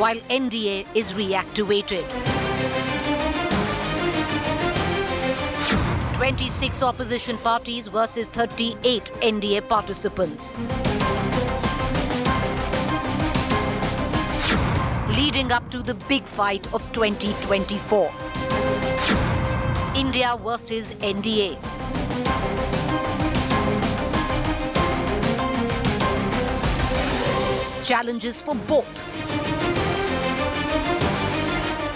while NDA is reactivated. 26 opposition parties versus 38 NDA participants. Leading up to the big fight of 2024. India versus NDA. Challenges for both.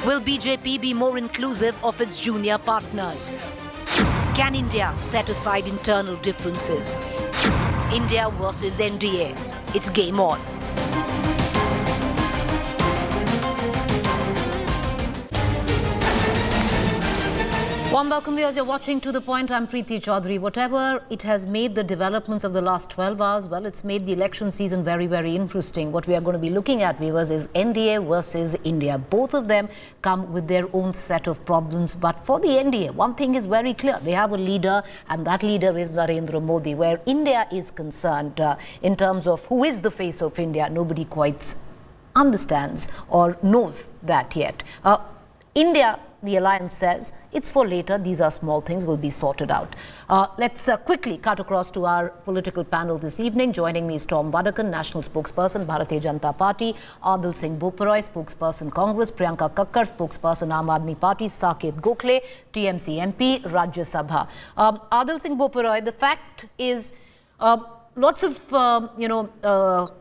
Will BJP be more inclusive of its junior partners? Can India set aside internal differences? India versus NDA. It's game on. Warm welcome viewers, you're watching To The Point. I'm Preeti Chaudhary. Whatever it has made the developments of the last 12 hours, well, it's made the election season very, very interesting. What we are going to be looking at, viewers, is NDA versus India. Both of them come with their own set of problems. But for the NDA, one thing is very clear. They have a leader, and that leader is Narendra Modi. Where India is concerned, in terms of who is the face of India, nobody quite understands or knows that yet. India, the alliance says, it's for later. These are small things, will be sorted out. Let's quickly cut across to our political panel this evening. Joining me is Tom Vadakan, National Spokesperson, Bharatiya Janata Party, Adil Singh Boparoy, Spokesperson, Congress, Priyanka Kakkar, Spokesperson, Aam Aadmi Party, Saket Gokhale, TMC MP, Rajya Sabha. Adil Singh Boparoy, the fact is, lots of,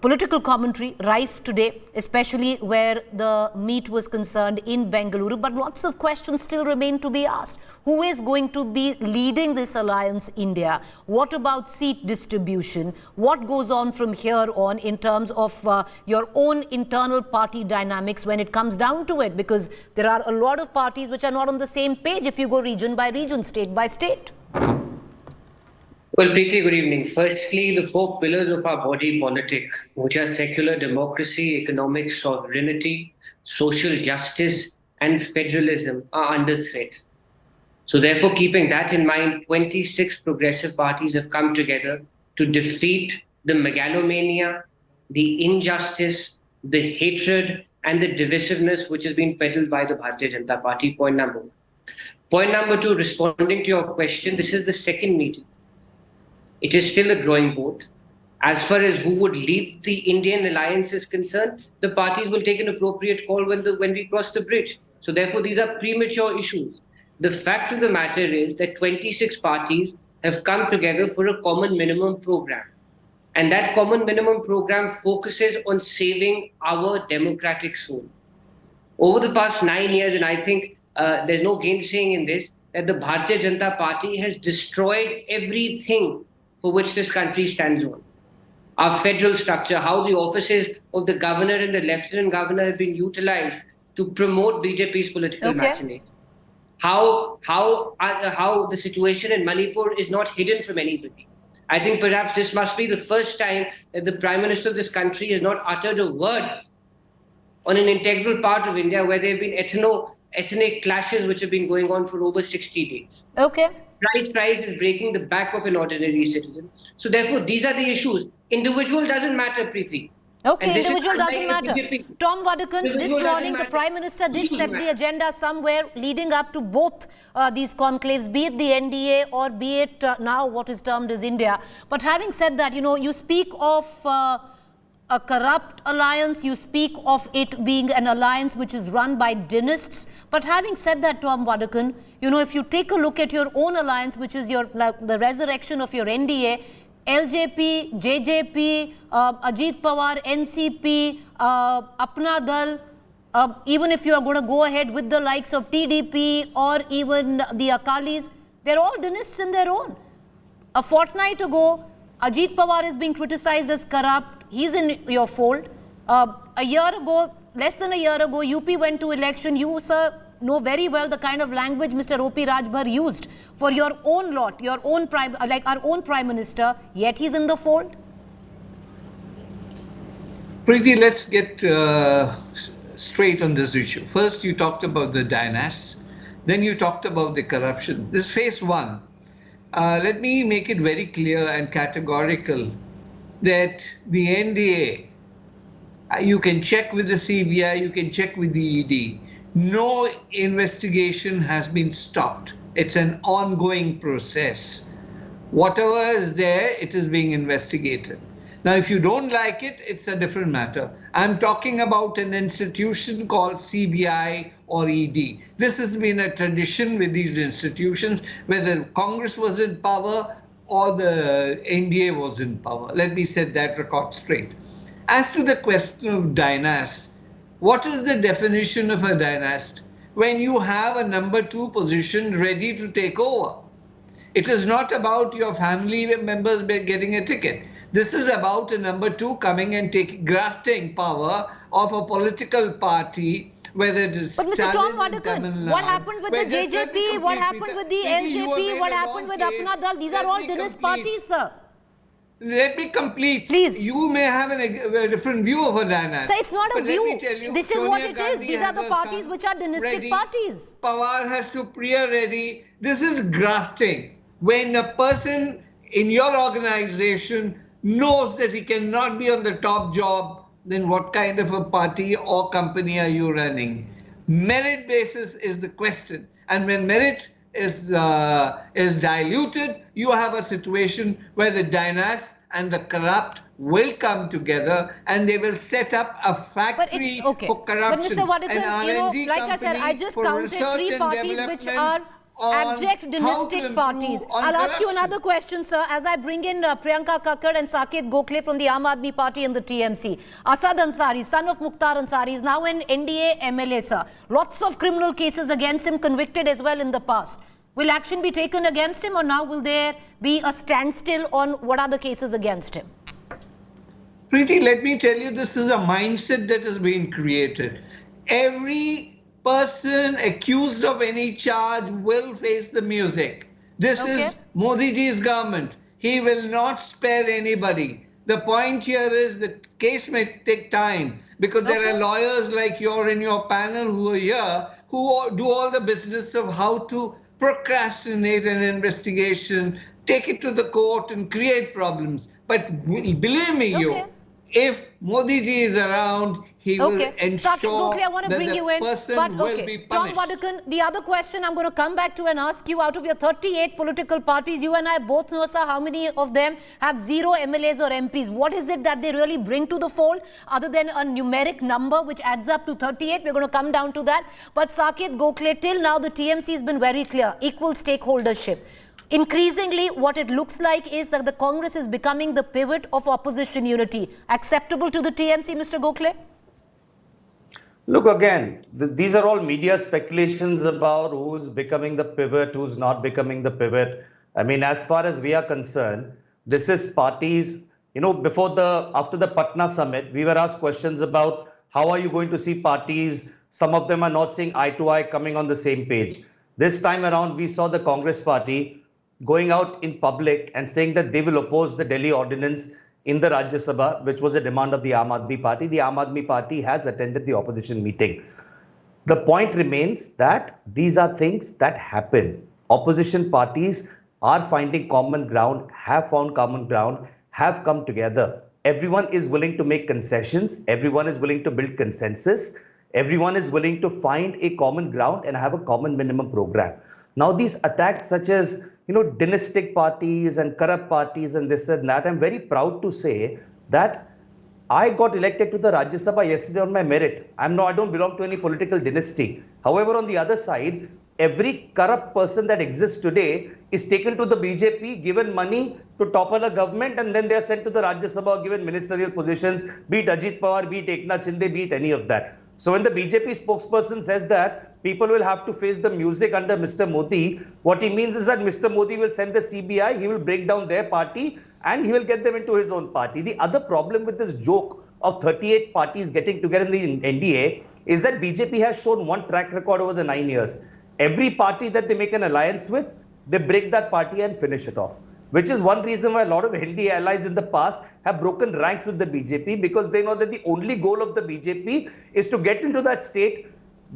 political commentary rife today, especially where the meet was concerned in Bengaluru. But lots of questions still remain to be asked. Who is going to be leading this alliance, India? What about seat distribution? What goes on from here on in terms of your own internal party dynamics when it comes down to it? Because there are a lot of parties which are not on the same page if you go region by region, state by state. Well, Preeti, good evening. Firstly, the four pillars of our body politic, which are secular democracy, economic sovereignty, social justice, and federalism, are under threat. So therefore, keeping that in mind, 26 progressive parties have come together to defeat the megalomania, the injustice, the hatred, and the divisiveness which has been peddled by the Bharatiya Janata Party, point number one. Point number two, responding to your question, this is the second meeting. It is still a drawing board. As far as who would lead the Indian alliance is concerned, the parties will take an appropriate call when we cross the bridge. So therefore, these are premature issues. The fact of the matter is that 26 parties have come together for a common minimum program. And that common minimum program focuses on saving our democratic soul. Over the past 9 years, and I think there's no gainsaying in this, that the Bharatiya Janata Party has destroyed everything for which this country stands on. Our federal structure, how the offices of the governor and the lieutenant governor have been utilized to promote BJP's political machination. How the situation in Manipur is not hidden from anybody. I think perhaps this must be the first time that the Prime Minister of this country has not uttered a word on an integral part of India where there have been ethnic clashes which have been going on for over 60 days. Price is breaking the back of an ordinary citizen. So therefore, these are the issues. Individual doesn't matter, Preeti. Individual doesn't matter. Tom Vadakan, this morning the Prime Minister did set the agenda somewhere leading up to both these conclaves, be it the NDA or be it now what is termed as India. But having said that, you speak of a corrupt alliance, you speak of it being an alliance which is run by dynasts. But having said that, Tom Vadakan, if you take a look at your own alliance, which is the resurrection of your NDA, LJP, JJP, Ajit Pawar, NCP, Apna Dal, even if you are going to go ahead with the likes of TDP or even the Akalis, they're all dynasts in their own. A fortnight ago, Ajit Pawar is being criticized as corrupt. He's in your fold. A year ago, less than a year ago, UP went to election. You, sir, know very well the kind of language Mr. O.P. Rajbhar used for your own lot, your own our own Prime Minister, yet he's in the fold. Preeti, let's get straight on this issue. First, you talked about the dynasts. Then you talked about the corruption. This is phase one. Let me make it very clear and categorical that the NDA You can check with the CBI, you can check with the ED. No investigation has been stopped. It's an ongoing process. Whatever is there, it is being investigated. Now, if you don't like it, it's a different matter. I'm talking about an institution called CBI or ED. This has been a tradition with these institutions, whether Congress was in power or the NDA was in power. Let me set that record straight. As to the question of dynast, what is the definition of a dynast? When you have a number 2 position ready to take over. It is not about your family members getting a ticket. This is about a number 2 coming and grafting power of a political party, whether it is. But Mr. Tom Vadakan, what happened with the JJP? What happened with the LJP? What happened with Apna Dal? These are all dynast parties, sir. Let me complete. Please. You may have a different view of a dynasty. So it's not a view. This is what it is. These are the parties which are dynastic parties. Pawar has Supriya ready. This is grafting. When a person in your organization knows that he cannot be on the top job, then what kind of a party or company are you running? Merit basis is the question. And when merit is diluted, you have a situation where the dynasts and the corrupt will come together and they will set up a factory for corruption. But Mr. Vadakan, like I said, I just counted 3 parties which are abject dynastic parties. I'll ask you another question, sir, as I bring in Priyanka Kakkad and Saket Gokhale from the Aam Aadmi Party and the TMC. Asad Ansari, son of Mukhtar Ansari, is now an NDA MLA, sir. Lots of criminal cases against him, convicted as well in the past. Will action be taken against him, or now will there be a standstill on what are the cases against him? Preeti, let me tell you, this is a mindset that has been created. Every person accused of any charge will face the music. This is Modi ji's government. He will not spare anybody. The point here is that case may take time because there are lawyers like you're in your panel who are here who do all the business of how to procrastinate an investigation, take it to the court and create problems. But believe me, if Modi ji is around, he will ensure Gokhale, I want to bring you in, person will be punished. Tom Vadakan, the other question I'm going to come back to and ask you, out of your 38 political parties, you and I both know, sir, how many of them have 0 MLAs or MPs? What is it that they really bring to the fold other than a numeric number which adds up to 38? We're going to come down to that. But Saket Gokhale, till now the TMC has been very clear, equal stakeholdership. Increasingly, what it looks like is that the Congress is becoming the pivot of opposition unity. Acceptable to the TMC, Mr. Gokhale? Look, again, these are all media speculations about who's becoming the pivot, who's not becoming the pivot. I mean, as far as we are concerned, this is parties, you know, after the Patna summit, we were asked questions about how are you going to see parties? Some of them are not seeing eye to eye, coming on the same page. This time around, we saw the Congress party going out in public and saying that they will oppose the Delhi ordinance in the Rajya Sabha, which was a demand of the Aam Aadmi Party. The Aam Aadmi Party has attended the opposition meeting. The point remains that these are things that happen. Opposition parties are finding common ground, have found common ground, have come together. Everyone is willing to make concessions. Everyone is willing to build consensus. Everyone is willing to find a common ground and have a common minimum program. Now, these attacks such as, you know, dynastic parties and corrupt parties and this and that, I'm very proud to say that I got elected to the Rajya Sabha yesterday on my merit. I don't belong to any political dynasty. However, on the other side, every corrupt person that exists today is taken to the BJP, given money to topple a government, and then they are sent to the Rajya Sabha, given ministerial positions, be it Ajit Pawar, be it Eknath Shinde, be it any of that. So when the BJP spokesperson says that people will have to face the music under Mr. Modi, what he means is that Mr. Modi will send the CBI, he will break down their party, and he will get them into his own party. The other problem with this joke of 38 parties getting together in the NDA is that BJP has shown one track record over the 9 years. Every party that they make an alliance with, they break that party and finish it off. Which is one reason why a lot of NDA allies in the past have broken ranks with the BJP, because they know that the only goal of the BJP is to get into that state,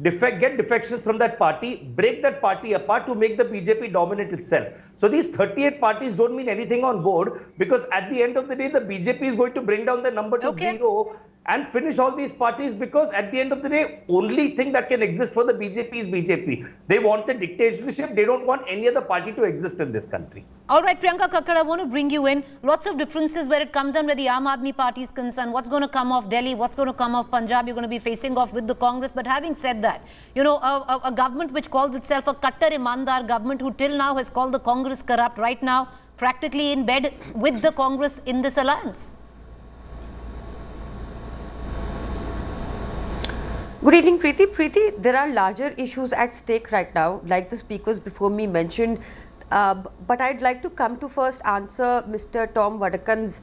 get defections from that party, break that party apart to make the BJP dominate itself. So these 38 parties don't mean anything on board, because at the end of the day, the BJP is going to bring down the number to 0. and finish all these parties, because at the end of the day, only thing that can exist for the BJP is BJP. They want a dictatorship. They don't want any other party to exist in this country. All right, Priyanka Kakkad, I want to bring you in. Lots of differences where it comes down where the Aam Party is concerned. What's going to come off Delhi? What's going to come off Punjab? You're going to be facing off with the Congress. But having said that, you know, a government which calls itself a Kattar Imandar government, who till now has called the Congress corrupt, right now practically in bed with the Congress in this alliance. Good evening, Preeti. Preeti, there are larger issues at stake right now, like the speakers before me mentioned. But I'd like to come to first answer Mr. Tom Vadakan's.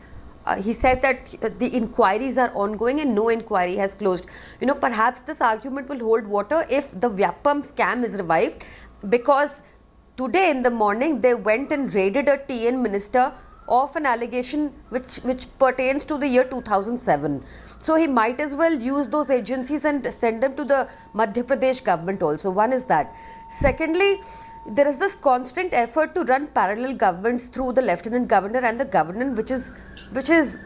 He said that the inquiries are ongoing and no inquiry has closed. You know, perhaps this argument will hold water if the Vyapam scam is revived, because today in the morning they went and raided a TN minister of an allegation which pertains to the year 2007. So he might as well use those agencies and send them to the Madhya Pradesh government also. One is that. Secondly, there is this constant effort to run parallel governments through the Lieutenant Governor and the Governor, which is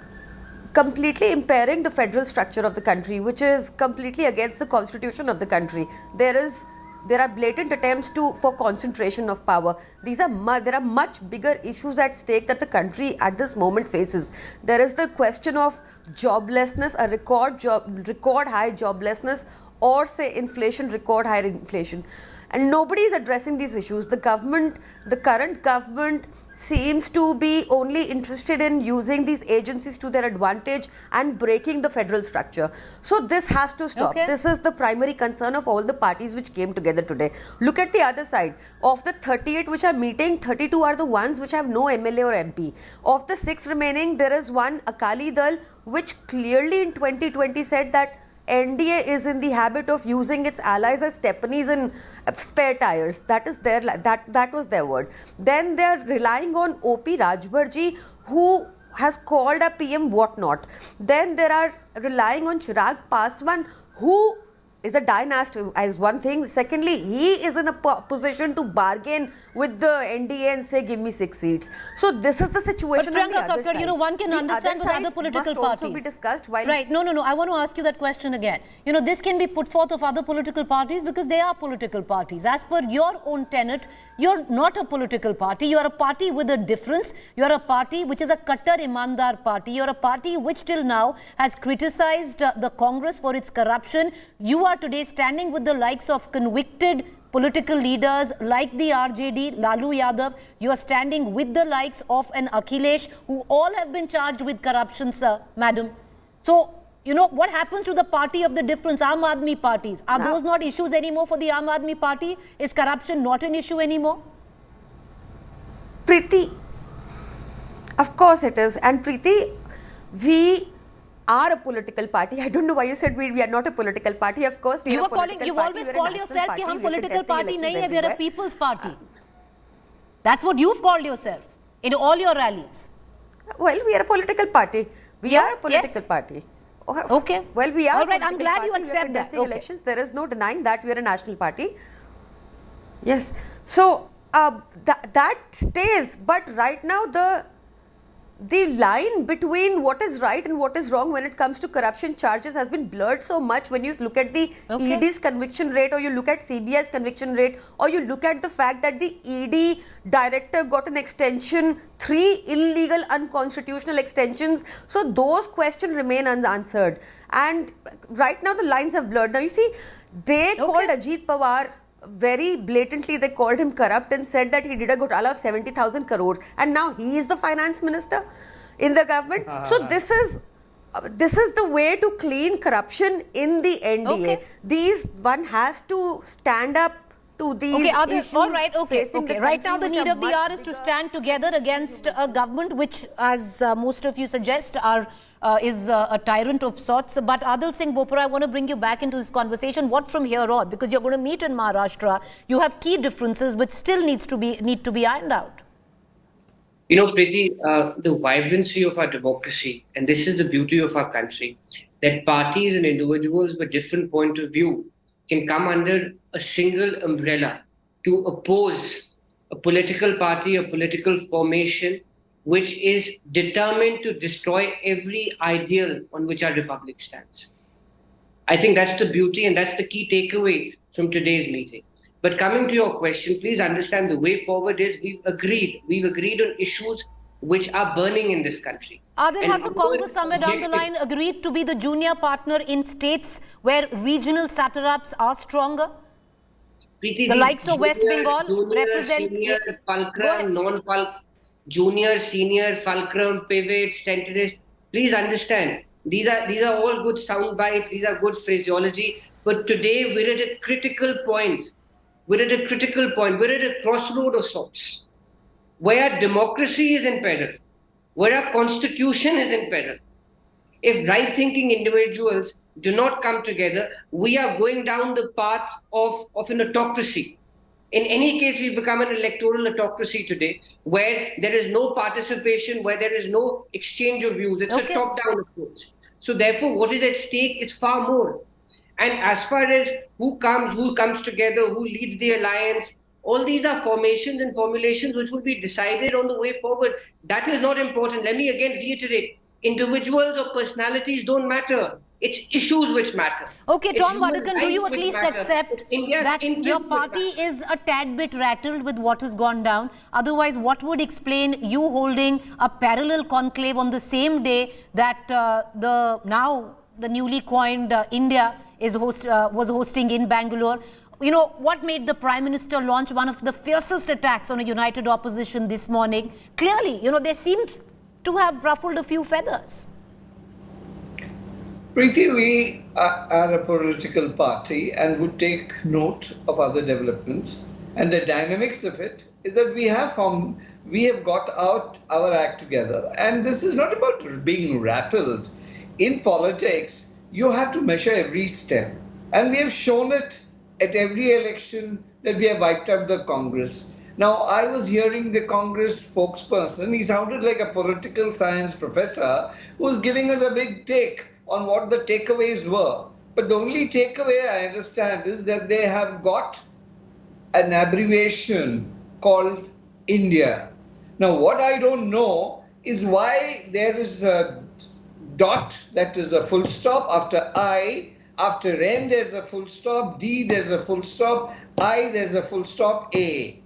completely impairing the federal structure of the country, which is completely against the constitution of the country. There are blatant attempts for concentration of power. There are much bigger issues at stake that the country at this moment faces. There is the question of joblessness, a record high joblessness, or say inflation, record high inflation. And nobody is addressing these issues. The current government seems to be only interested in using these agencies to their advantage and breaking the federal structure. So this has to stop. Okay. This is the primary concern of all the parties which came together today. Look at the other side. Of the 38 which are meeting, 32 are the ones which have no MLA or MP. Of the 6 remaining, there is one Akali Dal which clearly in 2020 said that NDA is in the habit of using its allies as stepneys and spare tires. That was their word. Then they are relying on OP Rajbarji, who has called a PM whatnot. Then they are relying on Chirag Paswan, who is a dynast as one thing. Secondly, he is in a position to bargain with the NDA and say, give me 6 seats. So this is the situation. But Priyanka Kakkad, you know, one can understand with other political parties. Also be discussed while right. No. I want to ask you that question again. You know, this can be put forth of other political parties because they are political parties. As per your own tenet, you're not a political party. You're a party with a difference. You're a party which is a Kattar Imandar party. You're a party which till now has criticized the Congress for its corruption. You are today standing with the likes of convicted political leaders like the RJD, Lalu Yadav. You are standing with the likes of an Akhilesh, who all have been charged with corruption, sir, madam. So, you know, what happens to the party of the difference, Aam Aadmi parties? Are those not issues anymore for the Aam Aadmi party? Is corruption not an issue anymore? Preeti, of course it is. And Preeti, we are a political party. I don't know why you said we are not a political party. Of course, we are a political party. You've always called yourself that we are a political party. We are a people's party. That's what you've called yourself in all your rallies. Well, we are a political party. We are a political party. Okay. Well, we are. All right, I'm glad you accept that. Okay. Elections. There is no denying that we are a national party. Yes. So that stays. But right now the line between what is right and what is wrong when it comes to corruption charges has been blurred so much. When you look at the ED's conviction rate, or you look at CBI's conviction rate, or you look at the fact that the ED director got an extension, 3 illegal unconstitutional extensions. So those questions remain unanswered. And right now the lines have blurred. Now you see, they called Ajit Pawar very blatantly, they called him corrupt and said that he did a ghotala of 70,000 crores, and now he is the finance minister in the government. So this is the way to clean corruption in the NDA. One has to stand up to these issues. All right, okay. Right now the need of the hour is to stand together against a government which, as most of you suggest, is a tyrant of sorts. But Adil Singh Bopra, I want to bring you back into this conversation. What from here on? Because you're going to meet in Maharashtra. You have key differences which still need to be ironed out. You know, Preeti, the vibrancy of our democracy, and this is the beauty of our country, that parties and individuals with different point of view can come under a single umbrella to oppose a political party, a political formation, which is determined to destroy every ideal on which our republic stands. I think that's the beauty and that's the key takeaway from today's meeting. But coming to your question, please understand the way forward is we've agreed on issues which are burning in this country. Adil, And has the Congress somewhere down the line agreed to be the junior partner in states where regional satraps are stronger? Preeti, The likes of West junior, Bengal represent... senior, fulcrum, non-fulcrum, junior, senior, fulcrum, pivot, centrist. Please understand, these are all good sound bites, these are good phraseology. But today we're at a critical point. We're at a crossroad of sorts, where democracy is in peril, where our constitution is in peril. If right-thinking individuals do not come together, we are going down the path of an autocracy. In any case, we've become an electoral autocracy today, where there is no participation, where there is no exchange of views. It's a top-down approach. So therefore, what is at stake is far more. And as far as who comes together, who leads the alliance, all these are formations and formulations which will be decided on the way forward. That is not important. Let me again reiterate. Individuals or personalities don't matter. It's issues which matter. Okay, It's Tom human Vadakan, do you at rights which least matter. accept It's India's that interests your which party matter. is a tad bit rattled with what has gone down? Otherwise, what would explain you holding a parallel conclave on the same day that the newly coined India was hosting in Bengaluru? You know, what made the Prime Minister launch one of the fiercest attacks on a united opposition this morning? Clearly, you know, they seemed to have ruffled a few feathers. Preeti, we are a political party and would take note of other developments. And the dynamics of it is that we have got our act together. And this is not about being rattled. In politics, you have to measure every step. And we have shown it at every election that we have wiped out the Congress. Now, I was hearing the Congress spokesperson. He sounded like a political science professor who was giving us a big take on what the takeaways were. But the only takeaway I understand is that they have got an abbreviation called India. Now, what I don't know is why there is a dot, that is a full stop, after I, after N there's a full stop, D there's a full stop, I there's a full stop, A.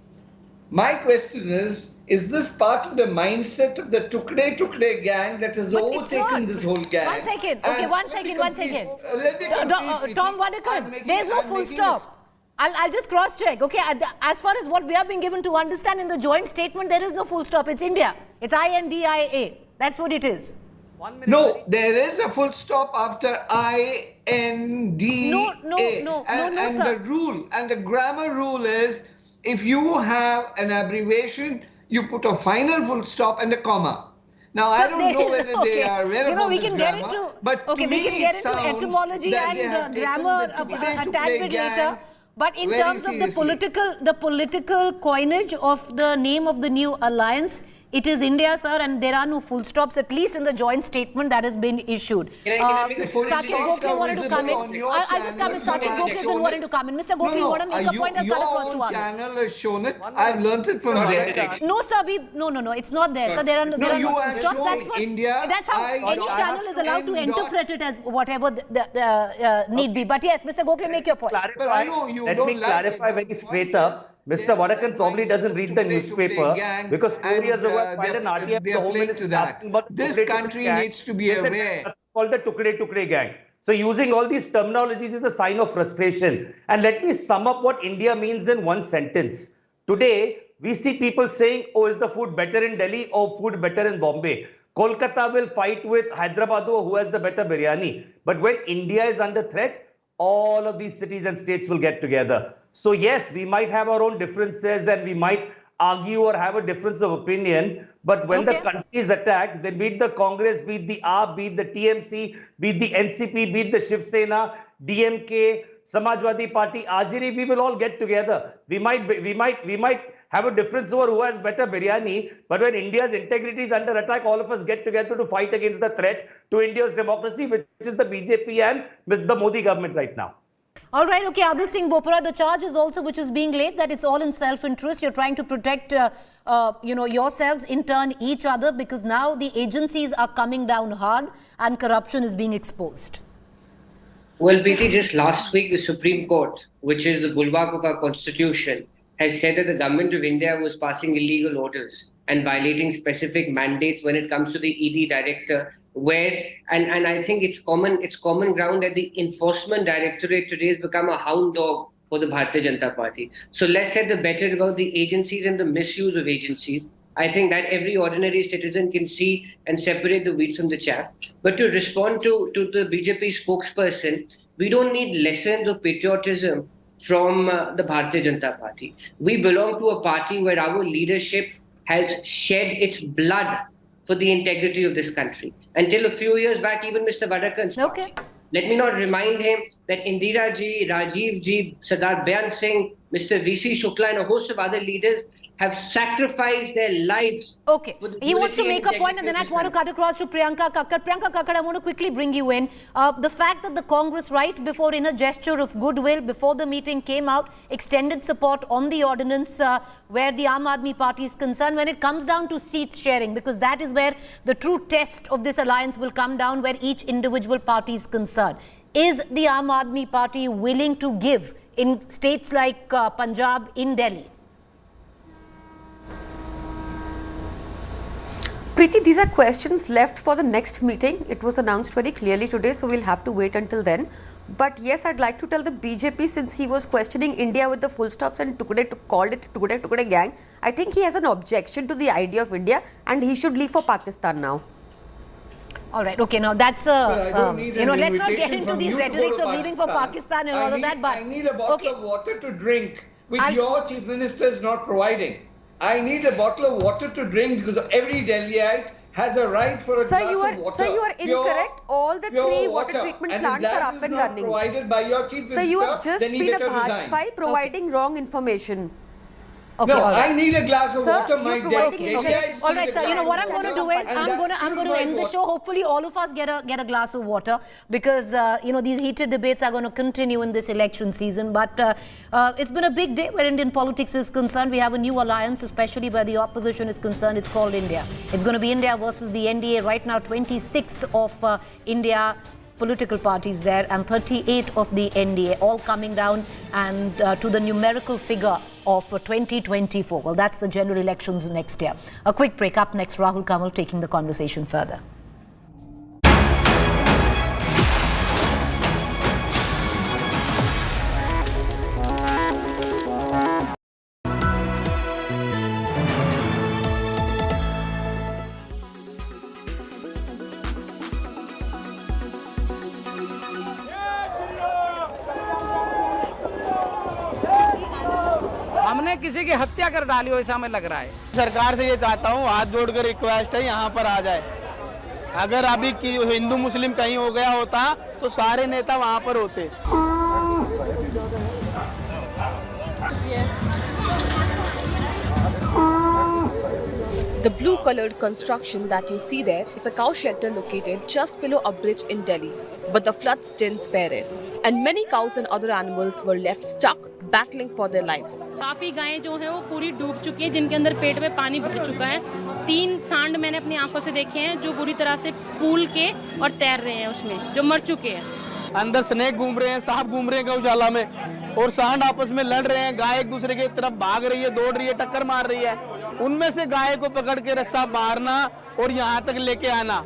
My question is this part of the mindset of the Tukde gang that has overtaken this whole gang? One second. Okay, one second. Let me complete, Tom Vadakan, there's no full stop. I'll just cross-check. Okay, as far as what we have been given to understand in the joint statement, there is no full stop. It's India. It's I.N.D.I.A. That's what it is. No, there is a full stop after I.N.D.A. No, and sir. the rule and the grammar rule is, if you have an abbreviation, you put a final full stop and a comma. Now, I don't know whether they are aware of we this can grammar, get into, but okay, we can get into etymology and grammar a tad bit later. But in terms of the political coinage of the name of the new alliance, it is India, sir, and there are no full stops, at least in the joint statement that has been issued. Can I make a Saket Gokhale wanted to come in. I'll just come in. Saket Gokhale has been wanting to come in. Mr. Gokhale, you want to make a point? I'll cut across to Your channel has shown it. I've learnt it from there. No, sir. No. It's not there. So there are no full stops. That's how any channel is allowed to interpret it as whatever the need be. But yes, Mr. Gokhale, make your point. Let me clarify very straight up. Mr. Vadakan probably doesn't read the newspaper because 4 years ago I filed an RTI the Home Minister asking about this country needs to be aware. Called the Tukde gang. So using all these terminologies is a sign of frustration. And let me sum up what India means in one sentence. Today, we see people saying, oh, is the food better in Delhi or food better in Bombay? Kolkata will fight with Hyderabad who has the better biryani. But when India is under threat, all of these cities and states will get together. So yes, we might have our own differences and we might argue or have a difference of opinion. But when the country is attacked, then be it the Congress, be it the AAP, be it the TMC, be it the NCP, be it the Shiv Sena, DMK, Samajwadi Party, Ajiri, we will all get together. We might have a difference over who has better biryani, but when India's integrity is under attack, all of us get together to fight against the threat to India's democracy, which is the BJP and the Modi government right now. All right, okay, Adil Singh Bopara, the charge is also which is being laid that it's all in self-interest. You're trying to protect, yourselves, in turn, each other, because now the agencies are coming down hard and corruption is being exposed. Well, Preeti, just last week, the Supreme Court, which is the bulwark of our constitution, has said that the government of India was passing illegal orders and violating specific mandates when it comes to the ED director, and I think it's common ground that the enforcement directorate today has become a hound dog for the Bharatiya Janata Party. So less said the better about the agencies and the misuse of agencies. I think that every ordinary citizen can see and separate the wheat from the chaff. But to respond to the BJP spokesperson, we don't need lessons of patriotism from the Bharatiya Janata Party. We belong to a party where our leadership has shed its blood for the integrity of this country. Until a few years back, even Mr. Vadakan's party. Let me not remind him that Indira ji, Rajiv ji, Sardar Bayan Singh, Mr. V.C. Shukla and a host of other leaders have sacrificed their lives. Okay, he wants to make a point and then I want to cut across to Priyanka Kakkar. Priyanka Kakkar, I want to quickly bring you in. The fact that the Congress, right before, in a gesture of goodwill, before the meeting came out, extended support on the ordinance where the I.N.D.A. party is concerned, when it comes down to seat sharing, because that is where the true test of this alliance will come down, where each individual party is concerned. Is the I.N.D.A. party willing to give in states like Punjab, in Delhi? Preeti, these are questions left for the next meeting. It was announced very clearly today, so we'll have to wait until then. But yes, I'd like to tell the BJP, since he was questioning India with the full stops and called it Tukde gang, I think he has an objection to the idea of India and he should leave for Pakistan now. All right, okay, now that's let's not get into these rhetorics of leaving for Pakistan and all of that, but I need a bottle of water to drink, which your chief minister is not providing. I need a bottle of water to drink because every Delhiite has a right for a glass of water. Sir, you are incorrect. All the three water treatment plants are up and running. Provided by your chief minister, so you have just been a Bhajpai providing wrong information. Okay, no, right. I need a glass of Sir, water. My Okay. All right, sir. You know what I'm going to do is I'm going to end the show. Hopefully, all of us get a glass of water, because these heated debates are going to continue in this election season. But it's been a big day where Indian politics is concerned. We have a new alliance, especially where the opposition is concerned. It's called India. It's going to be India versus the NDA. Right now, 26 of India political parties there and 38 of the NDA, all coming down and to the numerical figure of 2024. Well, that's the general elections next year. A quick break. Up next, Rahul Kamal taking the conversation further. हमने किसी की हत्या कर डाली हो, ऐसा हमें लग रहा है। सरकार से ये चाहता हूँ, हाथ जोड़कर रिक्वेस्ट है, यहाँ पर आ जाए। अगर अभी हिंदू मुस्लिम कहीं हो गया होता तो सारे नेता वहाँ पर होते। The blue-colored construction that you see there is a cow shelter located just below a bridge in Delhi. But the floods didn't spare it. And many cows and other animals were left stuck, battling for their lives. काफी गायें जो हैं वो पूरी डूब चुकी हैं, जिनके अंदर पेट में पानी भर चुका है। 3 सांड मैंने अपनी आंखों से देखे हैं जो पूरी तरह से फूल के और तैर रहे हैं उसमें, जो मर चुके हैं। अंदर स्नेक घूम रहे हैं, सांप घूम रहे हैं गौशाला में, और सांड आपस में लड़ रहे हैं। गाय एक दूसरे की तरफ भाग रही है, दौड़ रही है, टक्कर मार रही है। उनमें से गाय को पकड़ के रस्सा मारना और यहाँ तक लेके आना,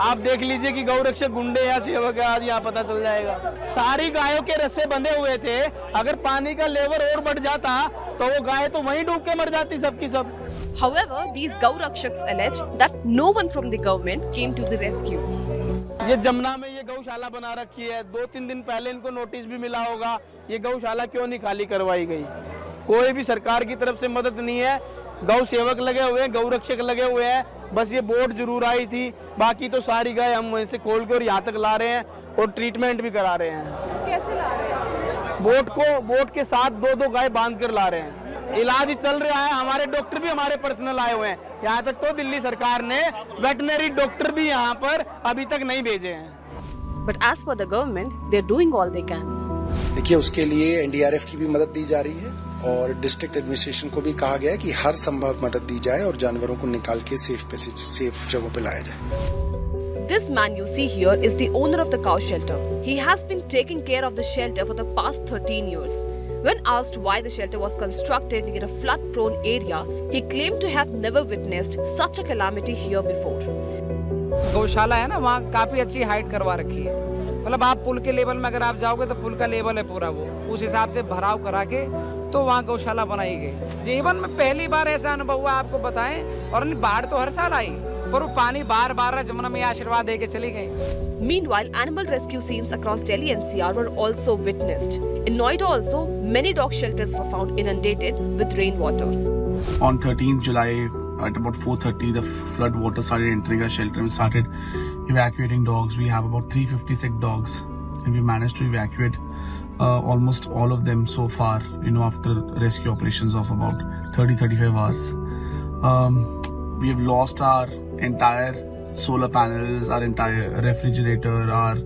आप देख लीजिए कि गौरक्षक गुंडे या सेवक है, आज यहाँ पता चल जाएगा। सारी गायों के रस्से बंधे हुए थे, अगर पानी का लेवल और बढ़ जाता तो वो गाय तो वहीं डूब के मर जाती सबकी सब। However, these Gaurakshaks allege that no one from the government came to the rescue. ये जमुना में ये गौशाला बना रखी है, 2-3 दिन पहले इनको नोटिस भी मिला होगा, ये गौशाला क्यों नहीं खाली करवाई गई? कोई भी सरकार की तरफ से मदद नहीं है। गौ सेवक लगे हुए हैं, गौरक्षक लगे हुए हैं, बस ये बोट जरूर आई थी, बाकी तो सारी गाय हम वहीं से खोल के और यहाँ तक ला रहे हैं और ट्रीटमेंट भी करा रहे हैं। कैसे ला रहे हैं? बोट के साथ 2-2 गाय बांध कर ला रहे हैं। इलाज चल रहा है, हमारे डॉक्टर भी हमारे पर्सनल आए हुए हैं। यहाँ तक तो दिल्ली सरकार ने वेटनरी डॉक्टर भी यहाँ पर अभी तक नहीं भेजे हैं। But as for the government, they're doing all they can. देखिए, उसके लिए NDRF की भी मदद दी जा रही है और डिस्ट्रिक्ट एडमिनिस्ट्रेशन को भी कहा गया है कि हर संभव मदद दी जाए और जानवरों को निकाल के सेफ जगहों पे लाया जाए। This man you see here is the owner of the cow shelter. He has been taking care of the shelter for the past 13 years. When asked why the shelter was constructed near a flood-prone area, he claimed to have never witnessed such a calamity here before. गौशाला है ना, वहाँ काफी अच्छी height करवा रखी है। मतलब आप पुल के लेवल में अगर आप जाओगे तो पुल का लेवल है पूरा, वो उस हिसाब से भराव करा के तो वहाँ गौशाला बनाई गई। जीवन में पहली बार ऐसा अनुभव हुआ, आपको बताएं। और बाढ़ तो हर साल आई, पर वो पानी बार जमुना में आशीर्वाद देके चली गई। Meanwhile, animal rescue scenes across Delhi NCR were also witnessed. In Noida also, many dog shelters were found inundated with rainwater. On 13th July at about 4:30, the flood water started entering our shelter. We started evacuating dogs. We have about 350 sick dogs, and we managed to evacuate almost all of them so far, after rescue operations of about 30-35 hours. We have lost our entire solar panels, our entire refrigerator, our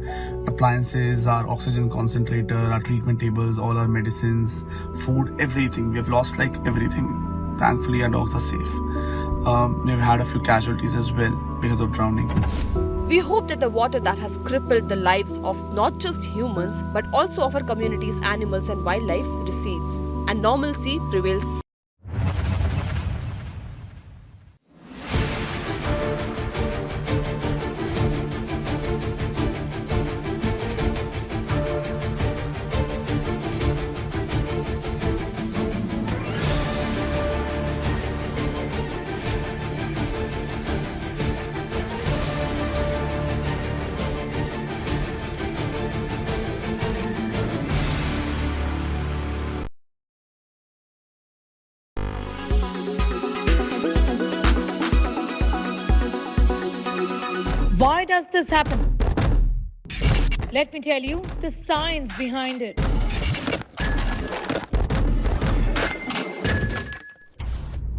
appliances, our oxygen concentrator, our treatment tables, all our medicines, food, everything. We have lost everything. Thankfully, our dogs are safe. We've had a few casualties as well because of drowning. We hope that the water that has crippled the lives of not just humans but also of our communities, animals and wildlife recedes and normalcy prevails. Why does this happen? Let me tell you the science behind it.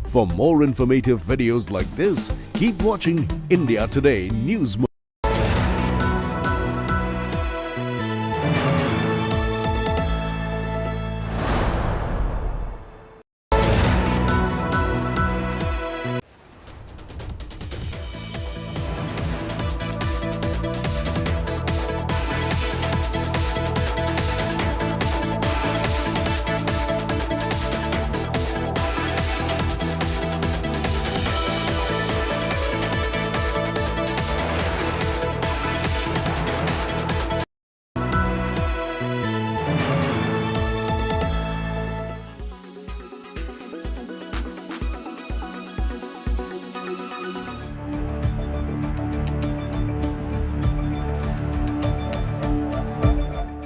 For more informative videos like this, keep watching India Today News.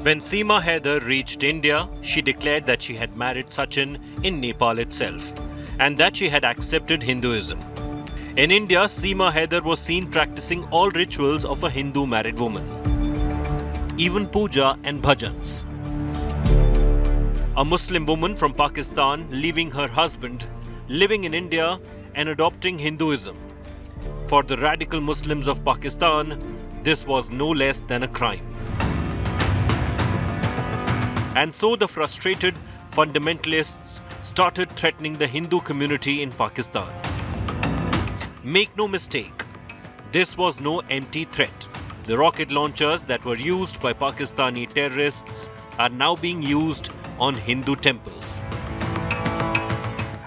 When Seema Haider reached India, she declared that she had married Sachin in Nepal itself and that she had accepted Hinduism. In India, Seema Haider was seen practicing all rituals of a Hindu married woman, even puja and bhajans. A Muslim woman from Pakistan leaving her husband, living in India and adopting Hinduism. For the radical Muslims of Pakistan, this was no less than a crime. And so the frustrated fundamentalists started threatening the Hindu community in Pakistan. Make no mistake, this was no empty threat. The rocket launchers that were used by Pakistani terrorists are now being used on Hindu temples.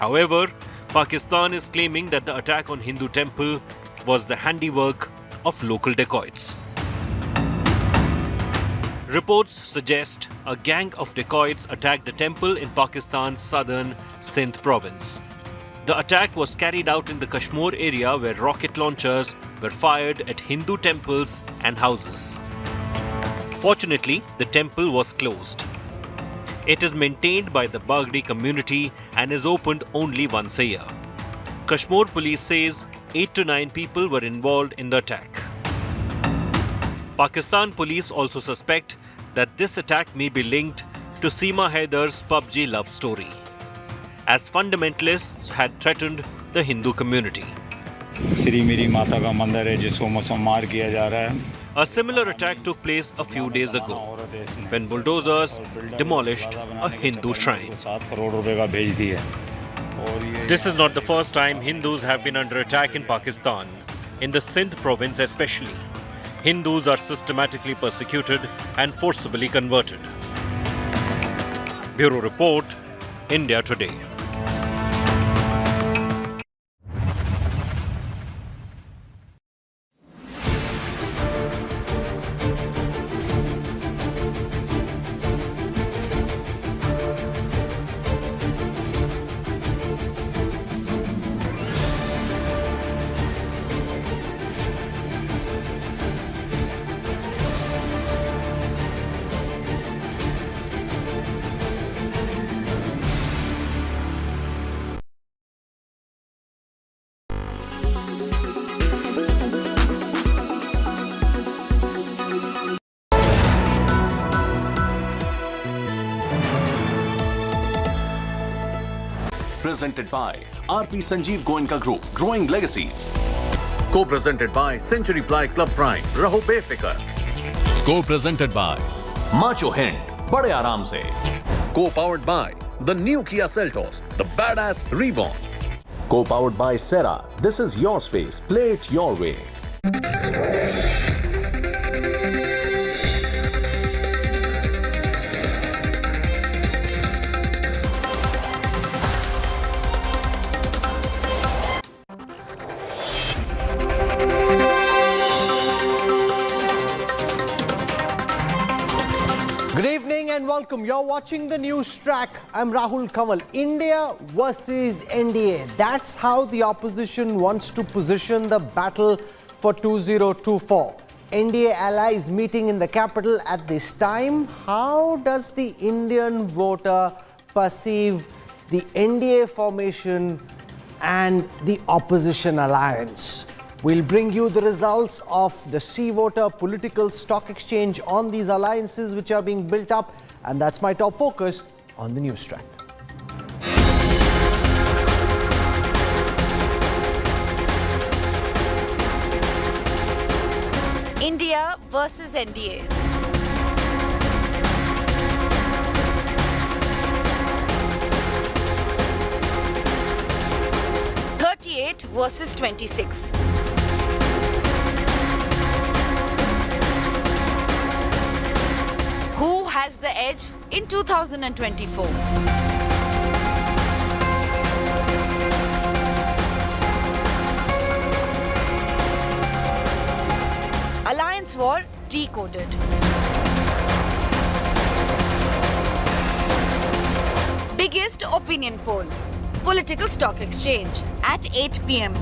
However, Pakistan is claiming that the attack on Hindu temple was the handiwork of local dacoits. Reports suggest a gang of dacoits attacked a temple in Pakistan's southern Sindh province. The attack was carried out in the Kashmir area where rocket launchers were fired at Hindu temples and houses. Fortunately, the temple was closed. It is maintained by the Bagdi community and is opened only once a year. Kashmir police says 8 to 9 people were involved in the attack. Pakistan police also suspect that this attack may be linked to Seema Haider's PUBG love story, as fundamentalists had threatened the Hindu community. Shri मेरी माता का मंदिर है जिसको मुसलमान किया जा रहा है. A similar attack took place a few days ago when bulldozers demolished a Hindu shrine. This is not the first time Hindus have been under attack in Pakistan, in the Sindh province especially. Hindus are systematically persecuted and forcibly converted. Bureau Report, India Today. Presented by RP Sanjeev Goenka Group, Growing Legacies. Co-presented by Century Ply Club Prime, Raho Befikar. Co-presented by Macho Hind, Bade Aaram Se. Co-powered by the new Kia Seltos, the badass reborn. Co-powered by Sera. This is your space. Play it your way. Good evening and welcome. You're watching the news track. I'm Rahul Kamal. India versus NDA. That's how the opposition wants to position the battle for 2024. NDA allies meeting in the capital at this time. How does the Indian voter perceive the NDA formation and the opposition alliance? We'll bring you the results of the C-Voter political stock exchange on these alliances which are being built up, and that's my top focus on the news track. India versus NDA. versus 26. Who has the edge in 2024? Alliance War decoded. Biggest opinion poll, political stock exchange at 8 p.m.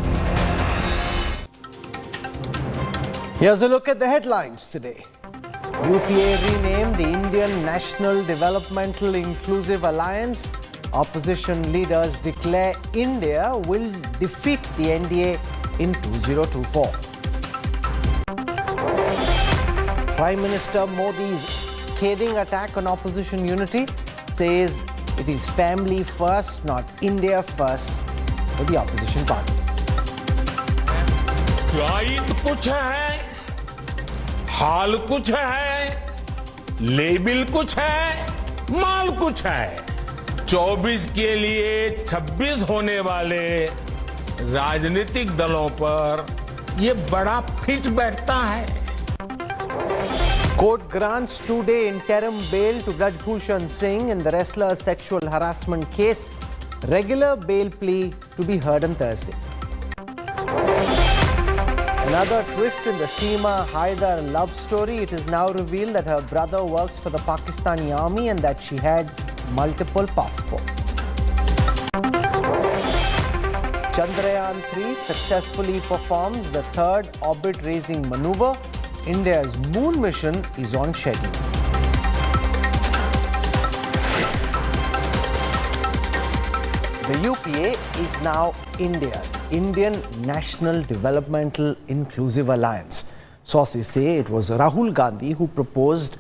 Here's a look at the headlines today. UPA renamed the Indian National Developmental Inclusive Alliance. Opposition leaders declare India will defeat the NDA in 2024. Prime Minister Modi's scathing attack on opposition unity says it is family first, not India first for the opposition parties. Guide कुछ है, हाल कुछ है, label कुछ है, माल कुछ है। 24 के लिए 26 होने वाले राजनीतिक दलों पर ये बड़ा फिट बैठता है। Court grants 2-day interim bail to Braj Bhushan Singh in the wrestler's sexual harassment case. Regular bail plea to be heard on Thursday. Another twist in the Seema Haider love story. It is now revealed that her brother works for the Pakistani army and that she had multiple passports. Chandrayaan 3 successfully performs the third orbit-raising maneuver. India's moon mission is on schedule. The UPA is now INDIA, Indian National Developmental Inclusive Alliance. Sources say it was Rahul Gandhi who proposed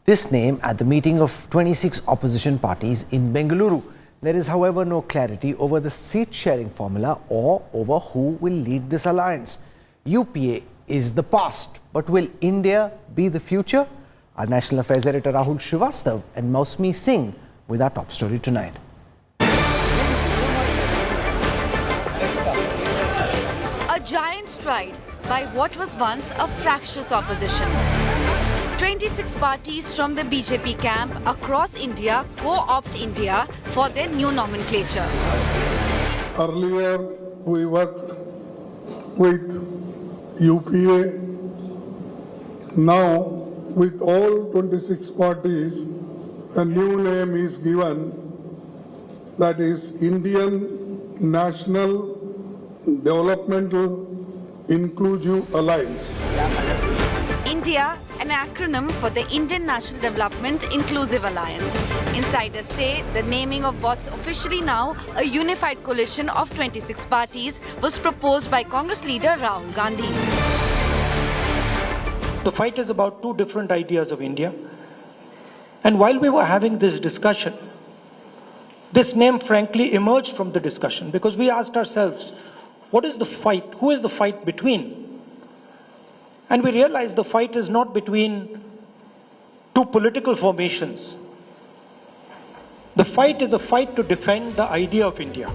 this name at the meeting of 26 opposition parties in Bengaluru. There is, however, no clarity over the seat-sharing formula or over who will lead this alliance. UPA is the past. But will India be the future? Our National Affairs Editor Rahul Srivastav and Mausmi Singh with our top story tonight. A giant stride by what was once a fractious opposition. 26 parties from the BJP camp across India co-opt India for their new nomenclature. Earlier, we worked with UPA. Now, with all 26 parties, a new name is given, that is Indian National Developmental Inclusive Alliance. India, an acronym for the Indian National Development Inclusive Alliance. Insiders say the naming of what's officially now a unified coalition of 26 parties was proposed by Congress leader Rahul Gandhi. The fight is about two different ideas of India. And while we were having this discussion, this name frankly emerged from the discussion because we asked ourselves, what is the fight? Who is the fight between? And we realized the fight is not between two political formations. The fight is a fight to defend the idea of India.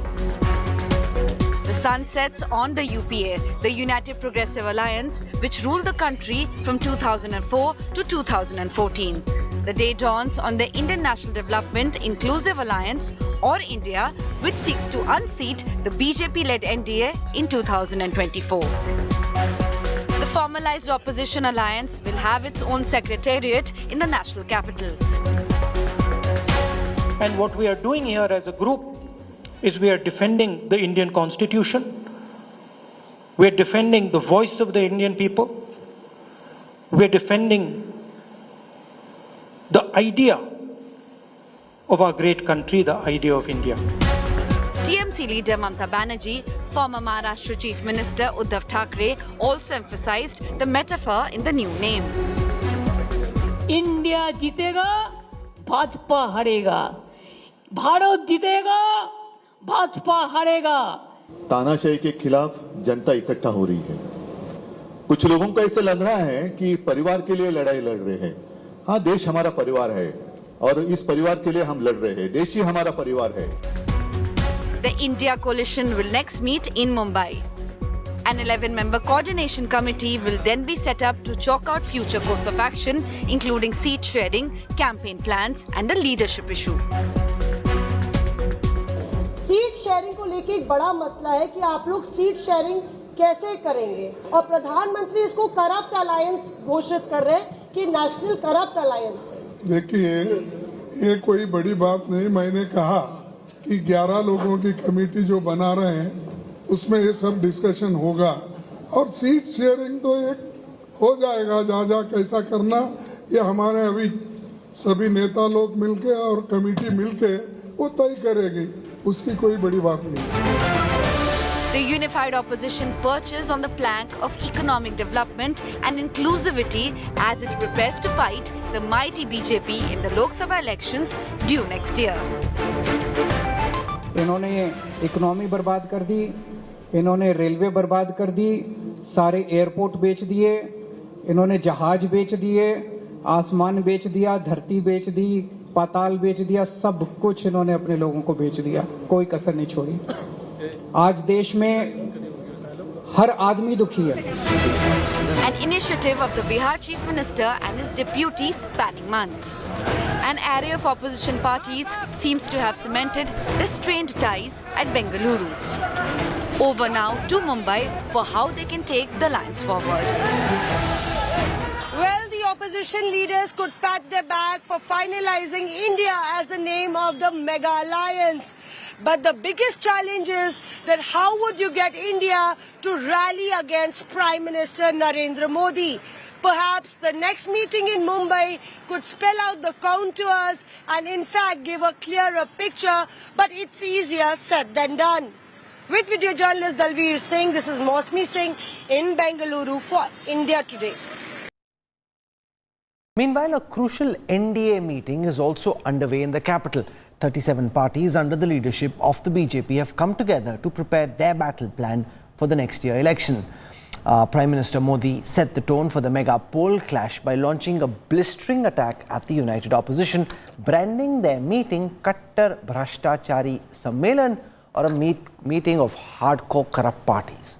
The sun sets on the UPA, the United Progressive Alliance, which ruled the country from 2004 to 2014. The day dawns on the Indian National Development Inclusive Alliance, or India, which seeks to unseat the BJP-led NDA in 2024. The formalized opposition alliance will have its own secretariat in the national capital. And what we are doing here as a group is we are defending the Indian Constitution. We are defending the voice of the Indian people. We are defending the idea of our great country, the idea of India. TMC leader Mamata Banerjee, former Maharashtra Chief Minister Uddhav Thackeray also emphasized the metaphor in the new name. India जीतेगा, भाजपा हारेगा. भारत जीतेगा, भाजपा हारेगा. तानाशाही के खिलाफ जनता इकट्ठा हो रही है. कुछ लोगों को ऐसे लग रहा है कि परिवार के लिए लड़ाई लड़ रहे हैं. हाँ, देश हमारा परिवार है और इस परिवार के लिए हम लड़ रहे हैं. देश ही हमारा परिवार है. The India coalition will next meet in Mumbai. An 11-member coordination committee will then be set up to chalk out future course of action, including seat sharing, campaign plans and the leadership issue. Seat sharing को लेके एक बड़ा मसला है कि आप लोग seat sharing कैसे करेंगे और प्रधानमंत्री इसको करप्ट अलायंस घोषित कर रहे हैं कि नेशनल करप्ट अलायंस है. देखिए, ये कोई बड़ी बात नहीं. मैंने कहा कि 11 लोगों की कमेटी जो बना रहे हैं उसमें ये सब डिस्कशन होगा और सीट शेयरिंग तो एक हो जाएगा. जहाँ कैसा करना ये हमारे अभी सभी नेता लोग मिलके और कमेटी मिलके वो तय करेगी. उसकी कोई बड़ी बात नहीं. The unified opposition perches on the plank of economic development and inclusivity as it prepares to fight the mighty BJP in the Lok Sabha elections due next year. इन्होंने इकोनॉमी बर्बाद कर दी, इन्होंने रेलवे बर्बाद कर दी, सारे एयरपोर्ट बेच दिए, इन्होंने जहाज बेच दिए, आसमान बेच दिया, धरती बेच दी, पाताल बेच दिया, सब कुछ इन्होंने अपने लोगों को बेच दिया, कोई कसर नहीं छोड़ी. आज देश में हर आदमी दुखी है. An initiative of the Bihar Chief Minister and his deputy spanning months. An array of opposition parties seems to have cemented their strained ties at Bengaluru. Over now to Mumbai for how they can take the lines forward. Well, the opposition leaders could pat their back for finalizing India as the name of the mega alliance. But the biggest challenge is that how would you get India to rally against Prime Minister Narendra Modi? Perhaps the next meeting in Mumbai could spell out the contours and in fact give a clearer picture, but it's easier said than done. With video journalist Dalveer Singh, this is Mausmi Singh in Bengaluru for India Today. Meanwhile, a crucial NDA meeting is also underway in the capital. 37 parties under the leadership of the BJP have come together to prepare their battle plan for the next year election. Prime Minister Modi set the tone for the mega poll clash by launching a blistering attack at the united opposition, branding their meeting Kattar Bhrashtachari Sammelan, or a meeting of hardcore corrupt parties.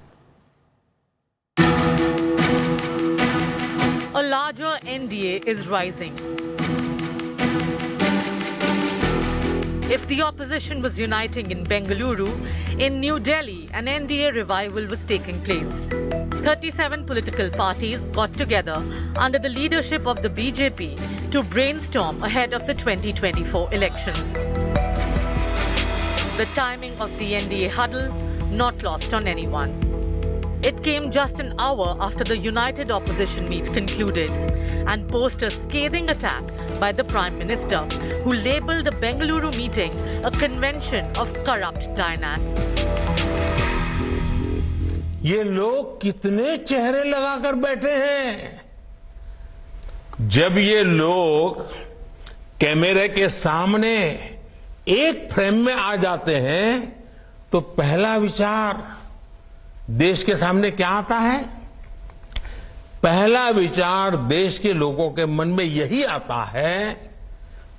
A larger NDA is rising. If the opposition was uniting in Bengaluru, in New Delhi, an NDA revival was taking place. 37 political parties got together under the leadership of the BJP to brainstorm ahead of the 2024 elections. The timing of the NDA huddle not lost on anyone. It came just an hour after the united opposition meet concluded and posed a scathing attack by the Prime Minister, who labelled the Bengaluru meeting a convention of corrupt dynasts. ये लोग कितने चेहरे लगाकर बैठे हैं। जब ये लोग कैमरे के सामने एक फ्रेम में आ जाते हैं तो पहला विचार देश के सामने क्या आता है? पहला विचार देश के लोगों के मन में यही आता है,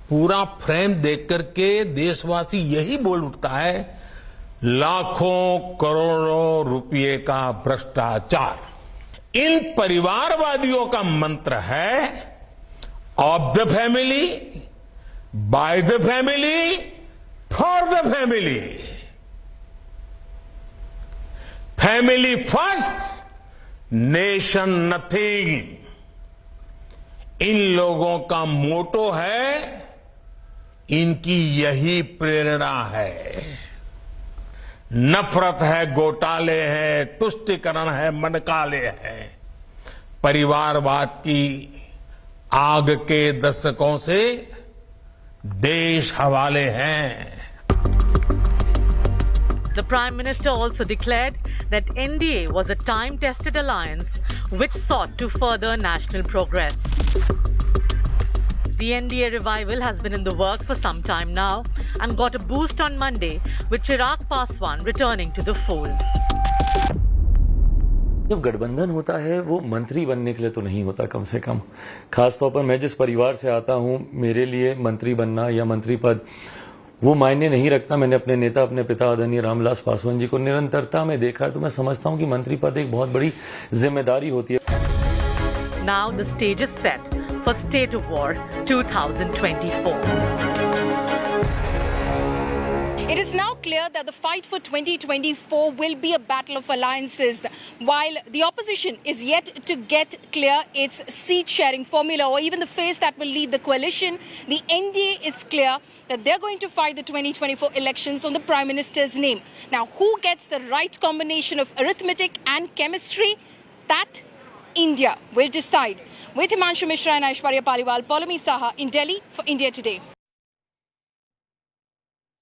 पूरा फ्रेम देख करके देशवासी यही बोल उठता है, लाखों करोड़ों रुपए का भ्रष्टाचार। इन परिवारवादियों का मंत्र है of the family, by the family, for the family. Family first, nation nothing. इन लोगों का मोटो है, इनकी यही प्रेरणा है। नफरत है, घोटाले हैं, तुष्टिकरण है, मनकाले हैं। परिवारवाद की आग के दशकों से देश हवाले हैं। The Prime Minister also declared that NDA was a time-tested alliance which sought to further national progress. The NDA revival has been in the works for some time now and got a boost on Monday with Chirag Paswan returning to the fold. जब गठबंधन होता है वो मंत्री बनने के लिए तो नहीं होता, कम से कम खासतौर पर मैं जिस परिवार से आता हूं, मेरे लिए मंत्री बनना या मंत्री पद वो मायने नहीं रखता। मैंने अपने नेता, अपने पिता आदरणीय रामविलास पासवान जी को निरंतरता में देखा है, तो मैं समझता हूं कि मंत्री पद एक बहुत बड़ी जिम्मेदारी होती है। Now the stage is set for State of War 2024. It is now clear that the fight for 2024 will be a battle of alliances. While the opposition is yet to get clear its seat-sharing formula or even the face that will lead the coalition, the NDA is clear that they're going to fight the 2024 elections on the Prime Minister's name. Now, who gets the right combination of arithmetic and chemistry? That India will decide. With Himanshu Mishra and Aishwarya Paliwal, Polami Saha in Delhi for India Today.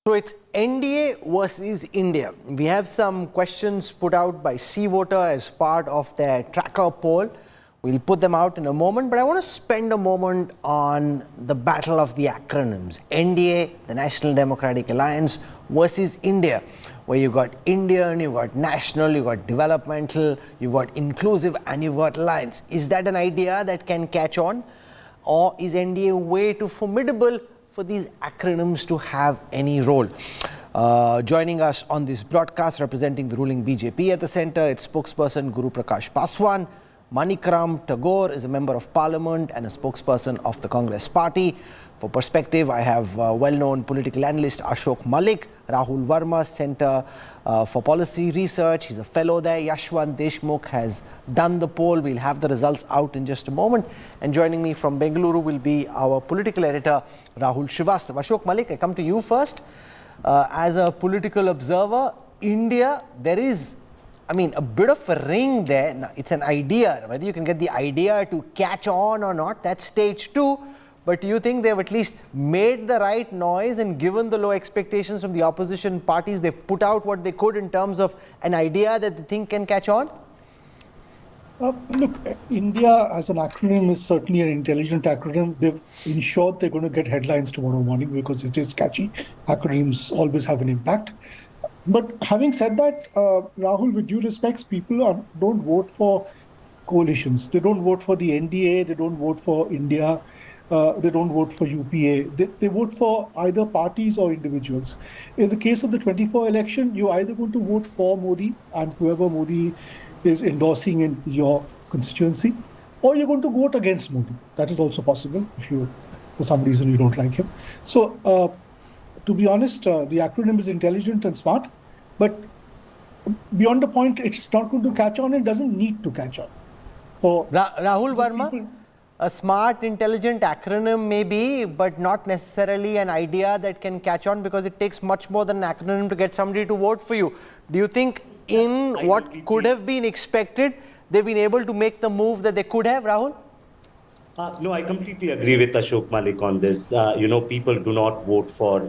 So it's NDA versus India. We have some questions put out by Sea Voter as part of their tracker poll. We'll put them out in a moment, but I want to spend a moment on the battle of the acronyms. NDA, the National Democratic Alliance, versus India, where you've got Indian, you've got national, you've got developmental, you've got inclusive, and you've got alliance. Is that an idea that can catch on? Or is NDA way too formidable for these acronyms to have any role? Joining us on this broadcast, representing the ruling BJP at the centre, it's spokesperson Guru Prakash Paswan. Manikram Tagore is a member of parliament and a spokesperson of the Congress party. For perspective, I have well-known political analyst Ashok Malik, Rahul Verma, Centre for Policy Research. He's a fellow there. Yashwant Deshmukh has done the poll. We'll have the results out in just a moment. And joining me from Bengaluru will be our political editor, Rahul Srivastav. Ashok Malik, I come to you first. As a political observer, India, there is, I mean, a bit of a ring there. Now, it's an idea. Whether you can get the idea to catch on or not, that's stage two. But do you think they've at least made the right noise and given the low expectations from the opposition parties, they've put out what they could in terms of an idea that they think can catch on? Look, India as an acronym is certainly an intelligent acronym. They've ensured they're going to get headlines tomorrow morning because it is catchy. Acronyms always have an impact. But having said that, Rahul, with due respects, people don't vote for coalitions. They don't vote for the NDA. They don't vote for India. They don't vote for UPA. They vote for either parties or individuals. In the case of the 24 election, you're either going to vote for Modi and whoever Modi is endorsing in your constituency, or you're going to vote against Modi. That is also possible if you, for some reason, you don't like him. So, to be honest, the acronym is intelligent and smart, but beyond the point, it's not going to catch on. It doesn't need to catch on. Rahul Verma, a smart, intelligent acronym may be, but not necessarily an idea that can catch on, because it takes much more than an acronym to get somebody to vote for you. Do you think in what could have been expected, they've been able to make the move that they could have, Rahul? No, I completely agree with Ashok Malik on this. People do not vote for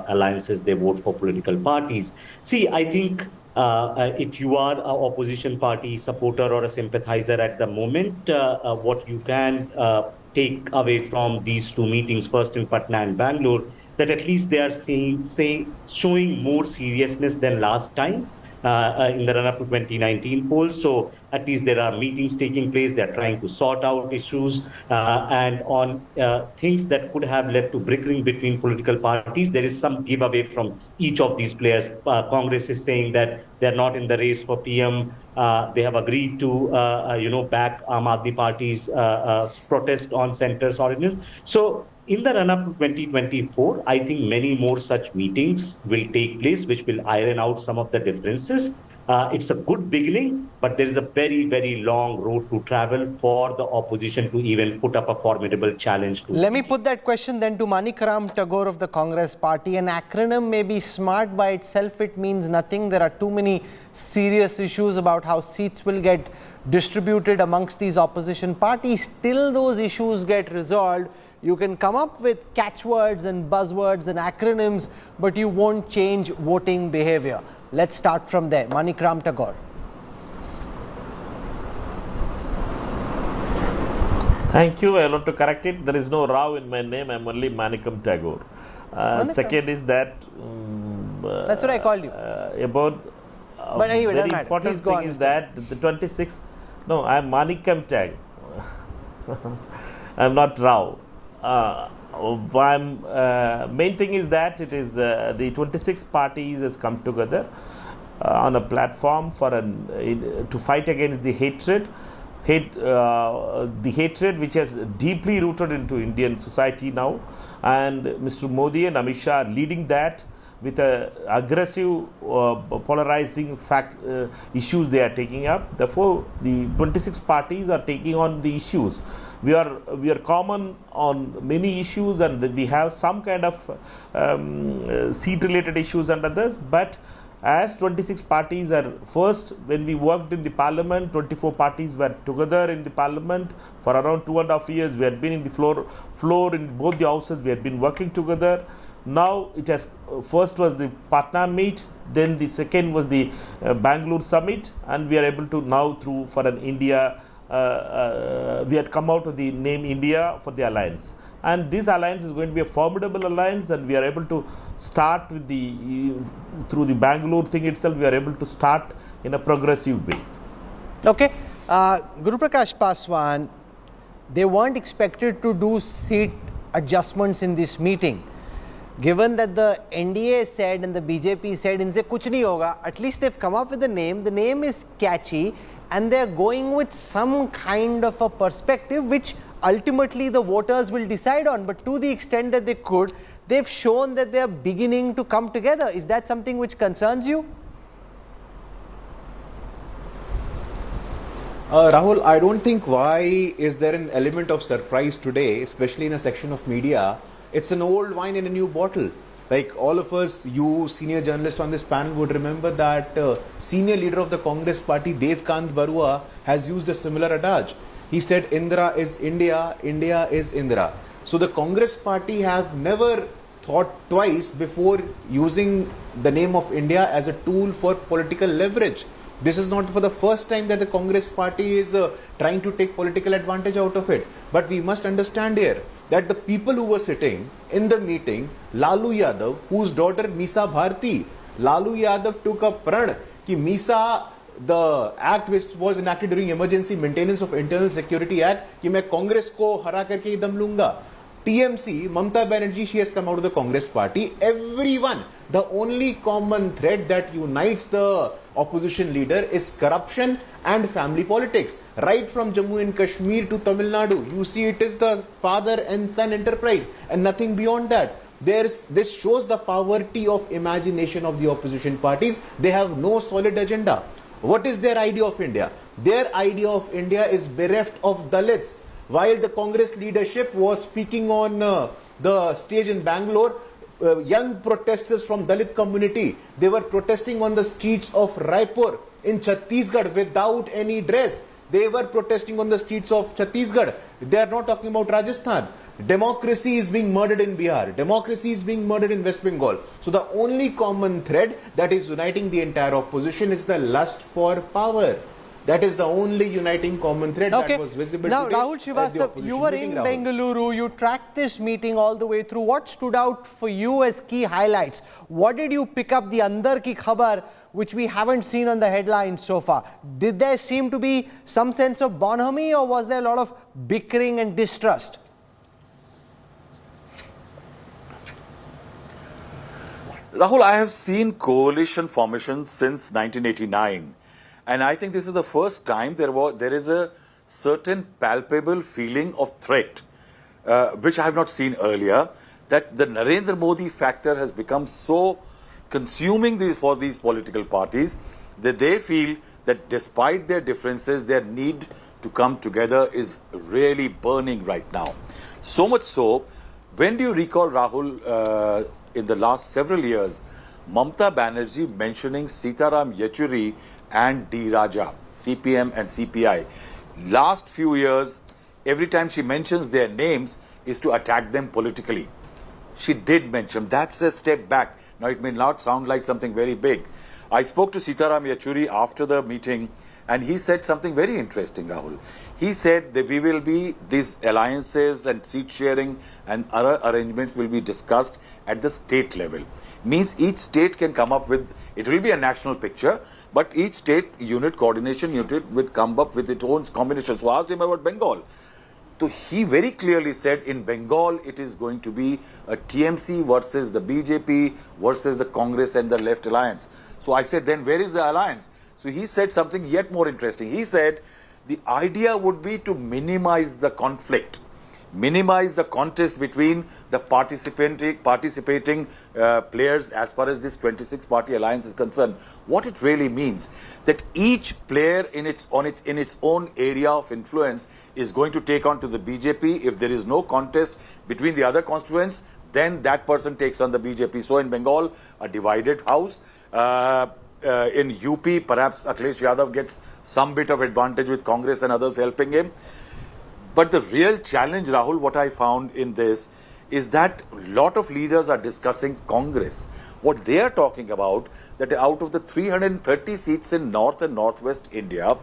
alliances, they vote for political parties. See, I think if you are an opposition party supporter or a sympathizer at the moment, what you can take away from these two meetings, first in Patna and Bangalore, that at least they are showing more seriousness than last time. In the run-up to 2019 polls. So at least there are meetings taking place. They're trying to sort out issues and on things that could have led to bickering between political parties. There is some giveaway from each of these players. Congress is saying that they're not in the race for PM. They have agreed to, back Aam Aadmi Party's protest on centre's ordinance. So in the run-up to 2024, I think many more such meetings will take place, which will iron out some of the differences. It's a good beginning, but there is a very, very long road to travel for the opposition to even put up a formidable challenge. Let me put that question then to Manikram Tagore of the Congress Party. An acronym may be smart by itself, it means nothing. There are too many serious issues about how seats will get distributed amongst these opposition parties. Till those issues get resolved, you can come up with catchwords and buzzwords and acronyms, but you won't change voting behavior. Let's start from there. Manikram Tagore. Thank you. I want to correct it. There is no Rao in my name. I'm only Manikam Tagore. Second is that... that's what I called you. But anyway, very important thing is that the 26th... No, I'm Manikam Tag. I'm not Rao. Main thing is that it is the 26 parties has come together on a platform for to fight against the hatred which has deeply rooted into Indian society now, and Mr. Modi and Amit Shah are leading that with aggressive polarizing issues they are taking up. Therefore, the 26 parties are taking on the issues. We are common on many issues, and we have some kind of seat-related issues and others. But as 26 parties are first, when we worked in the parliament, 24 parties were together in the parliament for around 2.5 years. We had been in the floor in both the houses. We had been working together. Now it has first was the Patna meet, then the second was the Bangalore summit, and we are able to now for an India. We had come out with the name India for the alliance, and this alliance is going to be a formidable alliance, and we are able to start with through the Bangalore thing itself. We are able to start in a progressive way. Okay, Guru Prakash Paswan, they weren't expected to do seat adjustments in this meeting. Given that the NDA said and the BJP said inse kuch nahi hoga, at least they've come up with a name. The name is catchy, and they're going with some kind of a perspective which ultimately the voters will decide on. But to the extent that they could, they've shown that they're beginning to come together. Is that something which concerns you? Rahul, I don't think why is there an element of surprise today, especially in a section of media. It's an old wine in a new bottle. Like all of us, you senior journalists on this panel would remember that senior leader of the Congress party, Devkant Barua, has used a similar adage. He said, Indira is India, India is Indira. So the Congress party have never thought twice before using the name of India as a tool for political leverage. This is not for the first time that the Congress party is trying to take political advantage out of it. But we must understand here that the people who were sitting in the meeting, Lalu Yadav, whose daughter Misa Bharti Lalu Yadav took a pran ki MISA, the act which was enacted during Emergency Maintenance of Internal Security Act, ki main Congress ko hara karke hi dam lunga. TMC, Mamata Banerjee, she has come out of the Congress party. Everyone, the only common thread that unites the opposition leader is corruption and family politics. Right from Jammu and Kashmir to Tamil Nadu, you see it is the father and son enterprise and nothing beyond that. This shows the poverty of imagination of the opposition parties. They have no solid agenda. What is their idea of India? Their idea of India is bereft of Dalits. While the Congress leadership was speaking on the stage in Bangalore, young protesters from Dalit community, they were protesting on the streets of Raipur in Chhattisgarh without any dress. They were protesting on the streets of Chhattisgarh. They are not talking about Rajasthan. Democracy is being murdered in Bihar. Democracy is being murdered in West Bengal. So the only common thread that is uniting the entire opposition is the lust for power. That is the only uniting common thread that was visible now, today. Rahul Srivastava, you were in Bengaluru, you tracked this meeting all the way through. What stood out for you as key highlights? What did you pick up the andar ki khabar, which we haven't seen on the headlines so far? Did there seem to be some sense of bonhomie, or was there a lot of bickering and distrust? Rahul, I have seen coalition formations since 1989. And I think this is the first time there is a certain palpable feeling of threat, which I have not seen earlier, that the Narendra Modi factor has become so consuming for these political parties that they feel that despite their differences, their need to come together is really burning right now. So much so, when do you recall, Rahul, in the last several years, Mamata Banerjee mentioning Sitaram Yechuri and D. Raja, CPM and CPI. Last few years, every time she mentions their names is to attack them politically. She did mention, that's a step back. Now it may not sound like something very big. I spoke to Sitaram Yechuri after the meeting and he said something very interesting, Rahul. He said that these alliances and seat sharing and other arrangements will be discussed at the state level. Means each state can come up with, it will be a national picture, but each state coordination unit will come up with its own combination. So I asked him about Bengal. So he very clearly said in Bengal it is going to be a TMC versus the BJP versus the Congress and the left alliance. So I said, then where is the alliance? So he said something yet more interesting. He said the idea would be to minimize the conflict, minimize the contest between the participating players as far as this 26-party alliance is concerned. What it really means that each player in its own area of influence is going to take on to the BJP. If there is no contest between the other constituents, then that person takes on the BJP. So in Bengal, a divided house. In UP, perhaps Akhilesh Yadav gets some bit of advantage with Congress and others helping him. But the real challenge, Rahul, what I found in this is that a lot of leaders are discussing Congress. What they are talking about, that out of the 330 seats in North and Northwest India,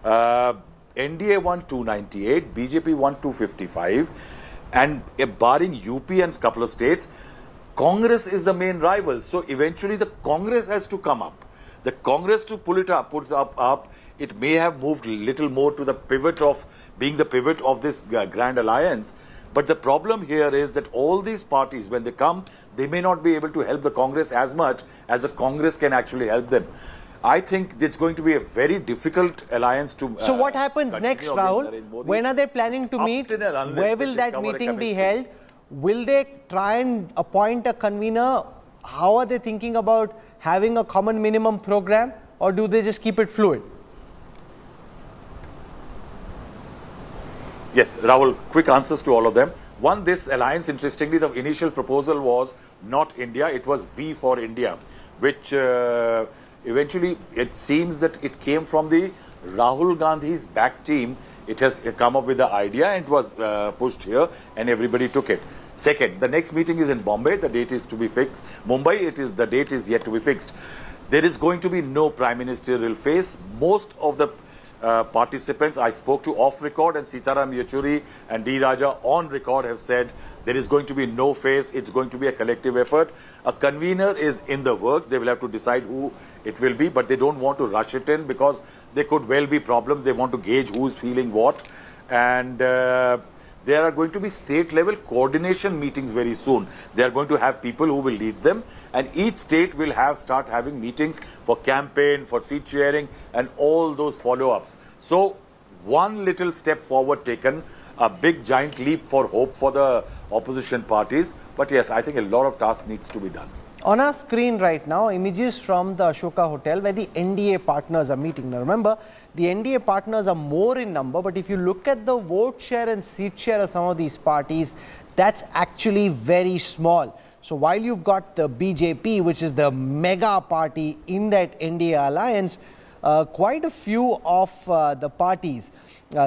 NDA won 298, BJP won 255, and barring UP and a couple of states, Congress is the main rival. So eventually the Congress has to come up. The Congress to pull it up, it may have moved a little more to the pivot of being the pivot of this grand alliance. But the problem here is that all these parties, when they come, they may not be able to help the Congress as much as the Congress can actually help them. I think it's going to be a very difficult alliance to... So what happens next, Rahul? When are they planning to meet? Where will that meeting be held? Will they try and appoint a convener? How are they thinking about having a common minimum program, or do they just keep it fluid? Yes, Rahul, quick answers to all of them. One, this alliance, interestingly, the initial proposal was not India, it was We for India, which eventually it seems that it came from the Rahul Gandhi's back team. It has come up with the idea and it was pushed here and everybody took it. Second, the next meeting is in Bombay. The date is to be fixed. Mumbai, the date is yet to be fixed. There is going to be no prime ministerial face. Most of the participants I spoke to off record, and Sitaram Yechuri and D. Raja on record have said there is going to be no face. It's going to be a collective effort. A convener is in the works. They will have to decide who it will be, but they don't want to rush it in because there could well be problems. They want to gauge who's feeling what. And there are going to be state level coordination meetings very soon. They are going to have people who will lead them, and each state will start having meetings for campaign, for seat sharing, and all those follow-ups. So one little step forward taken, a big giant leap for hope for the opposition parties. But yes, I think a lot of task needs to be done. On our screen right now, images from the Ashoka Hotel where the NDA partners are meeting. Now remember, the NDA partners are more in number, but if you look at the vote share and seat share of some of these parties, that's actually very small. So while you've got the BJP, which is the mega party in that NDA alliance, quite a few of the parties.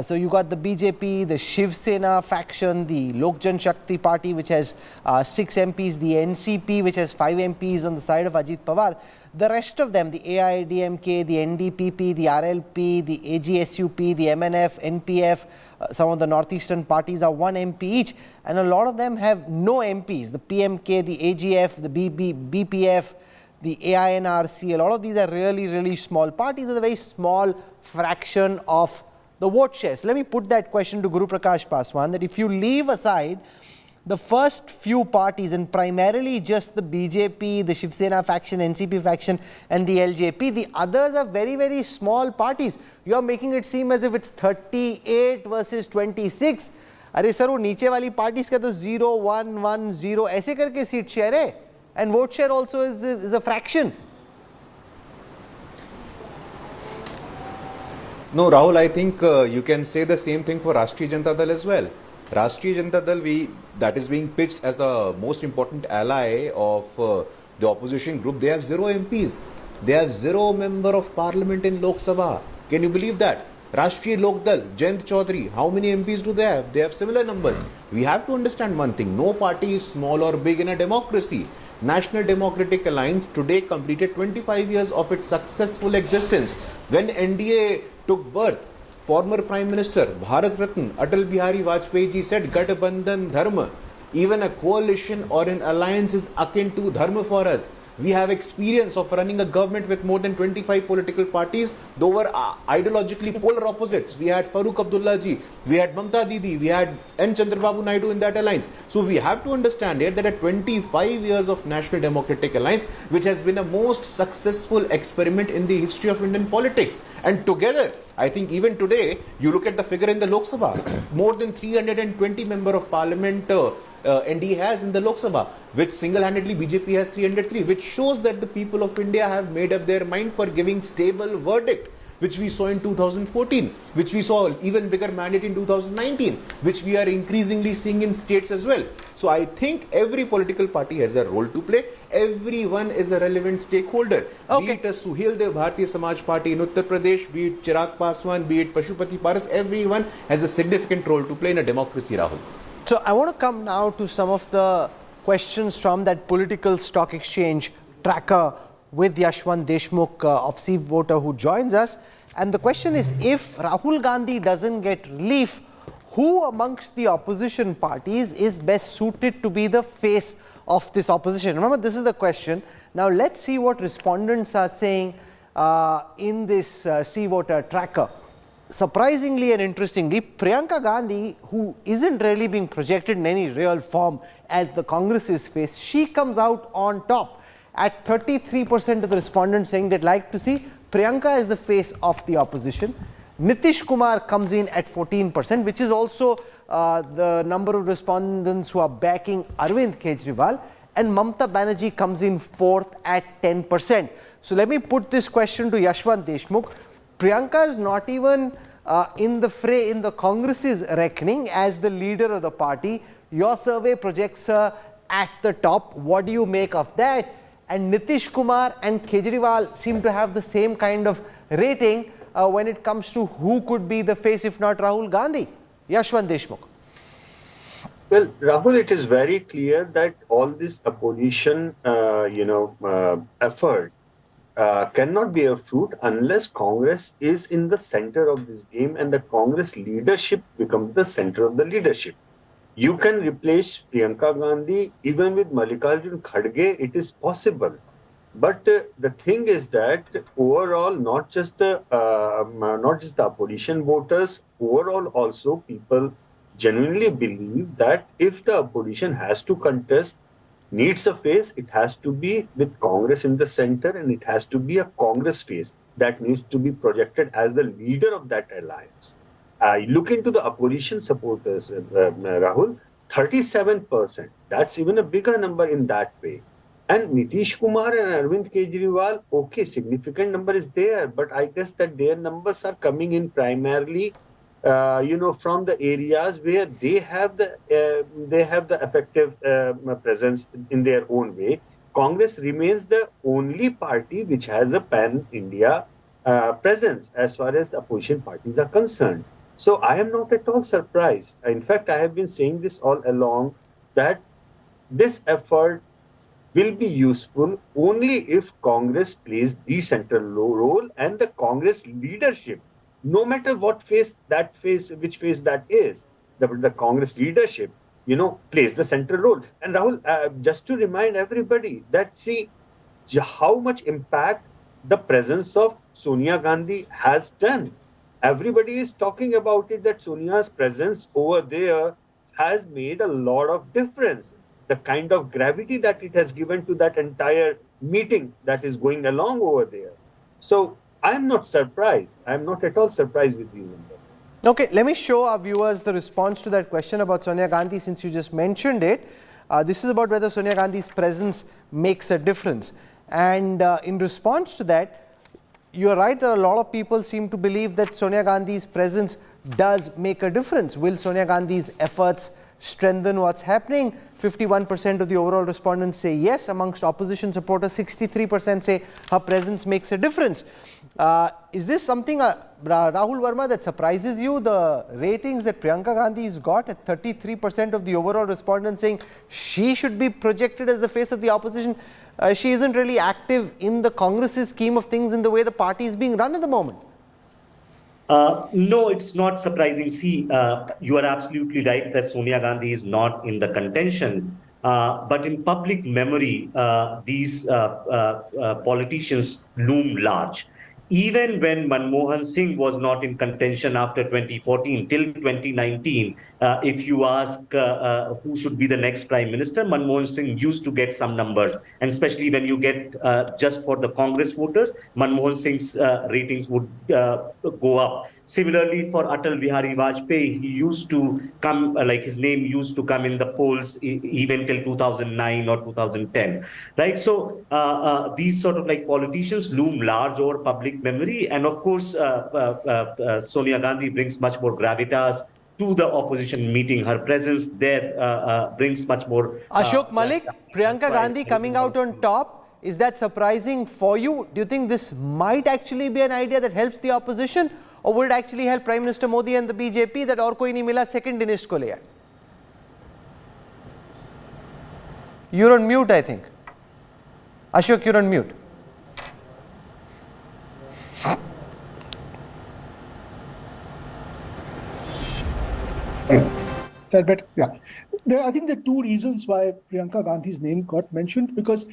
So you got the BJP, the Shiv Sena faction, the Lok Jan Shakti party, which has 6 MPs, the NCP, which has 5 MPs on the side of Ajit Pawar. The rest of them, the AIDMK, the NDPP, the RLP, the AGSUP, the MNF, NPF, some of the northeastern parties are 1 MP each, and a lot of them have no MPs. The PMK, the AGF, the BPF, the AINRC, a lot of these are really small parties with a very small fraction of the vote share. So let me put that question to Guru Prakash Paswan, that if you leave aside the first few parties and primarily just the BJP, the Shiv Sena faction, NCP faction and the LJP, the others are very small parties. You are making it seem as if it's 38 versus 26. अरे sir वो नीचे वाली parties का तो 0, 1, 1, 0 ऐसे करके seat share है, and vote share also is a fraction. No, Rahul, I think you can say the same thing for Rashtriya Janata Dal as well. Rashtriya Janata Dal, that is being pitched as the most important ally of the opposition group. They have 0 MPs. They have 0 member of parliament in Lok Sabha. Can you believe that? Rashtriya Lok Dal, Jayant Chaudhary, how many MPs do they have? They have similar numbers. We have to understand one thing. No party is small or big in a democracy. National Democratic Alliance today completed 25 years of its successful existence. When NDA took birth, former Prime Minister Bharat Ratna Atal Bihari Vajpayee ji said Gathbandhan Dharma. Even a coalition or an alliance is akin to dharma for us. We have experience of running a government with more than 25 political parties. They were ideologically polar opposites. We had Farooq Abdullah ji, we had Mamta Didi, we had N. Chandrababu Naidu in that alliance. So we have to understand here that at 25 years of National Democratic Alliance, which has been a most successful experiment in the history of Indian politics. And together, I think even today, you look at the figure in the Lok Sabha, more than 320 member of parliament NDA has in the Lok Sabha, which single-handedly BJP has 303, which shows that the people of India have made up their mind for giving stable verdict, which we saw in 2014, which we saw even bigger mandate in 2019, which we are increasingly seeing in states as well. So I think every political party has a role to play. Everyone is a relevant stakeholder. Okay. Be it a Suhel Dev Bharatiya Samaj Party in Uttar Pradesh, be it Chirag Paswan, be it Pashupati Paras, everyone has a significant role to play in a democracy, Rahul. So I want to come now to some of the questions from that political stock exchange tracker with Yashwant Deshmukh of Seep Voter who joins us. And the question is, if Rahul Gandhi doesn't get relief, who amongst the opposition parties is best suited to be the face of this opposition? Remember, this is the question. Now let's see what respondents are saying in this Seep Voter tracker. Surprisingly and interestingly, Priyanka Gandhi, who isn't really being projected in any real form as the Congress's face, she comes out on top at 33% of the respondents saying they'd like to see Priyanka as the face of the opposition. Nitish Kumar comes in at 14%, which is also the number of respondents who are backing Arvind Kejriwal, and Mamta Banerjee comes in 4th at 10%. So let me put this question to Yashwant Deshmukh. Priyanka is not even in the fray in the Congress's reckoning as the leader of the party. Your survey projects her at the top. What do you make of that? And Nitish Kumar and Kejriwal seem to have the same kind of rating when it comes to who could be the face if not Rahul Gandhi. Yashwant Deshmukh. Well, Rahul, it is very clear that all this opposition, effort cannot bear fruit unless Congress is in the center of this game and the Congress leadership becomes the center of the leadership. You can replace Priyanka Gandhi even with Mallikarjun Kharge. It is possible. But the thing is that overall, not just the opposition voters, overall also people genuinely believe that if the opposition has to contest, needs a face, it has to be with Congress in the center, and it has to be a Congress face that needs to be projected as the leader of that alliance. Look into the opposition supporters, Rahul, 37%. That's even a bigger number in that way. And Nitish Kumar and Arvind Kejriwal, okay, significant number is there, but I guess that their numbers are coming in primarily, from the areas where they have the effective presence in their own way. Congress remains the only party which has a pan-India presence as far as the opposition parties are concerned. So I am not at all surprised. In fact, I have been saying this all along that this effort will be useful only if Congress plays the central role and the Congress leadership, no matter what which phase that is, the Congress leadership, plays the central role. And Rahul, just to remind everybody that see how much impact the presence of Sonia Gandhi has done. Everybody is talking about it, that Sonia's presence over there has made a lot of difference. The kind of gravity that it has given to that entire meeting that is going along over there. So I am not surprised. I am not at all surprised with these numbers. Okay, let me show our viewers the response to that question about Sonia Gandhi since you just mentioned it. This is about whether Sonia Gandhi's presence makes a difference. And in response to that, you are right that a lot of people seem to believe that Sonia Gandhi's presence does make a difference. Will Sonia Gandhi's efforts strengthen what's happening? 51% of the overall respondents say yes. Amongst opposition supporters, 63% say her presence makes a difference. Is this something, Rahul Verma, that surprises you? The ratings that Priyanka Gandhi has got at 33% of the overall respondents saying she should be projected as the face of the opposition. She isn't really active in the Congress's scheme of things in the way the party is being run at the moment. No, it's not surprising. See, you are absolutely right that Sonia Gandhi is not in the contention. But in public memory, these politicians loom large. Even when Manmohan Singh was not in contention after 2014 till 2019, if you ask who should be the next prime minister, Manmohan Singh used to get some numbers. And especially when you get just for the Congress voters, Manmohan Singh's ratings would go up. Similarly, for Atal Bihari Vajpayee, he used to come, his name used to come in the polls even till 2009 or 2010, right? So these sort of politicians loom large over public memory. And of course, Sonia Gandhi brings much more gravitas to the opposition meeting. Her presence there brings much more. Ashok Malik, Priyanka Gandhi coming out on top. Is that surprising for you? Do you think this might actually be an idea that helps the opposition? Or would it actually help Prime Minister Modi and the BJP that aur koi nahi mila second in isko liya? You're on mute, I think. Ashok, you're on mute. But yeah, I think there are two reasons why Priyanka Gandhi's name got mentioned, because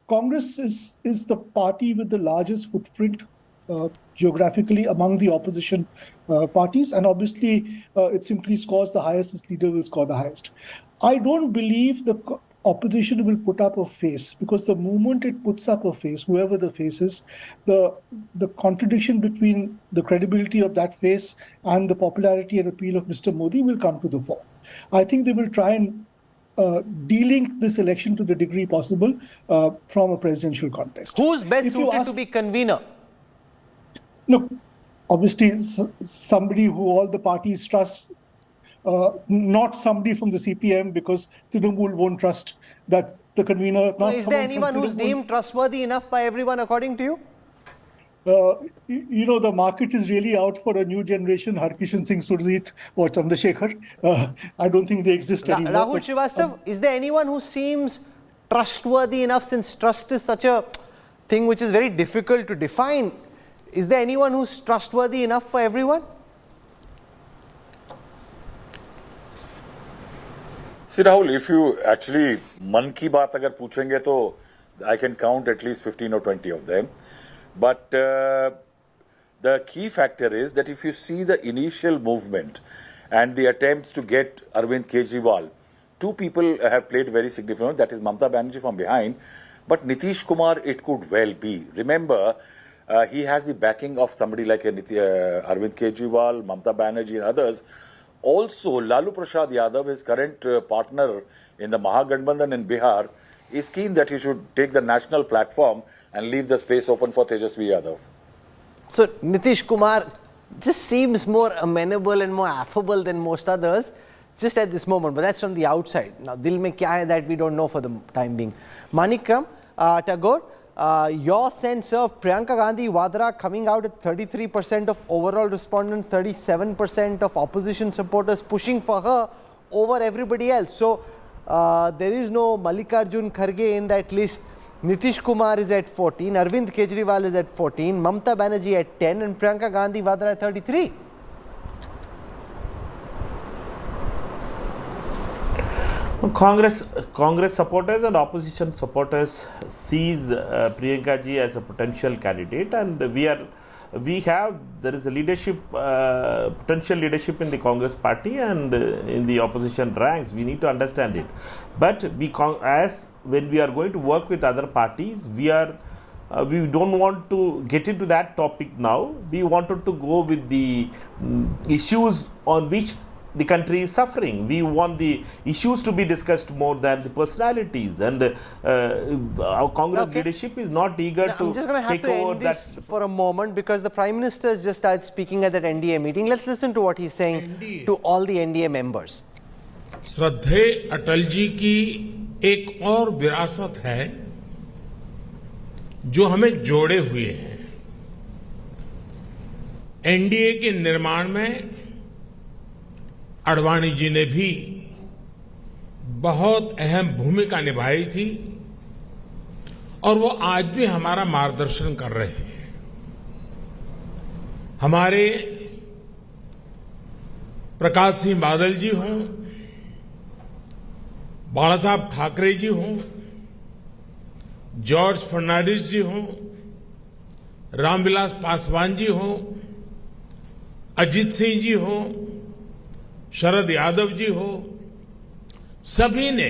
Congress is the party with the largest footprint geographically among the opposition parties, and obviously it simply scores the highest, its leader will score the highest. I don't believe the opposition will put up a face, because the moment it puts up a face, whoever the face is, the contradiction between the credibility of that face and the popularity and appeal of Mr. Modi will come to the fore. I think they will try and de-link this election to the degree possible from a presidential contest. Who's best suited to be convener? Look, obviously somebody who all the parties trust, not somebody from the CPM, because Trinamool won't trust that the convener. Is there anyone who's deemed trustworthy enough by everyone according to you? The market is really out for a new generation, Harkishan Singh Surjit or Chandrasekhar. I don't think they exist anymore. Rahul Srivastav, is there anyone who seems trustworthy enough, since trust is such a thing which is very difficult to define. Is there anyone who's trustworthy enough for everyone? See, Rahul, if you actually मन की बात अगर पूछेंगे तो I can count at least 15 or 20 of them. But the key factor is that if you see the initial movement and the attempts to get Arvind Kejriwal, two people have played very significant role. That is Mamata Banerjee from behind, but Nitish Kumar, it could well be. Remember, he has the backing of somebody like Arvind Kejriwal, Mamata Banerjee and others. Also, Lalu Prasad Yadav, his current partner in the Mahagathbandhan in Bihar, is keen that he should take the national platform and leave the space open for Tejasvi Yadav. So, Nitish Kumar just seems more amenable and more affable than most others, just at this moment, but that's from the outside. Now, dil mein kya hai, that we don't know for the time being. Manikram Tagore, your sense of Priyanka Gandhi Vadra coming out at 33% of overall respondents, 37% of opposition supporters pushing for her over everybody else. So, there is no Mallikarjun Kharge in that list. Nitish Kumar is at 14, Arvind Kejriwal is at 14, Mamata Banerjee at 10 and Priyanka Gandhi Vadra at 33. Congress supporters and opposition supporters sees Priyanka ji as a potential candidate, and there is a leadership, potential leadership in the Congress party and in the opposition ranks. We need to understand it. But when we are going to work with other parties, we don't want to get into that topic now. We wanted to go with the issues on which the country is suffering. We want the issues to be discussed more than the personalities, and our Congress leadership is not eager to take over that. I'm just going to have to end this for a moment because the Prime Minister has just started speaking at that NDA meeting. Let's listen to what he's saying to all the NDA members. श्रद्धेय अटल जी की एक और विरासत है जो हमें जोड़े हुए हैं। एनडीए के निर्माण में आडवाणी जी ने भी बहुत अहम भूमिका निभाई थी और वो आज भी हमारा मार्गदर्शन कर रहे हैं। हमारे प्रकाश सिंह बादल जी हों, बाला साहब ठाकरे जी हों, जॉर्ज फर्नांडिस जी हों, रामविलास पासवान जी हों, अजीत सिंह जी हों, शरद यादव जी हो, सभी ने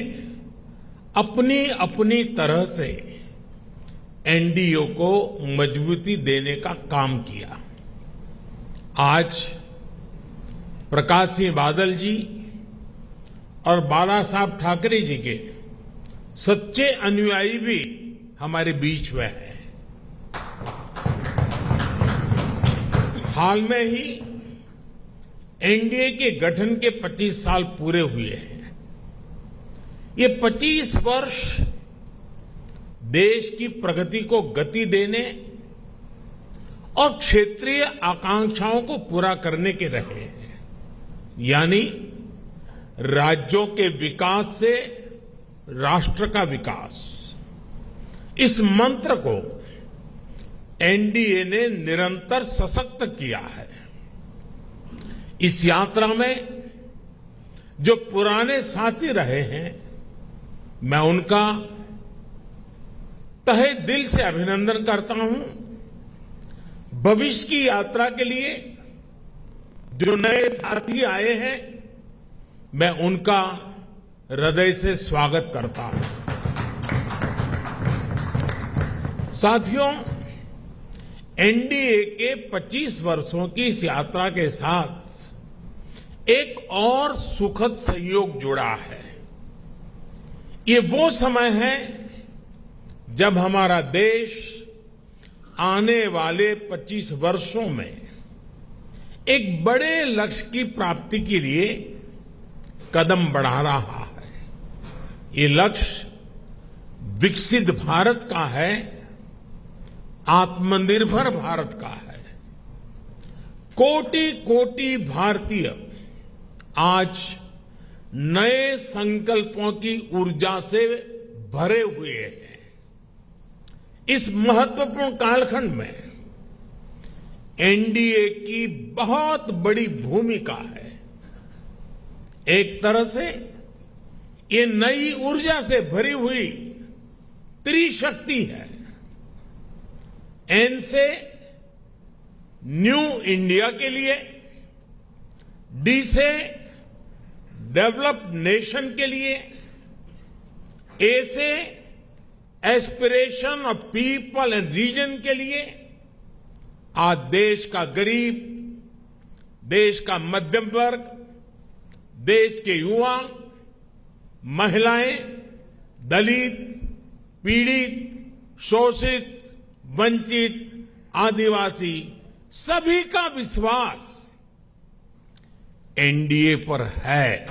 अपनी अपनी तरह से एनडीए को मजबूती देने का काम किया। आज प्रकाश सिंह बादल जी और बाला साहब ठाकरे जी के सच्चे अनुयायी भी हमारे बीच में हैं। हाल में ही एनडीए के गठन के 25 साल पूरे हुए हैं। ये 25 वर्ष देश की प्रगति को गति देने और क्षेत्रीय आकांक्षाओं को पूरा करने के रहे हैं, यानी राज्यों के विकास से राष्ट्र का विकास। इस मंत्र को एनडीए ने निरंतर सशक्त किया है। इस यात्रा में जो पुराने साथी रहे हैं, मैं उनका तहे दिल से अभिनंदन करता हूं। भविष्य की यात्रा के लिए जो नए साथी आए हैं, मैं उनका हृदय से स्वागत करता हूं। साथियों, एनडीए के 25 वर्षों की इस यात्रा के साथ एक और सुखद संयोग जुड़ा है। ये वो समय है जब हमारा देश आने वाले 25 वर्षों में एक बड़े लक्ष्य की प्राप्ति के लिए कदम बढ़ा रहा है। ये लक्ष्य विकसित भारत का है, आत्मनिर्भर भारत का है। कोटि कोटि भारतीय आज नए संकल्पों की ऊर्जा से भरे हुए हैं। इस महत्वपूर्ण कालखंड में एनडीए की बहुत बड़ी भूमिका है। एक तरह से ये नई ऊर्जा से भरी हुई त्रिशक्ति है। एन से न्यू इंडिया के लिए, डी से डेवलप्ड नेशन के लिए, ए से aspiration of people and region के लिए, आज देश का गरीब, देश का मध्यम वर्ग, देश के युवा, महिलाएं, दलित, पीड़ित, शोषित, वंचित, आदिवासी सभी का विश्वास एनडीए पर है।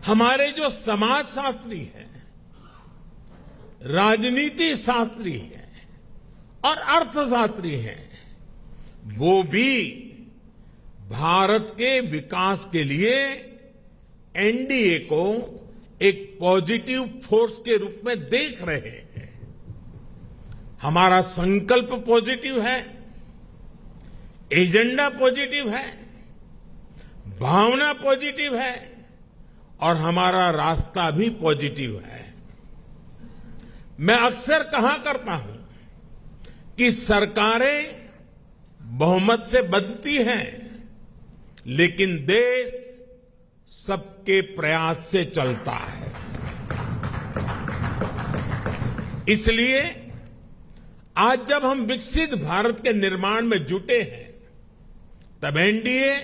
हमारे जो समाजशास्त्री हैं, राजनीति शास्त्री हैं और अर्थशास्त्री हैं, वो भी भारत के विकास के लिए एनडीए को एक पॉजिटिव फोर्स के रूप में देख रहे हैं। हमारा संकल्प पॉजिटिव है, एजेंडा पॉजिटिव है, भावना पॉजिटिव है और हमारा रास्ता भी पॉजिटिव है। मैं अक्सर कहा करता हूं कि सरकारें बहुमत से बनती हैं, लेकिन देश सबके प्रयास से चलता है। इसलिए आज जब हम विकसित भारत के निर्माण में जुटे हैं, तब एनडीए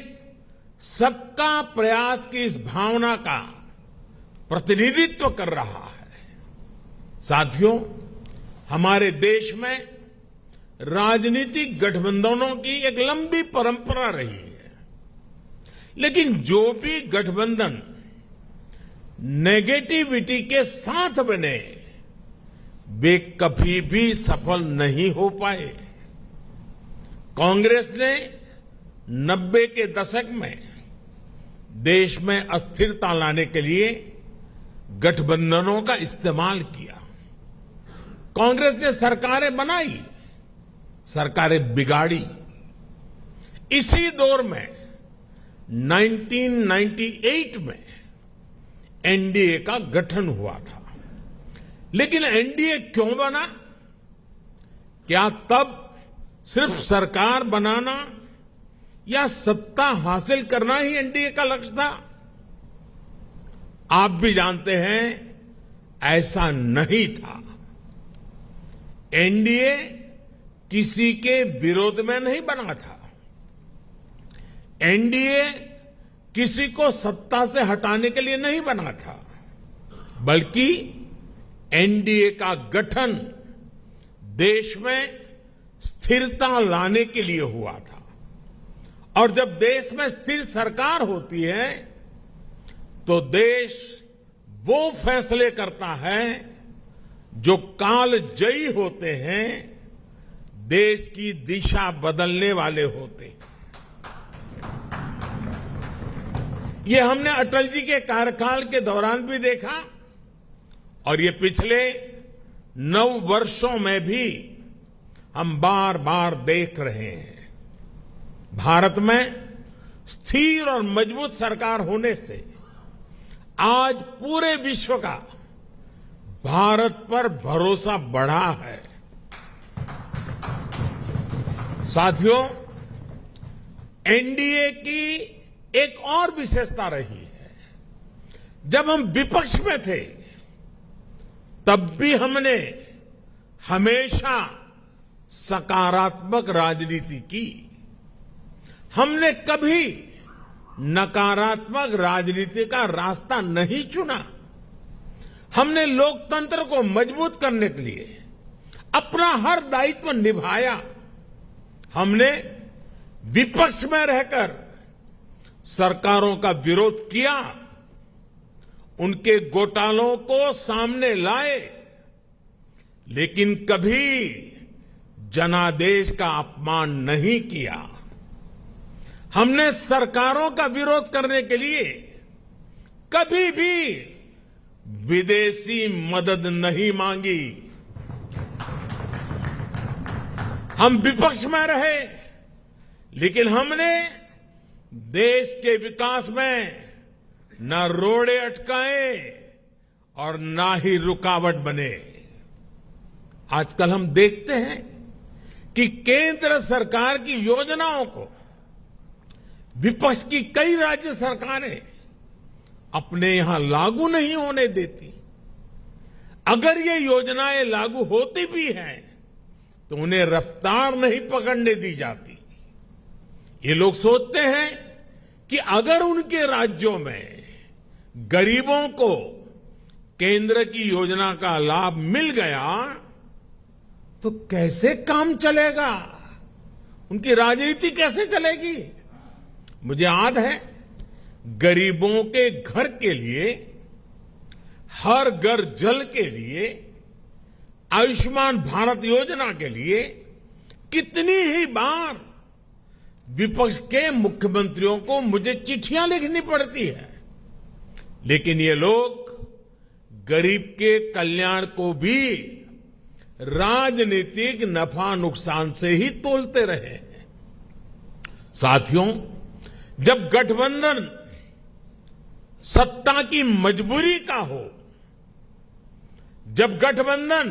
सबका प्रयास की इस भावना का प्रतिनिधित्व कर रहा है। साथियों, हमारे देश में राजनीतिक गठबंधनों की एक लंबी परंपरा रही है, लेकिन जो भी गठबंधन नेगेटिविटी के साथ बने, वे कभी भी सफल नहीं हो पाए। कांग्रेस ने 90 के दशक में देश में अस्थिरता लाने के लिए गठबंधनों का इस्तेमाल किया। कांग्रेस ने सरकारें बनाई, सरकारें बिगाड़ी। इसी दौर में 1998 में एनडीए का गठन हुआ था। लेकिन एनडीए क्यों बना? क्या तब सिर्फ सरकार बनाना या सत्ता हासिल करना ही एनडीए का लक्ष्य था? आप भी जानते हैं, ऐसा नहीं था। एनडीए किसी के विरोध में नहीं बना था। एनडीए किसी को सत्ता से हटाने के लिए नहीं बना था, बल्कि एनडीए का गठन देश में स्थिरता लाने के लिए हुआ था। और जब देश में स्थिर सरकार होती है, तो देश वो फैसले करता है जो कालजयी होते हैं, देश की दिशा बदलने वाले होते हैं। ये हमने अटल जी के कार्यकाल के दौरान भी देखा और ये पिछले 9 वर्षों में भी हम बार बार देख रहे हैं। भारत में स्थिर और मजबूत सरकार होने से आज पूरे विश्व का भारत पर भरोसा बढ़ा है। साथियों, एनडीए की एक और विशेषता रही है। जब हम विपक्ष में थे, तब भी हमने हमेशा सकारात्मक राजनीति की। हमने कभी नकारात्मक राजनीति का रास्ता नहीं चुना। हमने लोकतंत्र को मजबूत करने के लिए अपना हर दायित्व निभाया। हमने विपक्ष में रहकर सरकारों का विरोध किया, उनके घोटालों को सामने लाए, लेकिन कभी जनादेश का अपमान नहीं किया। हमने सरकारों का विरोध करने के लिए कभी भी विदेशी मदद नहीं मांगी। हम विपक्ष में रहे, लेकिन हमने देश के विकास में न रोड़े अटकाए और ना ही रुकावट बने। आजकल हम देखते हैं कि केंद्र सरकार की योजनाओं को विपक्ष की कई राज्य सरकारें अपने यहां लागू नहीं होने देती। अगर ये योजनाएं लागू होती भी हैं तो उन्हें रफ्तार नहीं पकड़ने दी जाती। ये लोग सोचते हैं कि अगर उनके राज्यों में गरीबों को केंद्र की योजना का लाभ मिल गया तो कैसे काम चलेगा, उनकी राजनीति कैसे चलेगी। मुझे याद है, गरीबों के घर के लिए, हर घर जल के लिए, आयुष्मान भारत योजना के लिए कितनी ही बार विपक्ष के मुख्यमंत्रियों को मुझे चिट्ठियां लिखनी पड़ती है, लेकिन ये लोग गरीब के कल्याण को भी राजनीतिक नफा नुकसान से ही तोलते रहे हैं। साथियों, जब गठबंधन सत्ता की मजबूरी का हो, जब गठबंधन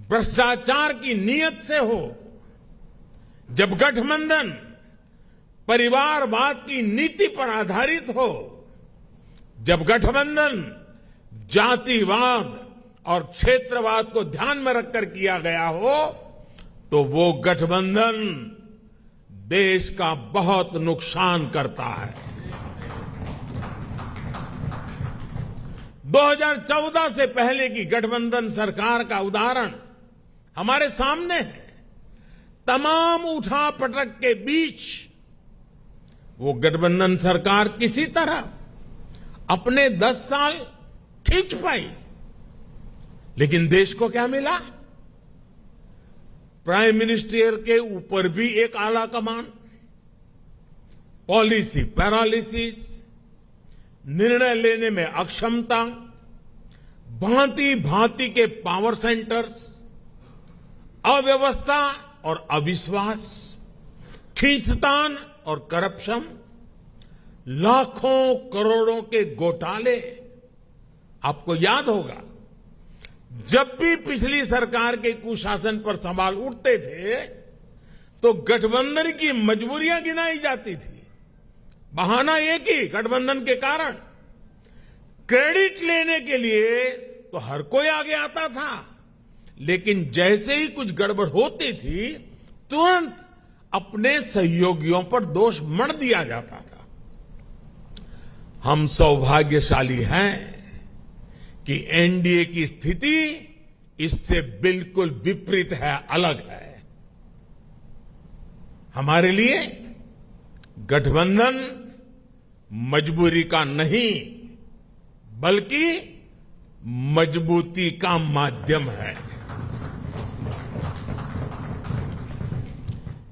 भ्रष्टाचार की नीयत से हो, जब गठबंधन परिवारवाद की नीति पर आधारित हो, जब गठबंधन जातिवाद और क्षेत्रवाद को ध्यान में रखकर किया गया हो, तो वो गठबंधन देश का बहुत नुकसान करता है। 2014 से पहले की गठबंधन सरकार का उदाहरण हमारे सामने है। तमाम उठापटक के बीच वो गठबंधन सरकार किसी तरह अपने 10 साल खींच पाई, लेकिन देश को क्या मिला? प्राइम मिनिस्टर के ऊपर भी एक आला कमान, पॉलिसी पैरालिसिस, निर्णय लेने में अक्षमता, भांति भांति के पावर सेंटर्स, अव्यवस्था और अविश्वास, खींचतान और करप्शन, लाखों करोड़ों के घोटाले। आपको याद होगा, जब भी पिछली सरकार के कुशासन पर सवाल उठते थे तो गठबंधन की मजबूरियां गिनाई जाती थी। बहाना एक ही, गठबंधन के कारण। क्रेडिट लेने के लिए तो हर कोई आगे आता था, लेकिन जैसे ही कुछ गड़बड़ होती थी तुरंत अपने सहयोगियों पर दोष मढ़ दिया जाता था। हम सौभाग्यशाली हैं कि एनडीए की स्थिति इससे बिल्कुल विपरीत है, अलग है। हमारे लिए गठबंधन मजबूरी का नहीं बल्कि मजबूती का माध्यम है।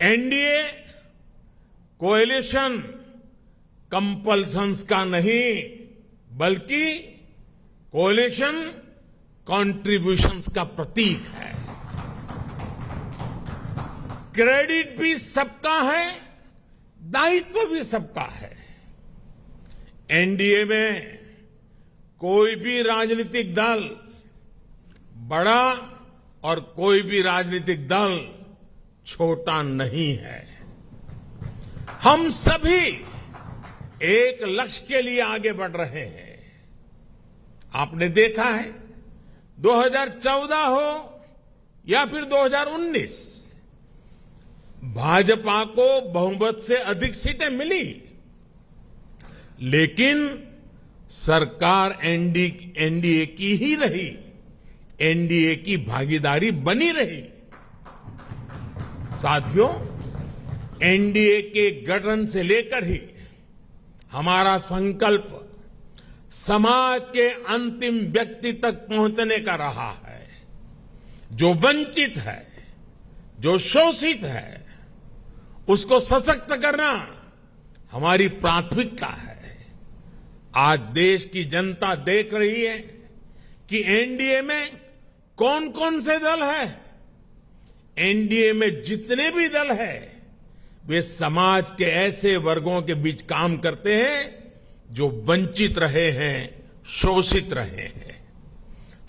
एनडीए कोएलिशन कंपल्सन्स का नहीं बल्कि कोएलिशन कॉन्ट्रीब्यूशंस का प्रतीक है। क्रेडिट भी सबका है, दायित्व भी सबका है। एनडीए में कोई भी राजनीतिक दल बड़ा और कोई भी राजनीतिक दल छोटा नहीं है। हम सभी एक लक्ष्य के लिए आगे बढ़ रहे हैं। आपने देखा है, 2014 हो या फिर 2019, भाजपा को बहुमत से अधिक सीटें मिली, लेकिन सरकार एनडीए की ही रही, एनडीए की भागीदारी बनी रही। साथियों, एनडीए के गठन से लेकर ही हमारा संकल्प समाज के अंतिम व्यक्ति तक पहुंचने का रहा है। जो वंचित है, जो शोषित है, उसको सशक्त करना हमारी प्राथमिकता है। आज देश की जनता देख रही है कि एनडीए में कौन कौन से दल है। एनडीए में जितने भी दल है वे समाज के ऐसे वर्गों के बीच काम करते हैं जो वंचित रहे हैं, शोषित रहे हैं।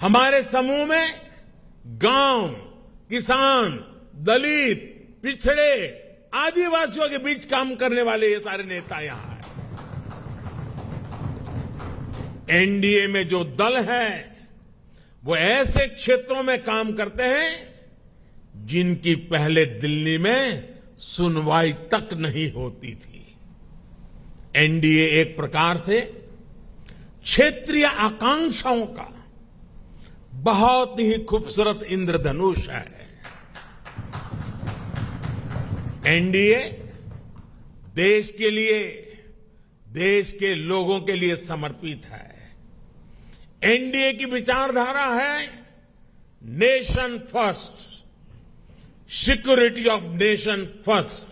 हमारे समूह में गांव, किसान, दलित, पिछड़े, आदिवासियों के बीच काम करने वाले ये सारे नेता यहां हैं। एनडीए में जो दल है वो ऐसे क्षेत्रों में काम करते हैं जिनकी पहले दिल्ली में सुनवाई तक नहीं होती थी। एनडीए एक प्रकार से क्षेत्रीय आकांक्षाओं का बहुत ही खूबसूरत इंद्रधनुष है। एनडीए देश के लिए, देश के लोगों के लिए समर्पित है। एनडीए की विचारधारा है nation first, security of nation first.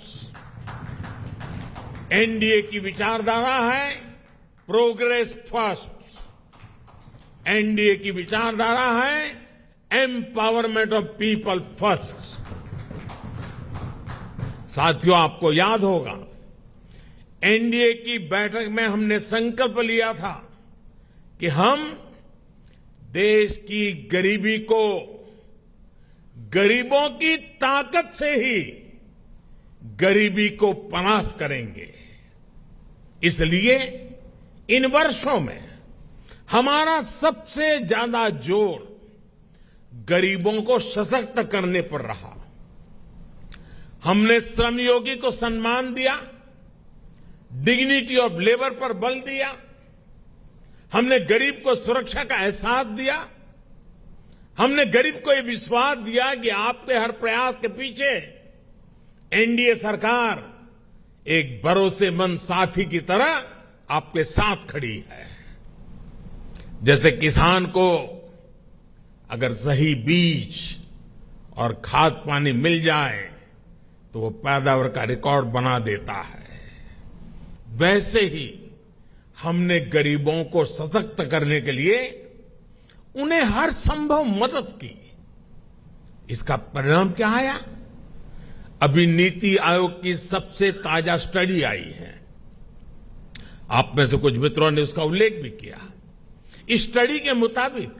NDA की विचारधारा है प्रोग्रेस फर्स्ट। एनडीए की विचारधारा है एम्पावरमेंट ऑफ पीपल फर्स्ट। साथियों, आपको याद होगा एनडीए की बैठक में हमने संकल्प लिया था कि हम देश की गरीबी को गरीबों की ताकत से ही गरीबी को परास्त करेंगे। इसलिए इन वर्षों में हमारा सबसे ज्यादा जोर गरीबों को सशक्त करने पर रहा। हमने श्रमयोगी को सम्मान दिया, डिग्निटी ऑफ लेबर पर बल दिया। हमने गरीब को सुरक्षा का एहसास दिया। हमने गरीब को यह विश्वास दिया कि आपके हर प्रयास के पीछे एनडीए सरकार एक भरोसेमंद साथी की तरह आपके साथ खड़ी है। जैसे किसान को अगर सही बीज और खाद पानी मिल जाए तो वो पैदावार का रिकॉर्ड बना देता है, वैसे ही हमने गरीबों को सशक्त करने के लिए उन्हें हर संभव मदद की। इसका परिणाम क्या आया? अभी नीति आयोग की सबसे ताजा स्टडी आई है। आप में से कुछ मित्रों ने उसका उल्लेख भी किया। इस स्टडी के मुताबिक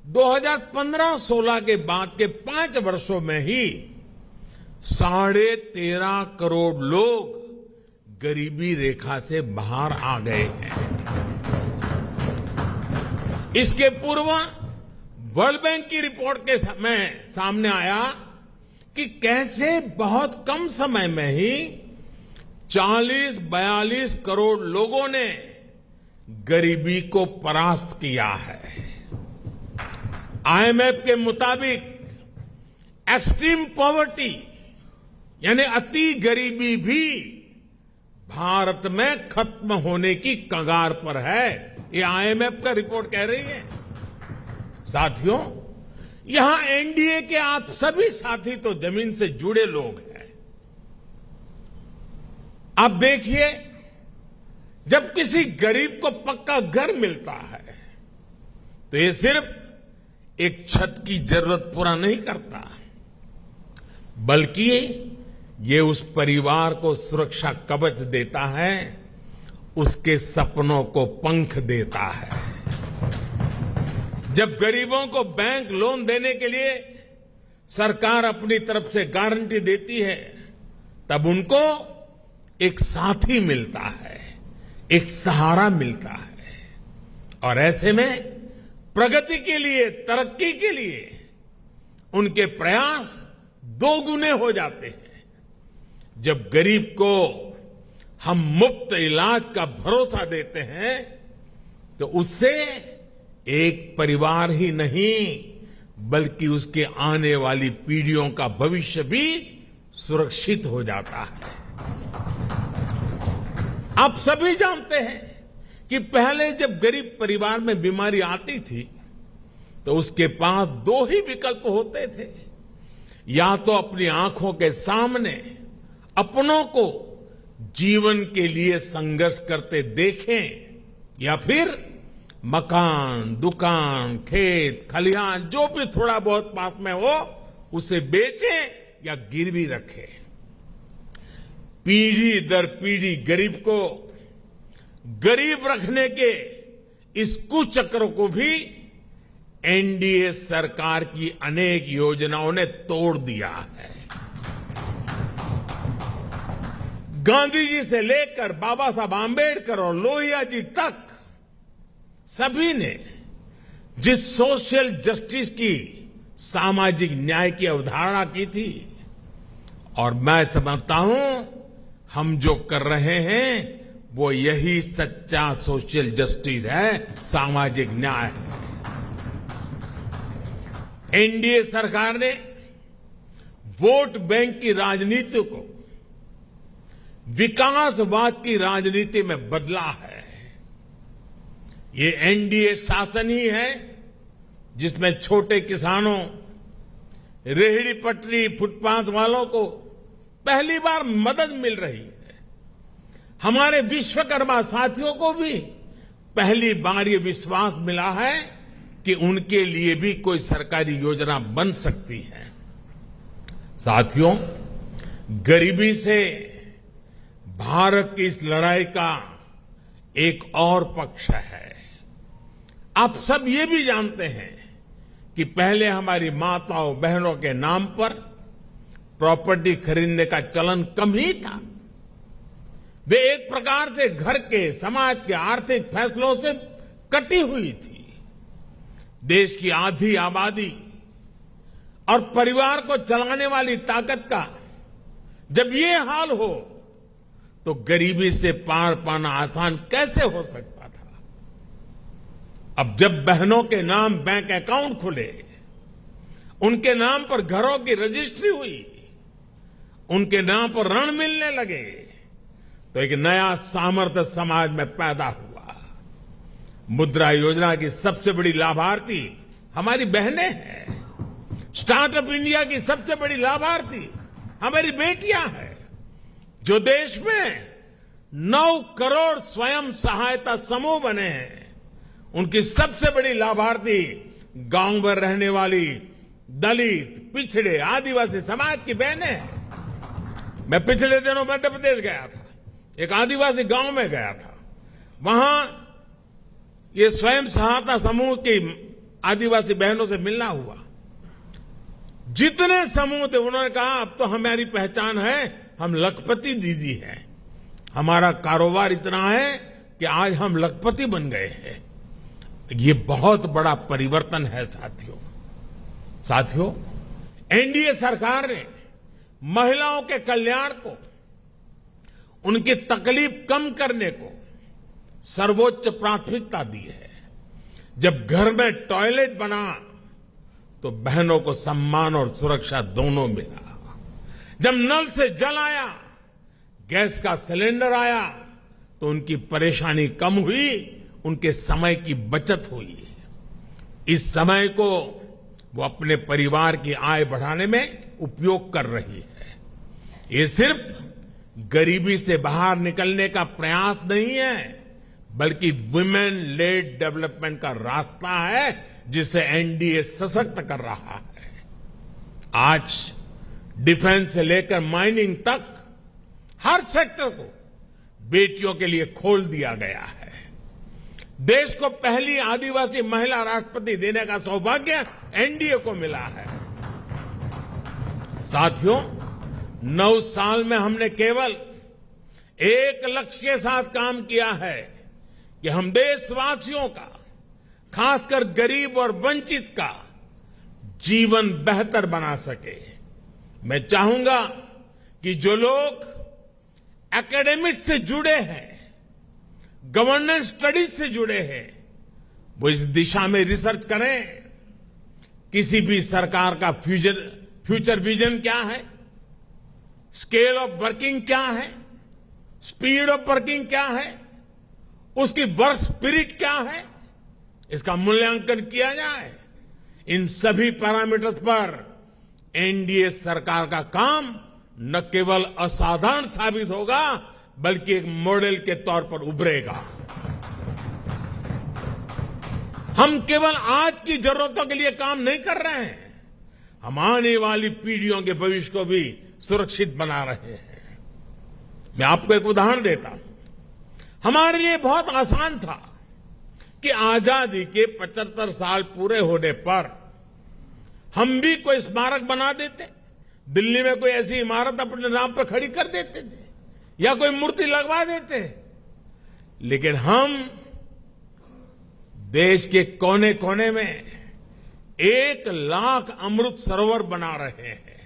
2015-16 के बाद के 5 वर्षों में ही 13.5 करोड़ लोग गरीबी रेखा से बाहर आ गए हैं। इसके पूर्व वर्ल्ड बैंक की रिपोर्ट के समय सामने आया कि कैसे बहुत कम समय में ही 40-42 करोड़ लोगों ने गरीबी को परास्त किया है। आईएमएफ के मुताबिक एक्सट्रीम पॉवर्टी यानी अति गरीबी भी भारत में खत्म होने की कगार पर है। ये आईएमएफ का रिपोर्ट कह रही है। साथियों, यहां एनडीए के आप सभी साथी तो जमीन से जुड़े लोग हैं। आप देखिए, जब किसी गरीब को पक्का घर मिलता है तो ये सिर्फ एक छत की जरूरत पूरा नहीं करता, बल्कि ये उस परिवार को सुरक्षा कवच देता है, उसके सपनों को पंख देता है। जब गरीबों को बैंक लोन देने के लिए सरकार अपनी तरफ से गारंटी देती है, तब उनको एक साथी मिलता है, एक सहारा मिलता है। और ऐसे में प्रगति के लिए, तरक्की के लिए उनके प्रयास 2 गुने हो जाते हैं। जब गरीब को हम मुफ्त इलाज का भरोसा देते हैं तो उससे एक परिवार ही नहीं बल्कि उसके आने वाली पीढ़ियों का भविष्य भी सुरक्षित हो जाता है। आप सभी जानते हैं कि पहले जब गरीब परिवार में बीमारी आती थी तो उसके पास 2 ही विकल्प होते थे, या तो अपनी आंखों के सामने अपनों को जीवन के लिए संघर्ष करते देखें या फिर मकान, दुकान, खेत, खलिहान जो भी थोड़ा बहुत पास में हो उसे बेचें या गिरवी रखें। पीढ़ी दर पीढ़ी गरीब को गरीब रखने के इस कुचक्र को भी एनडीए सरकार की अनेक योजनाओं ने तोड़ दिया है। गांधी जी से लेकर बाबा साहब आंबेडकर और लोहिया जी तक सभी ने जिस सोशल जस्टिस की, सामाजिक न्याय की अवधारणा की थी, और मैं समझता हूं हम जो कर रहे हैं वो यही सच्चा सोशल जस्टिस है, सामाजिक न्याय है। एनडीए सरकार ने वोट बैंक की राजनीति को विकासवाद की राजनीति में बदला है। ये एनडीए शासन ही है जिसमें छोटे किसानों, रेहड़ी पटरी, फुटपाथ वालों को पहली बार मदद मिल रही है। हमारे विश्वकर्मा साथियों को भी पहली बार ये विश्वास मिला है कि उनके लिए भी कोई सरकारी योजना बन सकती है। साथियों, गरीबी से भारत की इस लड़ाई का एक और पक्ष है। आप सब ये भी जानते हैं कि पहले हमारी माताओं बहनों के नाम पर प्रॉपर्टी खरीदने का चलन कम ही था। वे एक प्रकार से घर के, समाज के आर्थिक फैसलों से कटी हुई थी। देश की आधी आबादी और परिवार को चलाने वाली ताकत का जब ये हाल हो तो गरीबी से पार पाना आसान कैसे हो सकता था। अब जब बहनों के नाम बैंक अकाउंट खुले, उनके नाम पर घरों की रजिस्ट्री हुई, उनके नाम पर ऋण मिलने लगे, तो एक नया सामर्थ्य समाज में पैदा हुआ। मुद्रा योजना की सबसे बड़ी लाभार्थी हमारी बहनें हैं। स्टार्टअप इंडिया की सबसे बड़ी लाभार्थी हमारी बेटियां हैं। जो देश में 9 करोड़ स्वयं सहायता समूह बने हैं, उनकी सबसे बड़ी लाभार्थी गांव में रहने वाली दलित, पिछड़े, आदिवासी समाज की बहनें हैं। मैं पिछले दिनों मध्य प्रदेश गया था, एक आदिवासी गांव में गया था। वहां ये स्वयं सहायता समूह की आदिवासी बहनों से मिलना हुआ। जितने समूह थे उन्होंने कहा अब तो हमारी पहचान है, हम लखपति दीदी हैं। हमारा कारोबार इतना है कि आज हम लखपति बन गए हैं। ये बहुत बड़ा परिवर्तन है साथियों, एनडीए सरकार ने महिलाओं के कल्याण को, उनकी तकलीफ कम करने को सर्वोच्च प्राथमिकता दी है। जब घर में टॉयलेट बना तो बहनों को सम्मान और सुरक्षा दोनों मिला। जब नल से जल आया, गैस का सिलेंडर आया, तो उनकी परेशानी कम हुई, उनके समय की बचत हुई। इस समय को वो अपने परिवार की आय बढ़ाने में उपयोग कर रही है। ये सिर्फ गरीबी से बाहर निकलने का प्रयास नहीं है, बल्कि वुमेन लेड डेवलपमेंट का रास्ता है जिसे एनडीए सशक्त कर रहा है। आज डिफेंस से लेकर माइनिंग तक हर सेक्टर को बेटियों के लिए खोल दिया गया है। देश को पहली आदिवासी महिला राष्ट्रपति देने का सौभाग्य एनडीए को मिला है। साथियों, 9 साल में हमने केवल एक लक्ष्य के साथ काम किया है कि हम देशवासियों का, खासकर गरीब और वंचित का जीवन बेहतर बना सके। मैं चाहूंगा कि जो लोग एकेडमिक्स से जुड़े हैं, गवर्नेंस स्टडीज से जुड़े हैं, वो इस दिशा में रिसर्च करें। किसी भी सरकार का फ्यूचर विजन क्या है, स्केल ऑफ वर्किंग क्या है, स्पीड ऑफ वर्किंग क्या है, उसकी वर्क स्पिरिट क्या है, इसका मूल्यांकन किया जाए। इन सभी पैरामीटर्स पर एनडीए सरकार का काम न केवल असाधारण साबित होगा, बल्कि एक मॉडल के तौर पर उभरेगा। हम केवल आज की जरूरतों के लिए काम नहीं कर रहे हैं, हम आने वाली पीढ़ियों के भविष्य को भी सुरक्षित बना रहे हैं। मैं आपको एक उदाहरण देता हूं। हमारे लिए बहुत आसान था कि आजादी के 75 साल पूरे होने पर हम भी कोई स्मारक बना देते, दिल्ली में कोई ऐसी इमारत अपने नाम पर खड़ी कर देते थे या कोई मूर्ति लगवा देते। लेकिन हम देश के कोने कोने में 1 लाख अमृत सरोवर बना रहे हैं।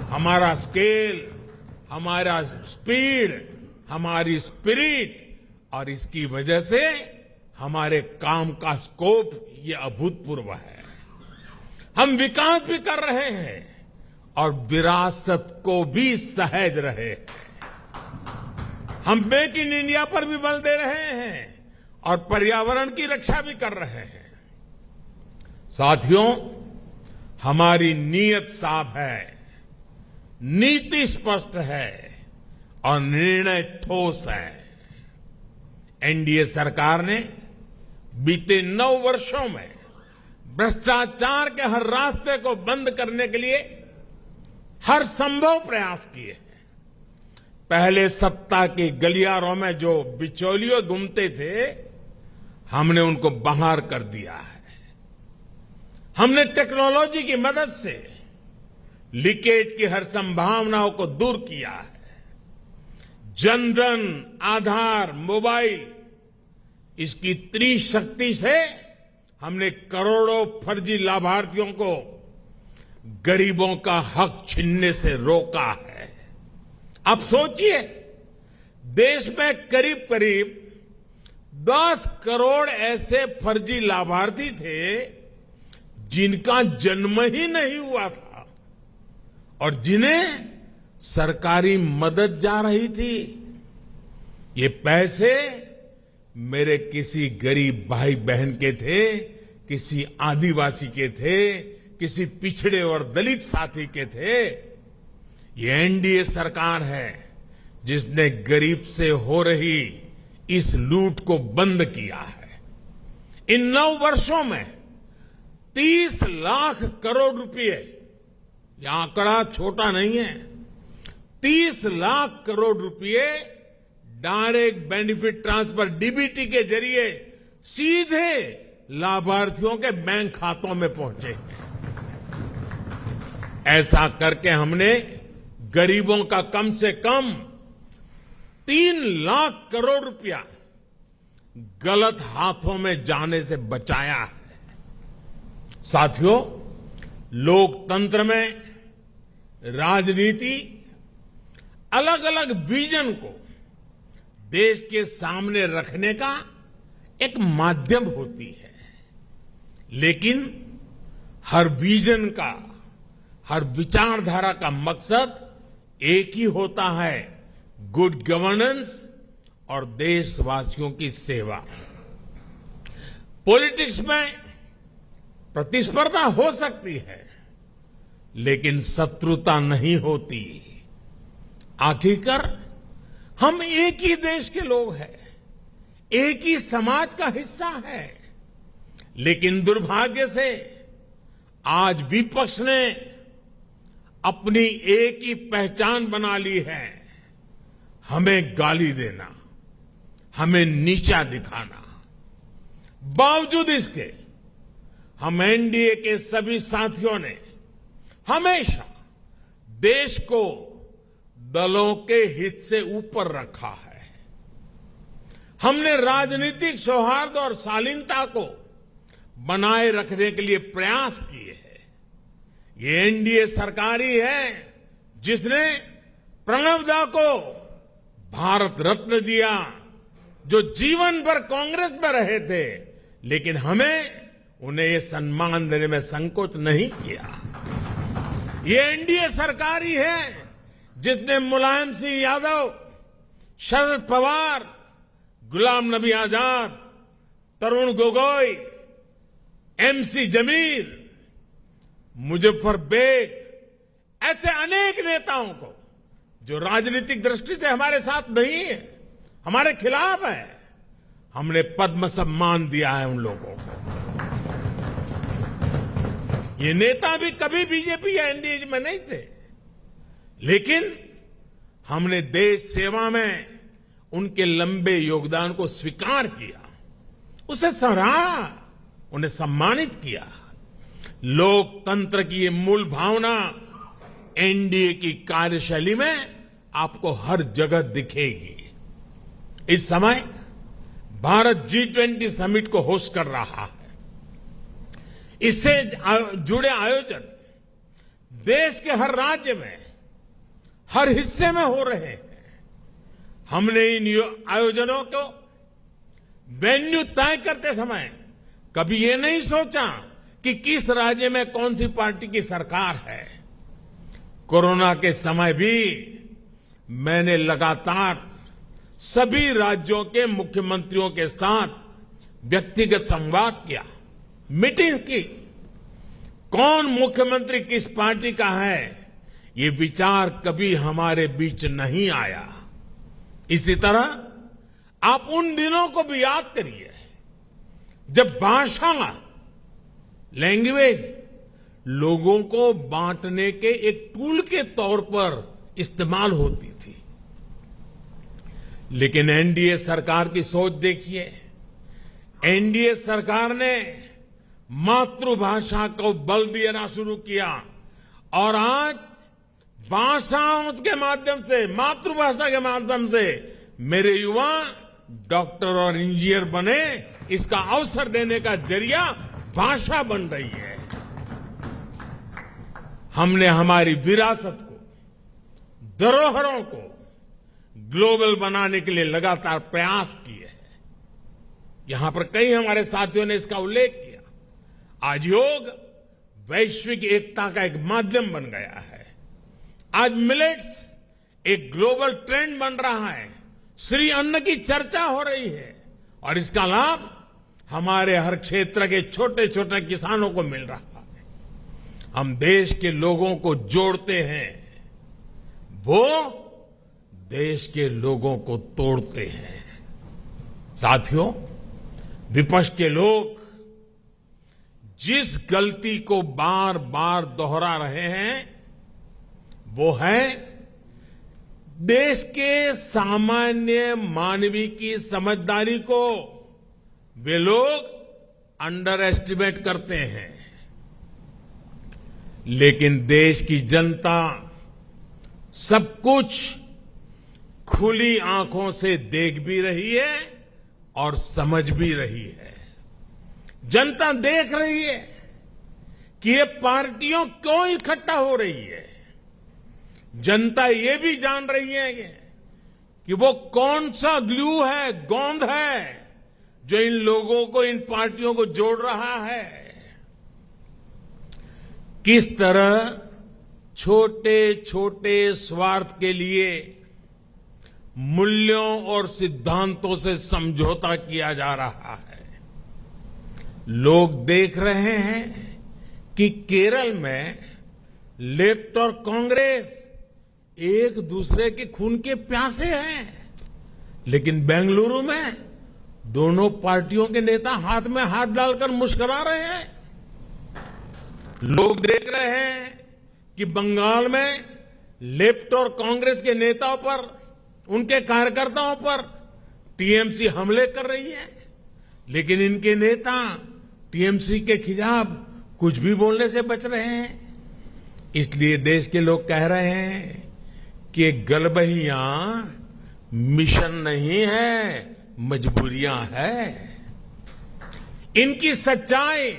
हमारा स्केल, हमारा स्पीड, हमारी स्पिरिट और इसकी वजह से हमारे काम का स्कोप ये अभूतपूर्व है। हम विकास भी कर रहे हैं और विरासत को भी सहेज रहे हैं। हम मेक इन इंडिया पर भी बल दे रहे हैं और पर्यावरण की रक्षा भी कर रहे हैं। साथियों, हमारी नीयत साफ है, नीति स्पष्ट है और निर्णय ठोस है। एनडीए सरकार ने बीते 9 वर्षों में भ्रष्टाचार के हर रास्ते को बंद करने के लिए हर संभव प्रयास किए हैं। पहले सत्ता के गलियारों में जो बिचौलिए घूमते थे, हमने उनको बाहर कर दिया है। हमने टेक्नोलॉजी की मदद से लीकेज की हर संभावनाओं को दूर किया है। जनधन, आधार, मोबाइल, इसकी त्रिशक्ति से हमने करोड़ों फर्जी लाभार्थियों को गरीबों का हक छीनने से रोका है। अब सोचिए, देश में करीब करीब 10 करोड़ ऐसे फर्जी लाभार्थी थे जिनका जन्म ही नहीं हुआ था और जिन्हें सरकारी मदद जा रही थी। ये पैसे मेरे किसी गरीब भाई बहन के थे, किसी आदिवासी के थे, किसी पिछड़े और दलित साथी के थे। ये एनडीए सरकार है जिसने गरीब से हो रही इस लूट को बंद किया है। इन 9 वर्षों में 30 लाख करोड़ रुपए, यह आंकड़ा छोटा नहीं है, 30 लाख करोड़ रुपए डायरेक्ट बेनिफिट ट्रांसफर डीबीटी के जरिए सीधे लाभार्थियों के बैंक खातों में पहुंचे हैं। ऐसा करके हमने गरीबों का कम से कम 3 लाख करोड़ रुपया गलत हाथों में जाने से बचाया है। साथियों, लोकतंत्र में राजनीति अलग अलग विजन को देश के सामने रखने का एक माध्यम होती है, लेकिन हर विजन का, हर विचारधारा का मकसद एक ही होता है, गुड गवर्नेंस और देशवासियों की सेवा। पॉलिटिक्स में प्रतिस्पर्धा हो सकती है, लेकिन शत्रुता नहीं होती। आखिरकार हम एक ही देश के लोग हैं, एक ही समाज का हिस्सा है। लेकिन दुर्भाग्य से आज विपक्ष ने अपनी एक ही पहचान बना ली है, हमें गाली देना, हमें नीचा दिखाना। बावजूद इसके हम एनडीए के सभी साथियों ने हमेशा देश को दलों के हित से ऊपर रखा है। हमने राजनीतिक सौहार्द और शालीनता को बनाए रखने के लिए प्रयास किए हैं। ये एनडीए सरकार ही है जिसने प्रणब दा को भारत रत्न दिया, जो जीवन भर कांग्रेस में रहे थे, लेकिन हमें उन्हें ये सम्मान देने में संकोच नहीं किया। ये एनडीए सरकार ही है जिसने मुलायम सिंह यादव, शरद पवार, गुलाम नबी आजाद, तरुण गोगोई, एमसी जमीर, मुजफ्फर बेग, ऐसे अनेक नेताओं को जो राजनीतिक दृष्टि से हमारे साथ नहीं है, हमारे खिलाफ है, हमने पद्म सम्मान दिया है उन लोगों को। ये नेता भी कभी बीजेपी या एनडीए में नहीं थे, लेकिन हमने देश सेवा में उनके लंबे योगदान को स्वीकार किया, उसे सराहा, उन्हें सम्मानित किया। लोकतंत्र की ये मूल भावना एनडीए की कार्यशैली में आपको हर जगह दिखेगी। इस समय भारत G20 समिट को होस्ट कर रहा है। इससे जुड़े आयोजन देश के हर राज्य में, हर हिस्से में हो रहे हैं। हमने इन आयोजनों को वेन्यू तय करते समय कभी ये नहीं सोचा कि किस राज्य में कौन सी पार्टी की सरकार है। कोरोना के समय भी मैंने लगातार सभी राज्यों के मुख्यमंत्रियों के साथ व्यक्तिगत संवाद किया, मीटिंग की। कौन मुख्यमंत्री किस पार्टी का है, ये विचार कभी हमारे बीच नहीं आया। इसी तरह आप उन दिनों को भी याद करिए जब भाषा, लैंग्वेज लोगों को बांटने के एक टूल के तौर पर इस्तेमाल होती थी। लेकिन एनडीए सरकार की सोच देखिए। एनडीए सरकार ने मातृभाषा को बल देना शुरू किया और आज भाषाओं के माध्यम से, मातृभाषा के माध्यम से मेरे युवा डॉक्टर और इंजीनियर बने, इसका अवसर देने का जरिया भाषा बन रही है। हमने हमारी विरासत को, धरोहरों को ग्लोबल बनाने के लिए लगातार प्रयास किए हैं। यहां पर कई हमारे साथियों ने इसका उल्लेख किया। आज योग वैश्विक एकता का एक माध्यम बन गया है। आज मिलेट्स एक ग्लोबल ट्रेंड बन रहा है। श्री अन्न की चर्चा हो रही है और इसका लाभ हमारे हर क्षेत्र के छोटे छोटे किसानों को मिल रहा है। हम देश के लोगों को जोड़ते हैं, वो देश के लोगों को तोड़ते हैं। साथियों, विपक्ष के लोग जिस गलती को बार बार दोहरा रहे हैं वो है देश के सामान्य मानवीय की समझदारी को वे लोग अंडर एस्टिमेट करते हैं। लेकिन देश की जनता सब कुछ खुली आंखों से देख भी रही है और समझ भी रही है। जनता देख रही है कि ये पार्टियों क्यों इकट्ठा हो रही है। जनता ये भी जान रही है कि वो कौन सा ग्लू है, गोंद है जो इन लोगों को, इन पार्टियों को जोड़ रहा है। किस तरह छोटे छोटे स्वार्थ के लिए मूल्यों और सिद्धांतों से समझौता किया जा रहा है। लोग देख रहे हैं कि केरल में लेफ्ट और कांग्रेस एक दूसरे के खून के प्यासे हैं, लेकिन बेंगलुरु में दोनों पार्टियों के नेता हाथ में हाथ डालकर मुस्कुरा रहे हैं। लोग देख रहे हैं कि बंगाल में लेफ्ट और कांग्रेस के नेताओं पर, उनके कार्यकर्ताओं पर टीएमसी हमले कर रही है, लेकिन इनके नेता टीएमसी के खिलाफ कुछ भी बोलने से बच रहे हैं। इसलिए देश के लोग कह रहे हैं कि गलबहियां मिशन नहीं है, मजबूरियां है। इनकी सच्चाई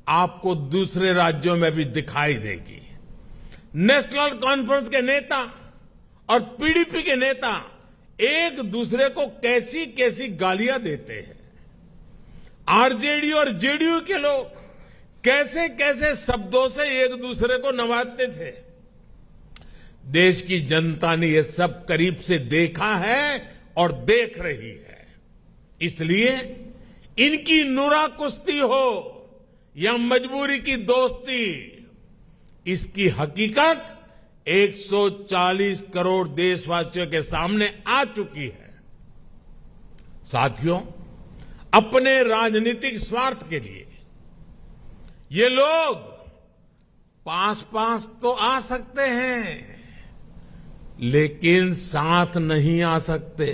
आपको दूसरे राज्यों में भी दिखाई देगी। नेशनल कॉन्फ्रेंस के नेता और पीडीपी के नेता एक दूसरे को कैसी कैसी गालियां देते हैं। आरजेडी और जेडीयू के लोग कैसे कैसे शब्दों से एक दूसरे को नवाजते थे। देश की जनता ने यह सब करीब से देखा है और देख रही है। इसलिए इनकी नुरा कुश्ती हो या मजबूरी की दोस्ती, इसकी हकीकत 140 करोड़ देशवासियों के सामने आ चुकी है। साथियों, अपने राजनीतिक स्वार्थ के लिए ये लोग पास तो आ सकते हैं, लेकिन साथ नहीं आ सकते।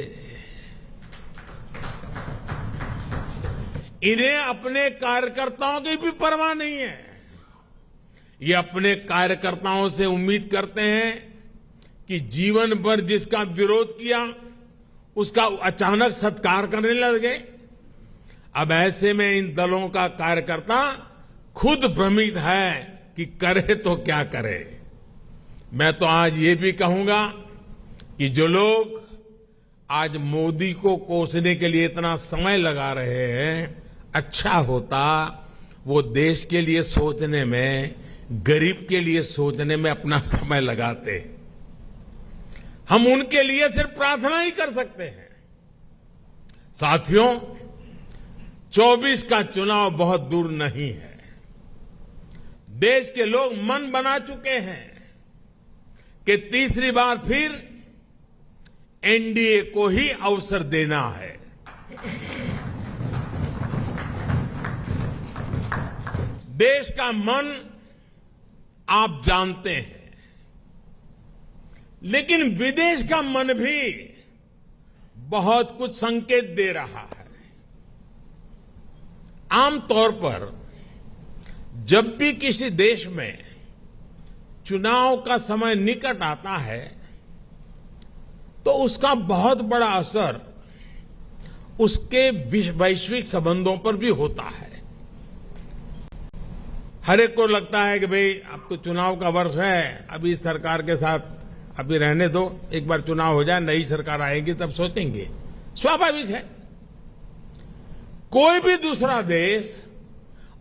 इन्हें अपने कार्यकर्ताओं की भी परवाह नहीं है। ये अपने कार्यकर्ताओं से उम्मीद करते हैं कि जीवन भर जिसका विरोध किया उसका अचानक सत्कार करने लगे। अब ऐसे में इन दलों का कार्यकर्ता खुद भ्रमित है कि करे तो क्या करे। मैं तो आज ये भी कहूंगा कि जो लोग आज मोदी को कोसने के लिए इतना समय लगा रहे हैं, अच्छा होता वो देश के लिए सोचने में, गरीब के लिए सोचने में अपना समय लगाते। हम उनके लिए सिर्फ प्रार्थना ही कर सकते हैं। साथियों, 24 का चुनाव बहुत दूर नहीं है। देश के लोग मन बना चुके हैं कि तीसरी बार फिर एनडीए को ही अवसर देना है। देश का मन आप जानते हैं, लेकिन विदेश का मन भी बहुत कुछ संकेत दे रहा है। आमतौर पर जब भी किसी देश में चुनाव का समय निकट आता है तो उसका बहुत बड़ा असर उसके वैश्विक संबंधों पर भी होता है। हर एक को लगता है कि भाई अब तो चुनाव का वर्ष है, अभी इस सरकार के साथ अभी रहने दो, एक बार चुनाव हो जाए, नई सरकार आएगी तब सोचेंगे। स्वाभाविक है। कोई भी दूसरा देश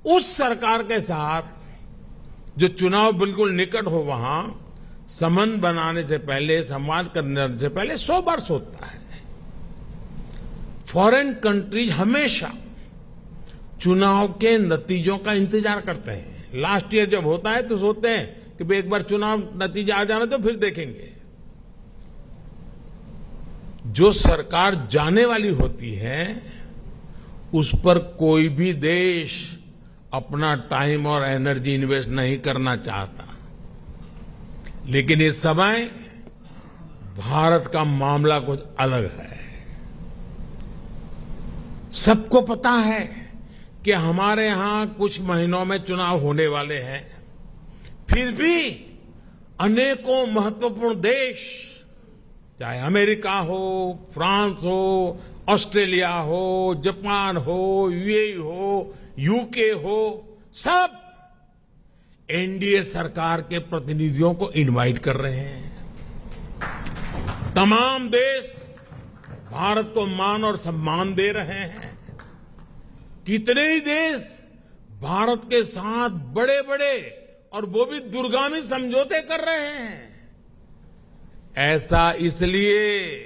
उस सरकार के साथ जो चुनाव बिल्कुल निकट हो वहां संबंध बनाने से पहले, संवाद करने से पहले 100 बार सोचता है। फॉरेन कंट्रीज हमेशा चुनाव के नतीजों का इंतजार करते हैं। लास्ट ईयर जब होता है तो सोचते हैं कि भाई एक बार चुनाव नतीजा आ जाना तो फिर देखेंगे। जो सरकार जाने वाली होती है उस पर कोई भी देश अपना टाइम और एनर्जी इन्वेस्ट नहीं करना चाहता। लेकिन इस समय भारत का मामला कुछ अलग है। सबको पता है कि हमारे यहां कुछ महीनों में चुनाव होने वाले हैं, फिर भी अनेकों महत्वपूर्ण देश, चाहे अमेरिका हो, फ्रांस हो, ऑस्ट्रेलिया हो, जापान हो, यूएई हो, यूके हो, सब एनडीए सरकार के प्रतिनिधियों को इनवाइट कर रहे हैं। तमाम देश भारत को मान और सम्मान दे रहे हैं। कितने ही देश भारत के साथ बड़े बड़े और वो भी दूरगामी समझौते कर रहे हैं। ऐसा इसलिए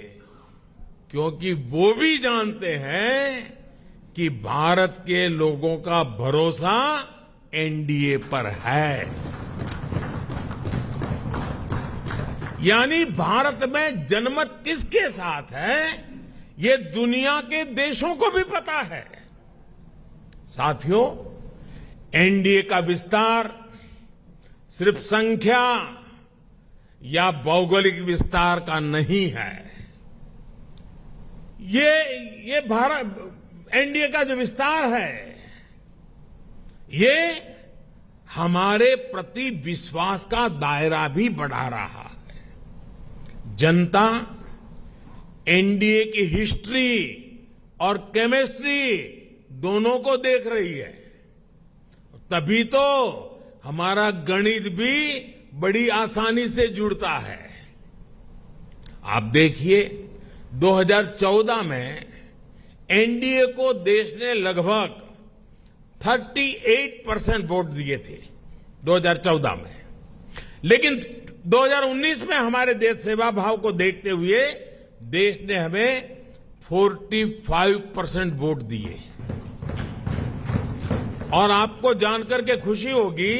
क्योंकि वो भी जानते हैं कि भारत के लोगों का भरोसा एनडीए पर है। यानी भारत में जनमत किसके साथ है, ये दुनिया के देशों को भी पता है। साथियों, एनडीए का विस्तार सिर्फ संख्या या भौगोलिक विस्तार का नहीं है। ये भारत एनडीए का जो विस्तार है, ये हमारे प्रति विश्वास का दायरा भी बढ़ा रहा है। जनता एनडीए की हिस्ट्री और केमिस्ट्री दोनों को देख रही है। तभी तो हमारा गणित भी बड़ी आसानी से जुड़ता है। आप देखिए 2014 में एनडीए को देश ने लगभग 38% वोट दिए थे 2014 में, लेकिन 2019 में हमारे देश सेवा भाव को देखते हुए देश ने हमें 45% वोट दिए। और आपको जानकर के खुशी होगी,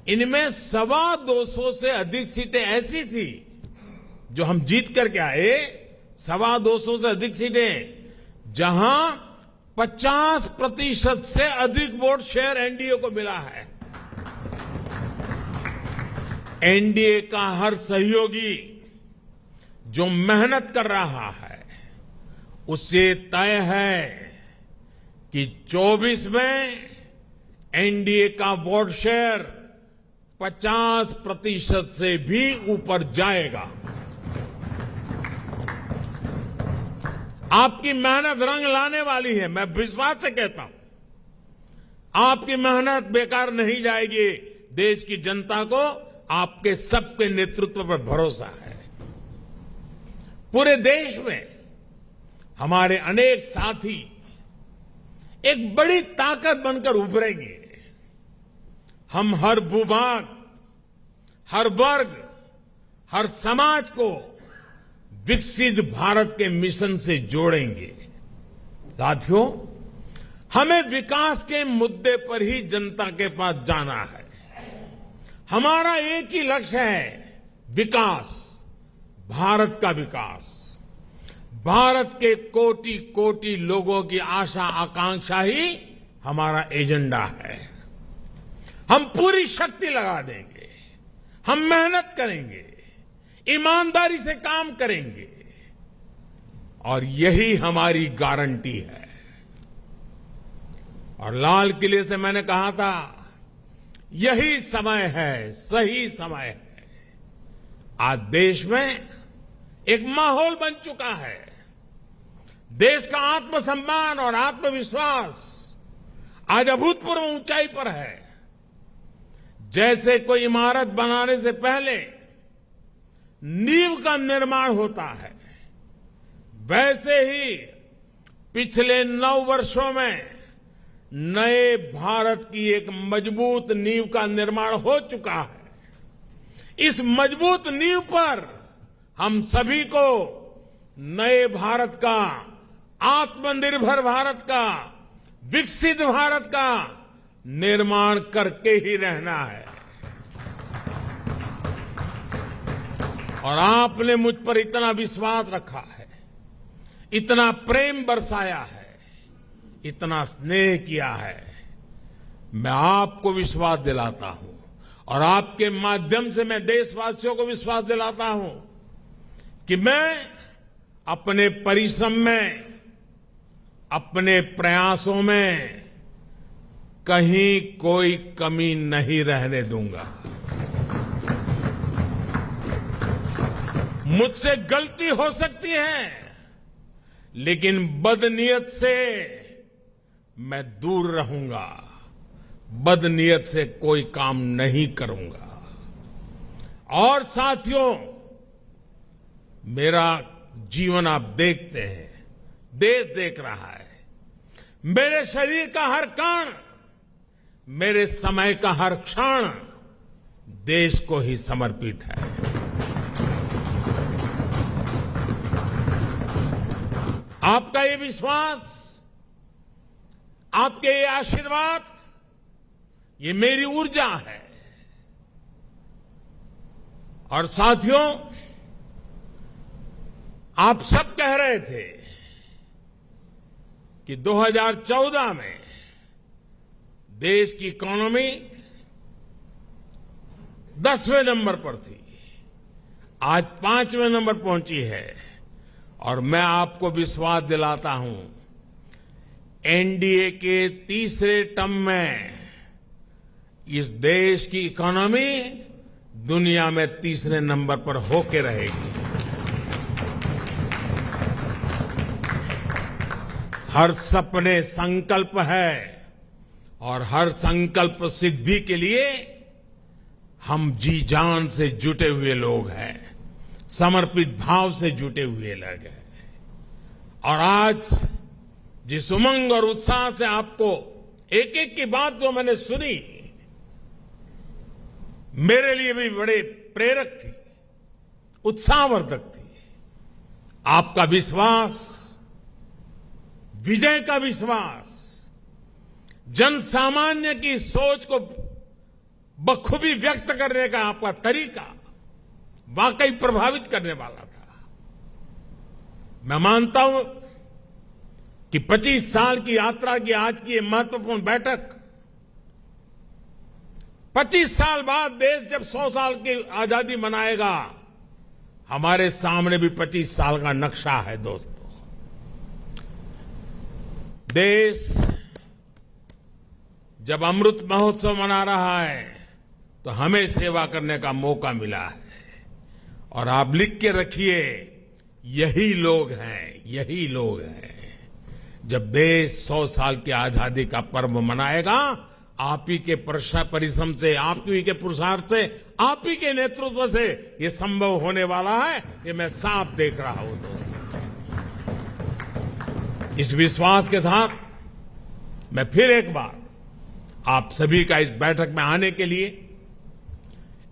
इनमें 225 से अधिक सीटें ऐसी थी जो हम जीत करके आए, 225 से अधिक सीटें जहां 50% से अधिक वोट शेयर एनडीए को मिला है। एनडीए का हर सहयोगी जो मेहनत कर रहा है उससे तय है कि 24 में एनडीए का वोट शेयर 50% से भी ऊपर जाएगा। आपकी मेहनत रंग लाने वाली है, मैं विश्वास से कहता हूं आपकी मेहनत बेकार नहीं जाएगी। देश की जनता को आपके सबके नेतृत्व पर भरोसा है। पूरे देश में हमारे अनेक साथी एक बड़ी ताकत बनकर उभरेंगे। हम हर भूभाग, हर वर्ग, हर समाज को विकसित भारत के मिशन से जोड़ेंगे। साथियों, हमें विकास के मुद्दे पर ही जनता के पास जाना है। हमारा एक ही लक्ष्य है, विकास, भारत का विकास। भारत के कोटि कोटि लोगों की आशा आकांक्षा ही हमारा एजेंडा है। हम पूरी शक्ति लगा देंगे, हम मेहनत करेंगे, ईमानदारी से काम करेंगे और यही हमारी गारंटी है। और लाल किले से मैंने कहा था, यही समय है, सही समय है। आज देश में एक माहौल बन चुका है। देश का आत्मसम्मान और आत्मविश्वास आज अभूतपूर्व ऊंचाई पर है। जैसे कोई इमारत बनाने से पहले नींव का निर्माण होता है, वैसे ही पिछले 9 वर्षों में नए भारत की एक मजबूत नींव का निर्माण हो चुका है। इस मजबूत नींव पर हम सभी को नए भारत का, आत्मनिर्भर भारत का, विकसित भारत का निर्माण करके ही रहना है। और आपने मुझ पर इतना विश्वास रखा है, इतना प्रेम बरसाया है, इतना स्नेह किया है। मैं आपको विश्वास दिलाता हूं और आपके माध्यम से मैं देशवासियों को विश्वास दिलाता हूं कि मैं अपने परिश्रम में, अपने प्रयासों में कहीं कोई कमी नहीं रहने दूंगा। मुझसे गलती हो सकती है, लेकिन बदनीयत से मैं दूर रहूंगा। बदनीयत से कोई काम नहीं करूंगा। और साथियों, मेरा जीवन आप देखते हैं, देश देख रहा है। मेरे शरीर का हर कण, मेरे समय का हर क्षण देश को ही समर्पित है। आपका ये विश्वास, आपके ये आशीर्वाद, ये मेरी ऊर्जा है। और साथियों, आप सब कह रहे थे कि 2014 में देश की इकोनॉमी 10वें नंबर पर थी, आज 5वें नंबर पहुंची है। और मैं आपको विश्वास दिलाता हूं, एनडीए के तीसरे टर्म में इस देश की इकोनॉमी दुनिया में तीसरे नंबर पर होके रहेगी। हर सपने संकल्प है और हर संकल्प सिद्धि के लिए हम जी जान से जुटे हुए लोग हैं, समर्पित भाव से जुटे हुए लोग हैं। और आज जिस उमंग और उत्साह से आपको एक एक की बात जो मैंने सुनी, मेरे लिए भी बड़े प्रेरक थी, उत्साहवर्धक थी। आपका विश्वास, विजय का विश्वास, जन सामान्य की सोच को बखूबी व्यक्त करने का आपका तरीका वाकई प्रभावित करने वाला था। मैं मानता हूं कि 25 साल की यात्रा की आज की ये महत्वपूर्ण बैठक, 25 साल बाद देश जब 100 साल की आजादी मनाएगा, हमारे सामने भी 25 साल का नक्शा है दोस्तों। देश जब अमृत महोत्सव मना रहा है तो हमें सेवा करने का मौका मिला है। और आप लिख के रखिए, यही लोग हैं, यही लोग हैं। जब देश 100 साल की आजादी का पर्व मनाएगा, आप ही के परिश्रम से, आप ही के पुरुषार्थ से, आप ही के नेतृत्व से ये संभव होने वाला है, ये मैं साफ देख रहा हूं दोस्तों। इस विश्वास के साथ मैं फिर एक बार आप सभी का इस बैठक में आने के लिए,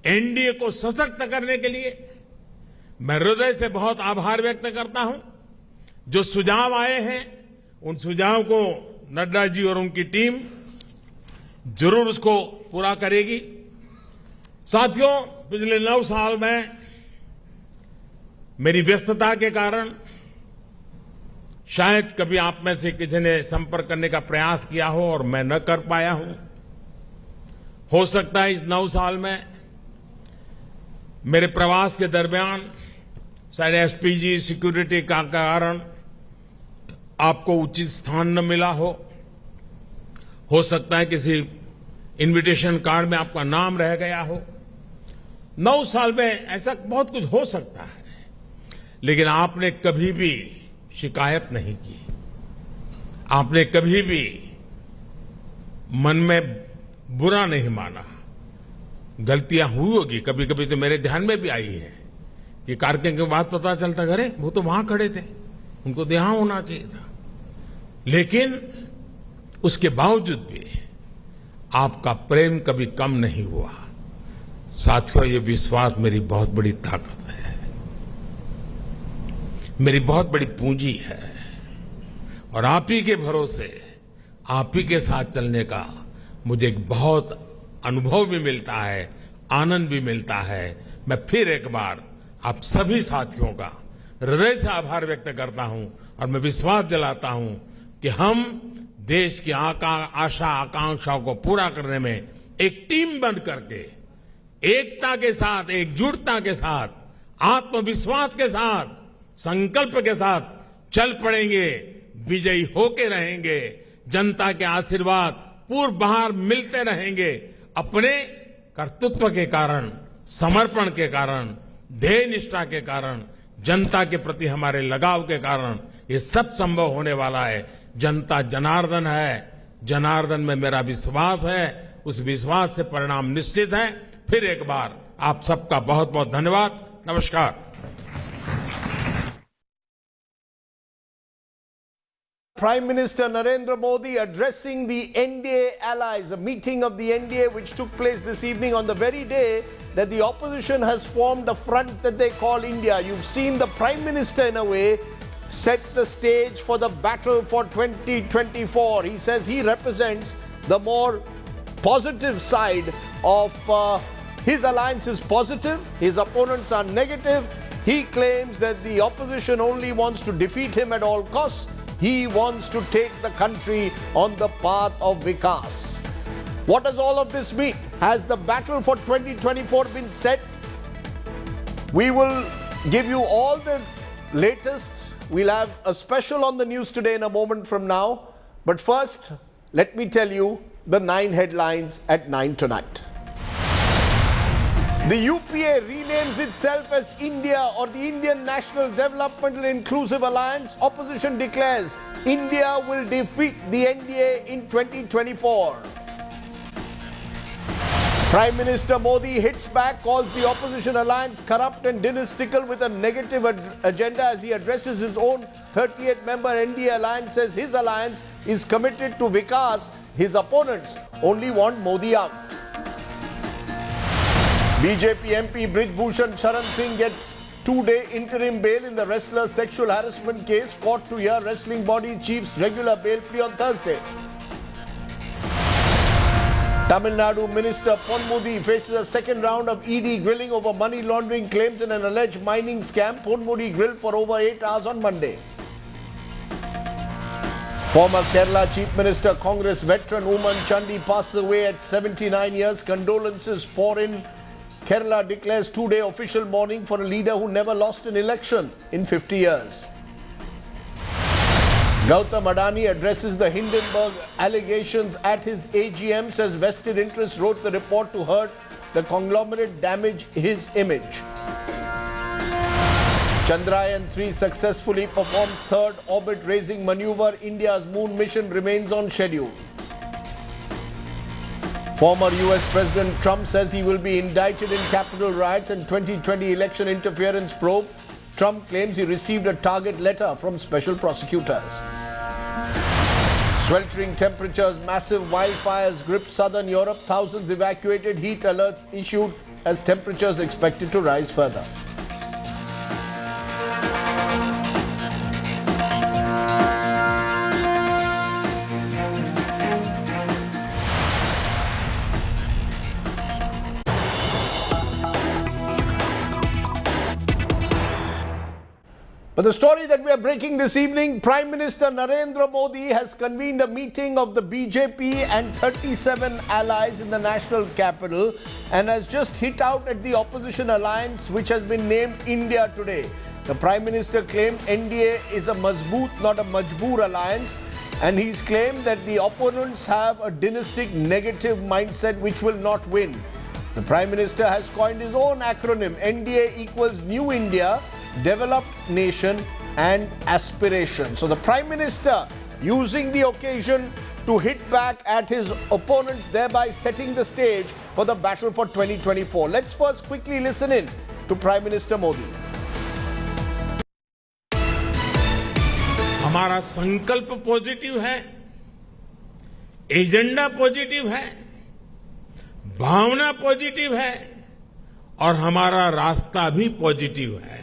एनडीए को सशक्त करने के लिए मैं हृदय से बहुत आभार व्यक्त करता हूं। जो सुझाव आए हैं, उन सुझाव को नड्डा जी और उनकी टीम जरूर उसको पूरा करेगी। साथियों, पिछले 9 साल में मेरी व्यस्तता के कारण शायद कभी आप में से किसी ने संपर्क करने का प्रयास किया हो और मैं न कर पाया हूं। हो सकता है इस 9 साल में मेरे प्रवास के दरमियान शायद एसपीजी सिक्योरिटी का कारण आपको उचित स्थान न मिला हो सकता है किसी इनविटेशन कार्ड में आपका नाम रह गया हो। 9 साल में ऐसा बहुत कुछ हो सकता है, लेकिन आपने कभी भी शिकायत नहीं की, आपने कभी भी मन में बुरा नहीं माना। गलतियां हुई होगी, कभी कभी तो मेरे ध्यान में भी आई है कि कार्यक्रम के बाद पता चलता, अरे वो तो वहां खड़े थे, उनको तो यहां होना चाहिए था। लेकिन उसके बावजूद भी आपका प्रेम कभी कम नहीं हुआ। साथियों, ये विश्वास मेरी बहुत बड़ी ताकत है, मेरी बहुत बड़ी पूंजी है। और आप ही के भरोसे, आप ही के साथ चलने का मुझे एक बहुत अनुभव भी मिलता है, आनंद भी मिलता है। मैं फिर एक बार आप सभी साथियों का हृदय से आभार व्यक्त करता हूं और मैं विश्वास दिलाता हूं कि हम देश की आशा आकांक्षाओं को पूरा करने में एक टीम बन करके, एकता के साथ, एकजुटता के साथ, आत्मविश्वास के साथ, संकल्प के साथ चल पड़ेंगे, विजयी होके रहेंगे। जनता के आशीर्वाद पूर्व बाहर मिलते रहेंगे। अपने कर्तृत्व के कारण, समर्पण के कारण, ध्येय निष्ठा के कारण, जनता के प्रति हमारे लगाव के कारण ये सब संभव होने वाला है। जनता जनार्दन है, जनार्दन में मेरा विश्वास है, उस विश्वास से परिणाम निश्चित है। फिर एक बार आप सबका बहुत बहुत धन्यवाद। नमस्कार। Prime Minister Narendra Modi addressing the NDA allies, a meeting of the NDA which took place this evening on the very day that the opposition has formed a front that they call India. You've seen the Prime Minister in a way set the stage for the battle for 2024. He says he represents the more positive side of his alliance is positive, his opponents are negative. He claims that the opposition only wants to defeat him at all costs. He wants to take the country on the path of Vikas. What does all of this mean? Has the battle for 2024 been set? We will give you all the latest. We'll have a special on the news today in a moment from now. But first, let me tell you the 9 headlines at 9 tonight. The UPA renames itself as India or the Indian National Developmental Inclusive Alliance. Opposition declares India will defeat the NDA in 2024. Prime Minister Modi hits back, calls the opposition alliance corrupt and dynastical with a negative agenda as he addresses his own 38-member NDA alliance. Says his alliance is committed to Vikas. His opponents only want Modi out. BJP MP Brij Bhushan Sharan Singh gets 2-day interim bail in the wrestler's sexual harassment case. Court to hear wrestling body chief's regular bail plea on Thursday. Tamil Nadu Minister Ponmudi faces a second round of ED grilling over money laundering claims in an alleged mining scam. Ponmudi grilled for over 8 hours on Monday. Former Kerala Chief Minister, Congress veteran Oomen Chandy passes away at 79 years. Condolences pour in. Kerala declares two-day official mourning for a leader who never lost an election in 50 years. Gautam Adani addresses the Hindenburg allegations at his AGM, says vested interests wrote the report to hurt the conglomerate, damage his image. Chandrayaan-3 successfully performs third orbit-raising maneuver. India's moon mission remains on schedule. Former US President Trump says he will be indicted in Capitol riots and 2020 election interference probe. Trump claims he received a target letter from special prosecutors. Sweltering temperatures, massive wildfires grip southern Europe. Thousands evacuated, heat alerts issued as temperatures expected to rise further. But the story that we are breaking this evening, Prime Minister Narendra Modi has convened a meeting of the BJP and 37 allies in the national capital and has just hit out at the opposition alliance which has been named India today. The Prime Minister claimed NDA is a mazboot, not a majboor alliance, and he's claimed that the opponents have a dynastic negative mindset which will not win. The Prime Minister has coined his own acronym, NDA equals New India, Developed Nation and Aspiration. So the Prime Minister using the occasion to hit back at his opponents, thereby setting the stage for the battle for 2024. Let's first quickly listen in to Prime Minister Modi. हमारा संकल्प positive है, agenda positive है, भावना positive है और हमारा रास्ता भी positive है।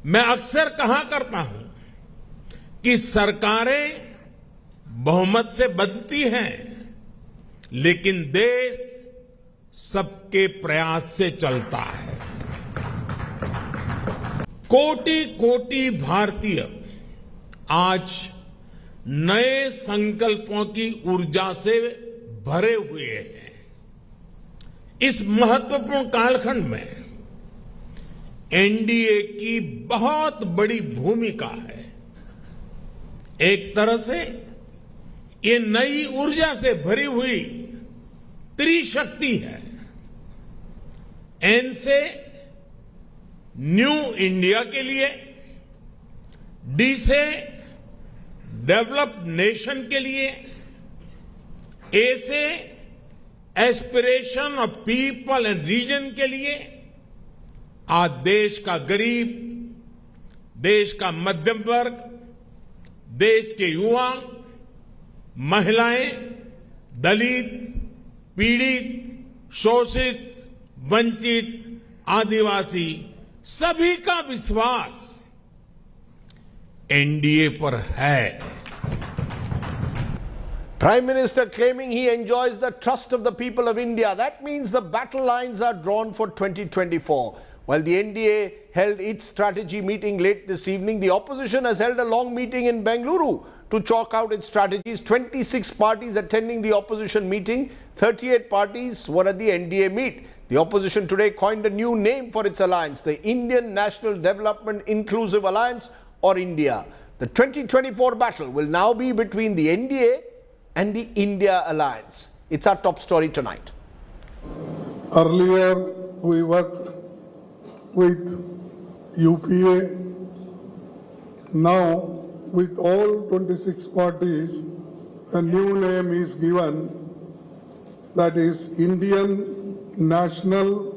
मैं अक्सर कहा करता हूं कि सरकारें बहुमत से बनती हैं, लेकिन देश सबके प्रयास से चलता है। कोटि कोटि भारतीय आज नए संकल्पों की ऊर्जा से भरे हुए हैं। इस महत्वपूर्ण कालखंड में एनडीए की बहुत बड़ी भूमिका है। एक तरह से ये नई ऊर्जा से भरी हुई त्रिशक्ति है। एन से न्यू इंडिया के लिए, डी से डेवलप्ड नेशन के लिए, ए से aspiration of people and region के लिए। आज देश का गरीब, देश का मध्यम वर्ग, देश के युवा, महिलाएं, दलित, पीड़ित, शोषित, वंचित, आदिवासी सभी का विश्वास एनडीए पर है। Prime Minister claiming he enjoys the trust of the people of India. That means the battle lines are drawn for 2024. While the NDA held its strategy meeting late this evening, the opposition has held a long meeting in Bengaluru to chalk out its strategies. 26 parties attending the opposition meeting, 38 parties were at the NDA meet. The opposition today coined a new name for its alliance, the Indian National Development Inclusive Alliance, or INDIA. The 2024 battle will now be between the NDA and the India Alliance. It's our top story tonight. Earlier, we worked with UPA. Now, with all 26 parties, a new name is given, that is Indian National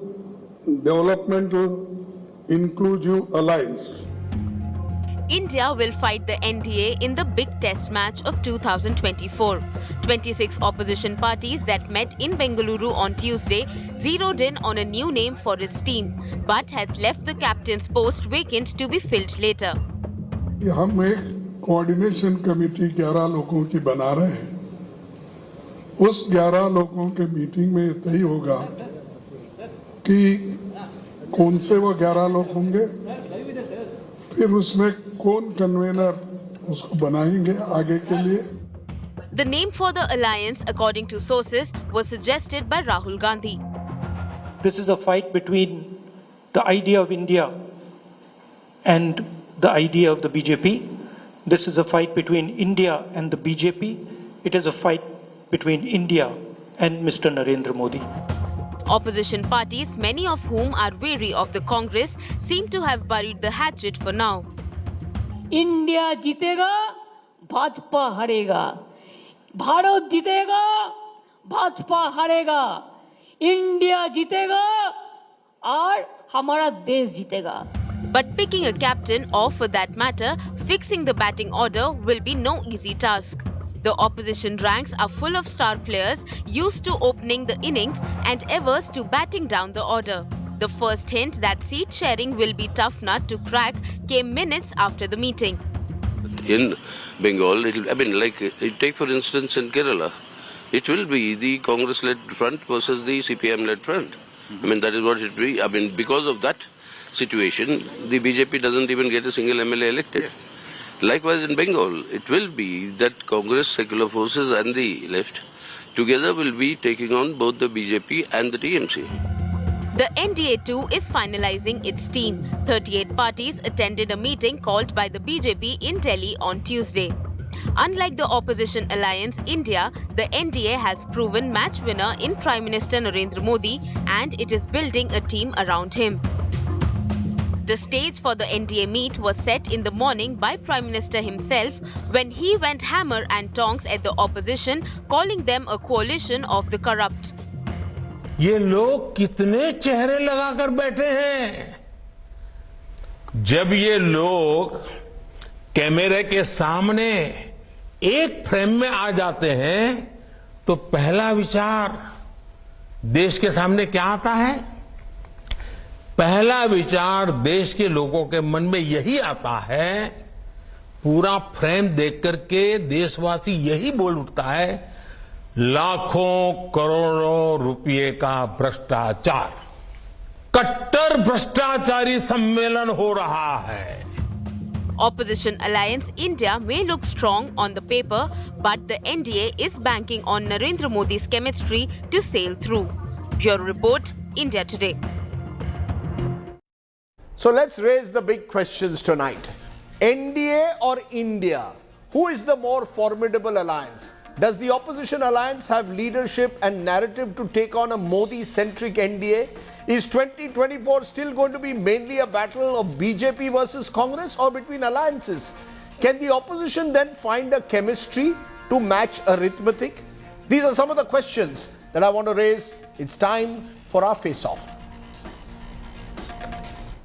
Developmental Inclusive Alliance. India will fight the NDA in the big test match of 2024. 26 opposition parties that met in Bengaluru on Tuesday zeroed in on a new name for its team, but has left the captain's post vacant to be filled later. हम एक coordination committee 11 लोगों की बना रहे हैं। उस 11 लोगों के मीटिंग में तय होगा कि कौन से वो 11 लोग होंगे, फिर उसमें कौन कन्वेनर उसको बनाएंगे आगे के लिए। The name for the alliance, according to sources, was suggested by Rahul Gandhi. This is a fight between the idea of India and the idea of the BJP. This is a fight between India and the BJP. It is a fight between India and Mr. Narendra Modi. Opposition parties, many of whom are weary of the Congress, seem to have buried the hatchet for now. India जीतेगा, भाजपा हारेगा. भारत जीतेगा, भाजपा हारेगा. India जीतेगा और हमारा देश जीतेगा. But picking a captain or, for that matter, fixing the batting order will be no easy task. The opposition ranks are full of star players used to opening the innings and averse to batting down the order. The first hint that seat sharing will be tough nut to crack came minutes after the meeting. In Bengal, take for instance in Kerala, it will be the Congress-led front versus the CPM-led front. That is what it will be. Because of that situation, the BJP doesn't even get a single MLA elected. Yes. Likewise in Bengal, it will be that Congress, secular forces and the left together will be taking on both the BJP and the TMC. The NDA too is finalizing its team. 38 parties attended a meeting called by the BJP in Delhi on Tuesday. Unlike the opposition alliance I.N.D.I.A, the NDA has proven match winner in Prime Minister Narendra Modi and it is building a team around him. The stage for the NDA meet was set in the morning by Prime Minister himself when he went hammer and tongs at the opposition, calling them a coalition of the corrupt. ये लोग कितने चेहरे लगाकर बैठे हैं. जब ये लोग कैमरे के सामने एक फ्रेम में आ जाते हैं तो पहला विचार देश के सामने क्या आता है? पहला विचार देश के लोगों के मन में यही आता है, पूरा फ्रेम देख करके देशवासी यही बोल उठता है, लाखों करोड़ों रुपए का भ्रष्टाचार. कट्टर भ्रष्टाचारी सम्मेलन हो रहा है. Opposition alliance I.N.D.I.A may look strong on the paper, but the NDA is banking on Narendra Modi's chemistry to sail through. Bureau Report, India Today. So let's raise the big questions tonight. NDA or India? Who is the more formidable alliance? Does the opposition alliance have leadership and narrative to take on a Modi-centric NDA? Is 2024 still going to be mainly a battle of BJP versus Congress or between alliances? Can the opposition then find a chemistry to match arithmetic? These are some of the questions that I want to raise. It's time for our face-off.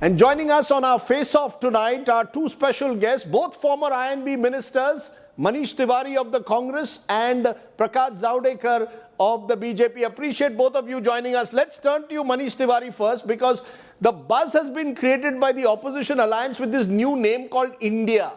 And joining us on our face-off tonight are two special guests, both former I&B ministers, Manish Tiwari of the Congress and Prakash Zavadekar of the BJP. Appreciate both of you joining us. Let's turn to you, Manish Tiwari, first, because the buzz has been created by the opposition alliance with this new name called India.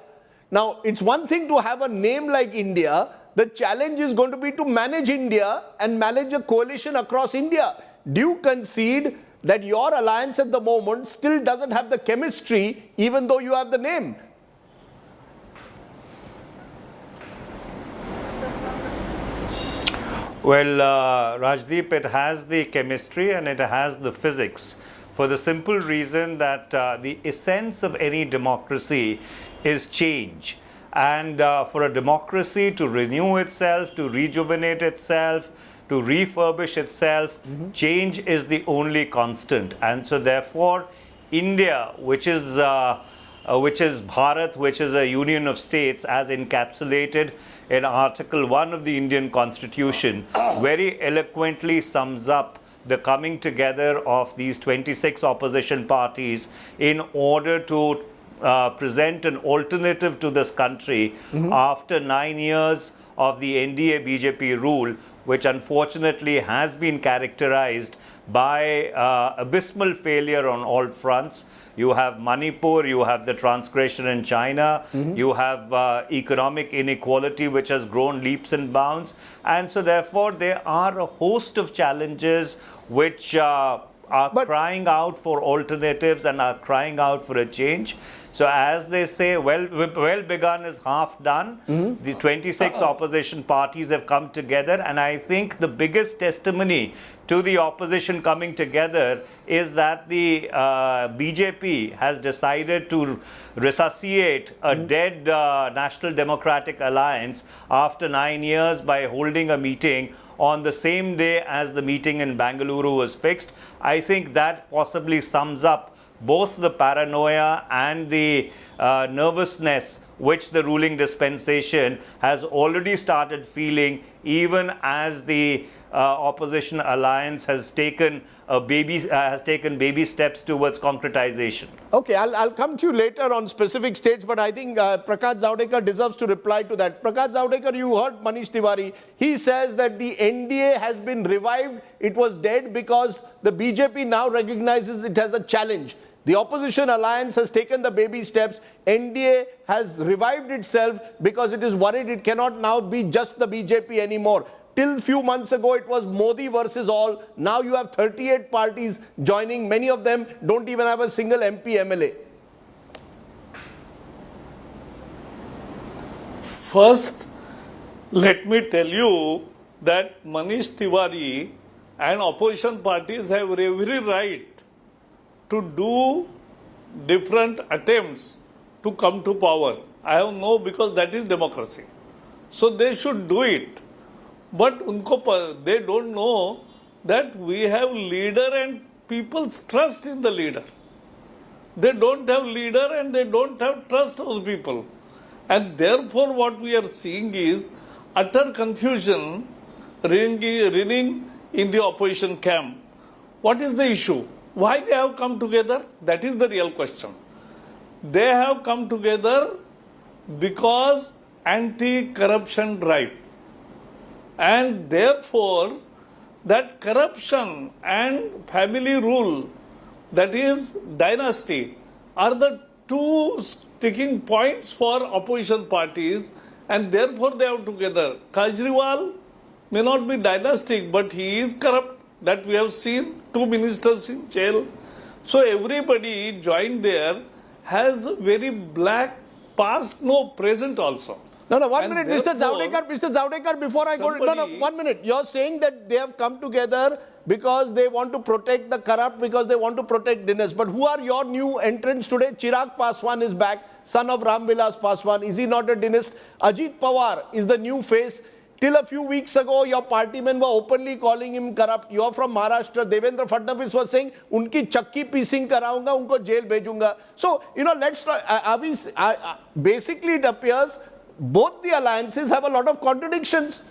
Now, it's one thing to have a name like India. The challenge is going to be to manage India and manage a coalition across India. Do you concede that your alliance at the moment still doesn't have the chemistry, even though you have the name? Well, Rajdeep, it has the chemistry and it has the physics, for the simple reason that the essence of any democracy is change. And for a democracy to renew itself, to rejuvenate itself, to refurbish itself, change is the only constant. And so therefore, India, which is Bharat, which is a union of states as encapsulated in Article 1 of the Indian Constitution, very eloquently sums up the coming together of these 26 opposition parties in order to present an alternative to this country after 9 years of the NDA BJP rule, which unfortunately has been characterized by abysmal failure on all fronts. You have Manipur, you have the transgression in China, you have economic inequality which has grown leaps and bounds. And so therefore there are a host of challenges which are crying out for alternatives and are crying out for a change. So as they say, well begun is half done. The 26 opposition parties have come together, and I think the biggest testimony to the opposition coming together is that the BJP has decided to resuscitate a dead National Democratic Alliance after 9 years by holding a meeting on the same day as the meeting in Bengaluru was fixed. I think that possibly sums up both the paranoia and the nervousness which the ruling dispensation has already started feeling, even as the opposition alliance has taken baby steps towards concretization. Okay, I'll come to you later on specific states, but I think Prakash Javadekar deserves to reply to that. Prakash Javadekar, you heard Manish Tiwari. He says that the NDA has been revived. It was dead because the BJP now recognizes it as a challenge. The opposition alliance has taken the baby steps. NDA has revived itself because it is worried it cannot now be just the BJP anymore. Till few months ago, it was Modi versus all. Now you have 38 parties joining. Many of them don't even have a single MP, MLA. First, let me tell you that Manish Tiwari and opposition parties have every right to do different attempts to come to power. I have no, because that is democracy. So they should do it. But they don't know that we have leader and people's trust in the leader. They don't have leader and they don't have trust of the people. And therefore what we are seeing is utter confusion reigning in the opposition camp. What is the issue? Why they have come together? That is the real question. They have come together because anti-corruption drive. And therefore, that corruption and family rule, that is dynasty, are the two sticking points for opposition parties, and therefore they are together. Kejriwal may not be dynastic, but he is corrupt. That we have seen, 2 ministers in jail. So everybody joined there has very black past, no present also. No, 1 minute, Mr. Javadekar, before I go, 1 minute. You're saying that they have come together because they want to protect the corrupt, because they want to protect dynasty. But who are your new entrants today? Chirag Paswan is back, son of Ram Vilas Paswan. Is he not a dynast? Ajit Pawar is the new face. Till a few weeks ago, your party men were openly calling him corrupt. You are from Maharashtra. Devendra Fadnavis was saying, "Unki chakki piecing karaunga, unko jail bhejunga." So, let's try. Basically, it appears both the alliances have a lot of contradictions.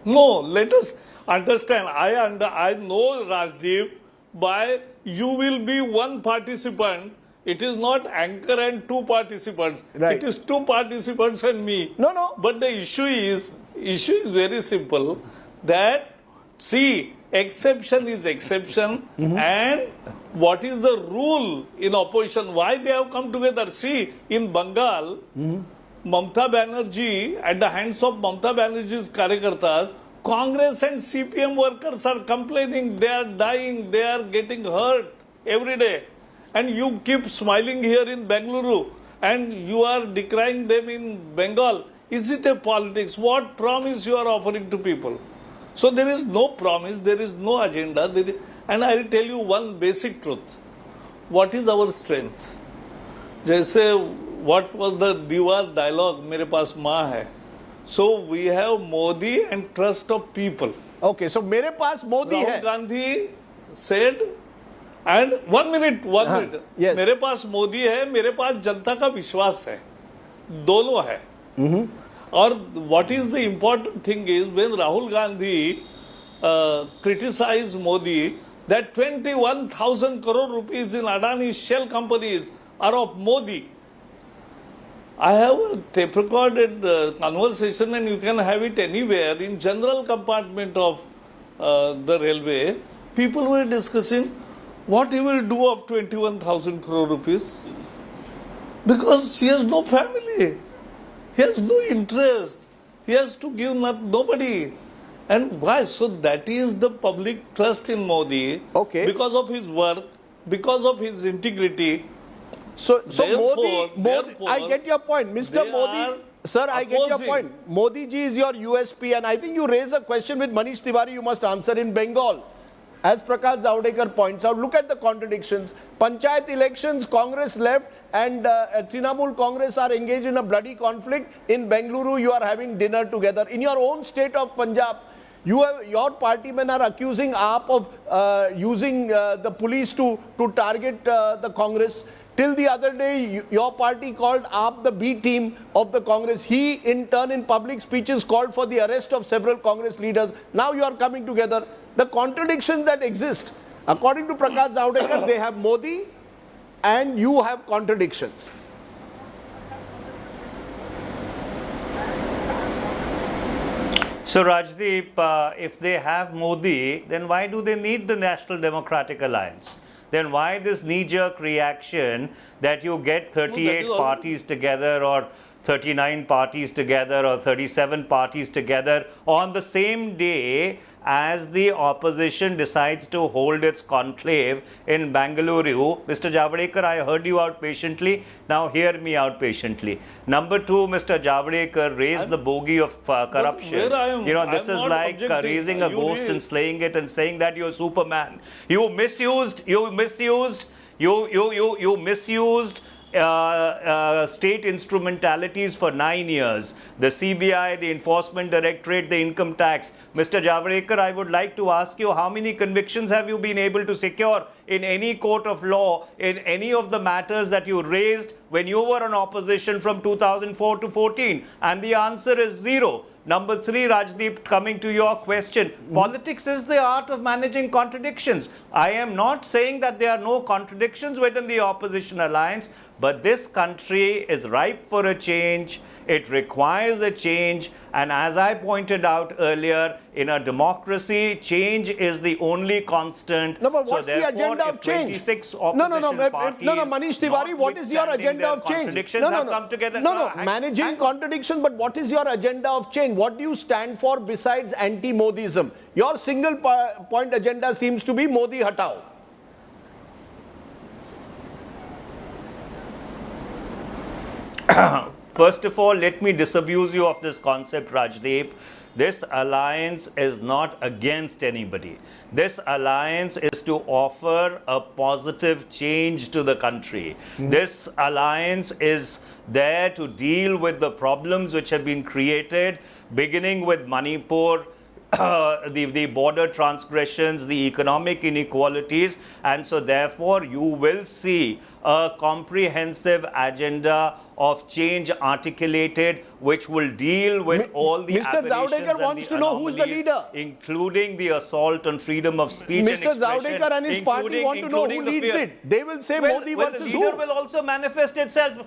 No, let us understand. I know, Rajdeep, by you will be one participant. It is not anchor and 2 participants. Right. It is 2 participants and me. No. But the issue is very simple. That, see, exception is exception. And what is the rule in opposition? Why they have come together? See, in Bengal, Mamata Banerjee, at the hands of Mamata Banerjee's Karyakartas, Congress and CPM workers are complaining. They are dying. They are getting hurt every day. And you keep smiling here in Bengaluru and you are decrying them in Bengal. Is it a politics? What promise you are offering to people? So there is no promise, there is no agenda. And I will tell you one basic truth. What is our strength? Jaise, what was the Diwar dialogue? Mere paas maa hai. So we have Modi and trust of people. Okay, so mere paas Modi hai. Rahul Gandhi said, and 1 minute, yes. मेरे पास मोदी है, मेरे पास जनता का विश्वास है, दोनों है. और what is the important thing is when Rahul Gandhi criticized Modi that 21,000 crore rupees in Adani's shell companies are of Modi. I have a tape recorded conversation and you can have it anywhere in general compartment of the railway. People were discussing what he will do of 21,000 crore rupees, because he has no family, he has no interest, he has to give nobody. And why? So that is the public trust in Modi. Okay. Because of his work, because of his integrity. So Therefore, Modi, I get your point. Mr. Modi, sir, I get your point. Modi ji is your USP, and I think you raise a question with Manish Tiwari you must answer in Bengal. As Prakash Javadekar points out, look at the contradictions. Panchayat elections, Congress left, and Trinamool Congress are engaged in a bloody conflict. In Bengaluru, you are having dinner together. In your own state of Punjab, your party men are accusing AAP of using the police to target the Congress. Till the other day, your party called AAP the B team of the Congress. He, in turn, in public speeches, called for the arrest of several Congress leaders. Now you are coming together. The contradictions that exist, according to Prakash Javadekar, they have Modi and you have contradictions. So Rajdeep, if they have Modi, then why do they need the National Democratic Alliance? Then why this knee-jerk reaction that you get 38 parties together or 39 parties together or 37 parties together on the same day as the opposition decides to hold its conclave in Bengaluru? Mr. Javadekar, I heard you out patiently. Now hear me out patiently. Number two, Mr. Javadekar raised the bogey of corruption. This is like raising a ghost and slaying it and saying that you're Superman. You misused state instrumentalities for 9 years. The CBI, the Enforcement Directorate, the Income Tax. Mr. Javadekar, I would like to ask you, how many convictions have you been able to secure in any court of law in any of the matters that you raised when you were in opposition from 2004 to 14? And the answer is zero. Number three, Rajdeep, coming to your question, politics is the art of managing contradictions. I am not saying that there are no contradictions within the opposition alliance, but this country is ripe for a change. It requires a change. And as I pointed out earlier, in a democracy, change is the only constant. No, but what's the agenda of change? 26 opposition parties, Manish Tiwari, what is your agenda of change? Managing contradictions, but what is your agenda of change? What do you stand for besides anti-Modism? Your single point agenda seems to be Modi Hatao. First of all, let me disabuse you of this concept, Rajdeep. This alliance is not against anybody. This alliance is to offer a positive change to the country. This alliance is there to deal with the problems which have been created, beginning with Manipur, the border transgressions, the economic inequalities, and so therefore you will see a comprehensive agenda of change articulated which will deal with all the Mr. Javadekar wants to know who's the leader, including the assault on freedom of speech. Mr. Javadekar and his party want to know who leads it. They will say Modi versus the leader who? will also manifest itself.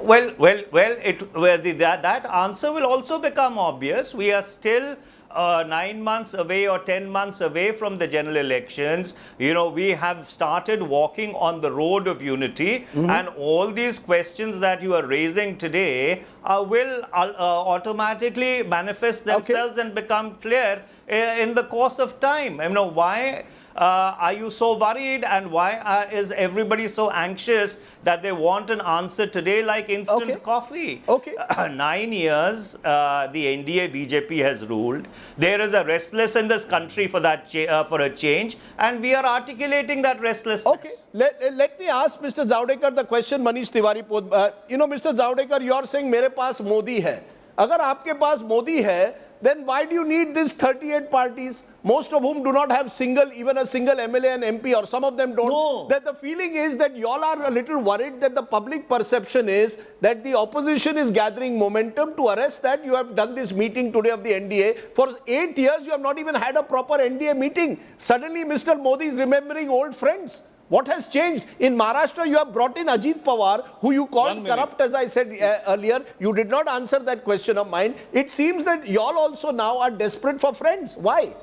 That answer will also become obvious. We are still 9 months away or 10 months away from the general elections. We have started walking on the road of unity, and all these questions that you are raising today will automatically manifest themselves and become clear in the course of time. Why are you so worried, and why is everybody so anxious that they want an answer today like instant coffee? 9 years the NDA BJP has ruled. There is a restlessness in this country for that for a change, and we are articulating that restlessness. Let me ask Mr. Javadekar the question. Manish Tiwari, Mr. Javadekar, you are saying मेरे पास मोदी है. अगर आपके पास मोदी है, then why do you need these 38 parties, most of whom do not have even a single MLA and MP, or some of them don't? No. That the feeling is that y'all are a little worried that the public perception is that the opposition is gathering momentum. To arrest that, you have done this meeting today of the NDA. For 8 years, you have not even had a proper NDA meeting. Suddenly, Mr. Modi is remembering old friends. What has changed? In Maharashtra, you have brought in Ajit Pawar, who you called corrupt, as I said earlier. You did not answer that question of mine. It seems that y'all also now are desperate for friends. Why?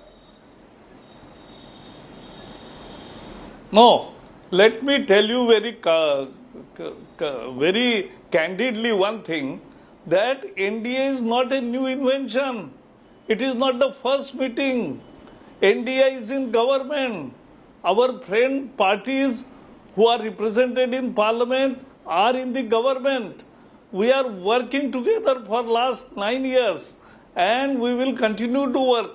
No, let me tell you very candidly one thing, that NDA is not a new invention. It is not the first meeting. NDA is in government. Our friend parties who are represented in parliament are in the government. We are working together for last 9 years and we will continue to work.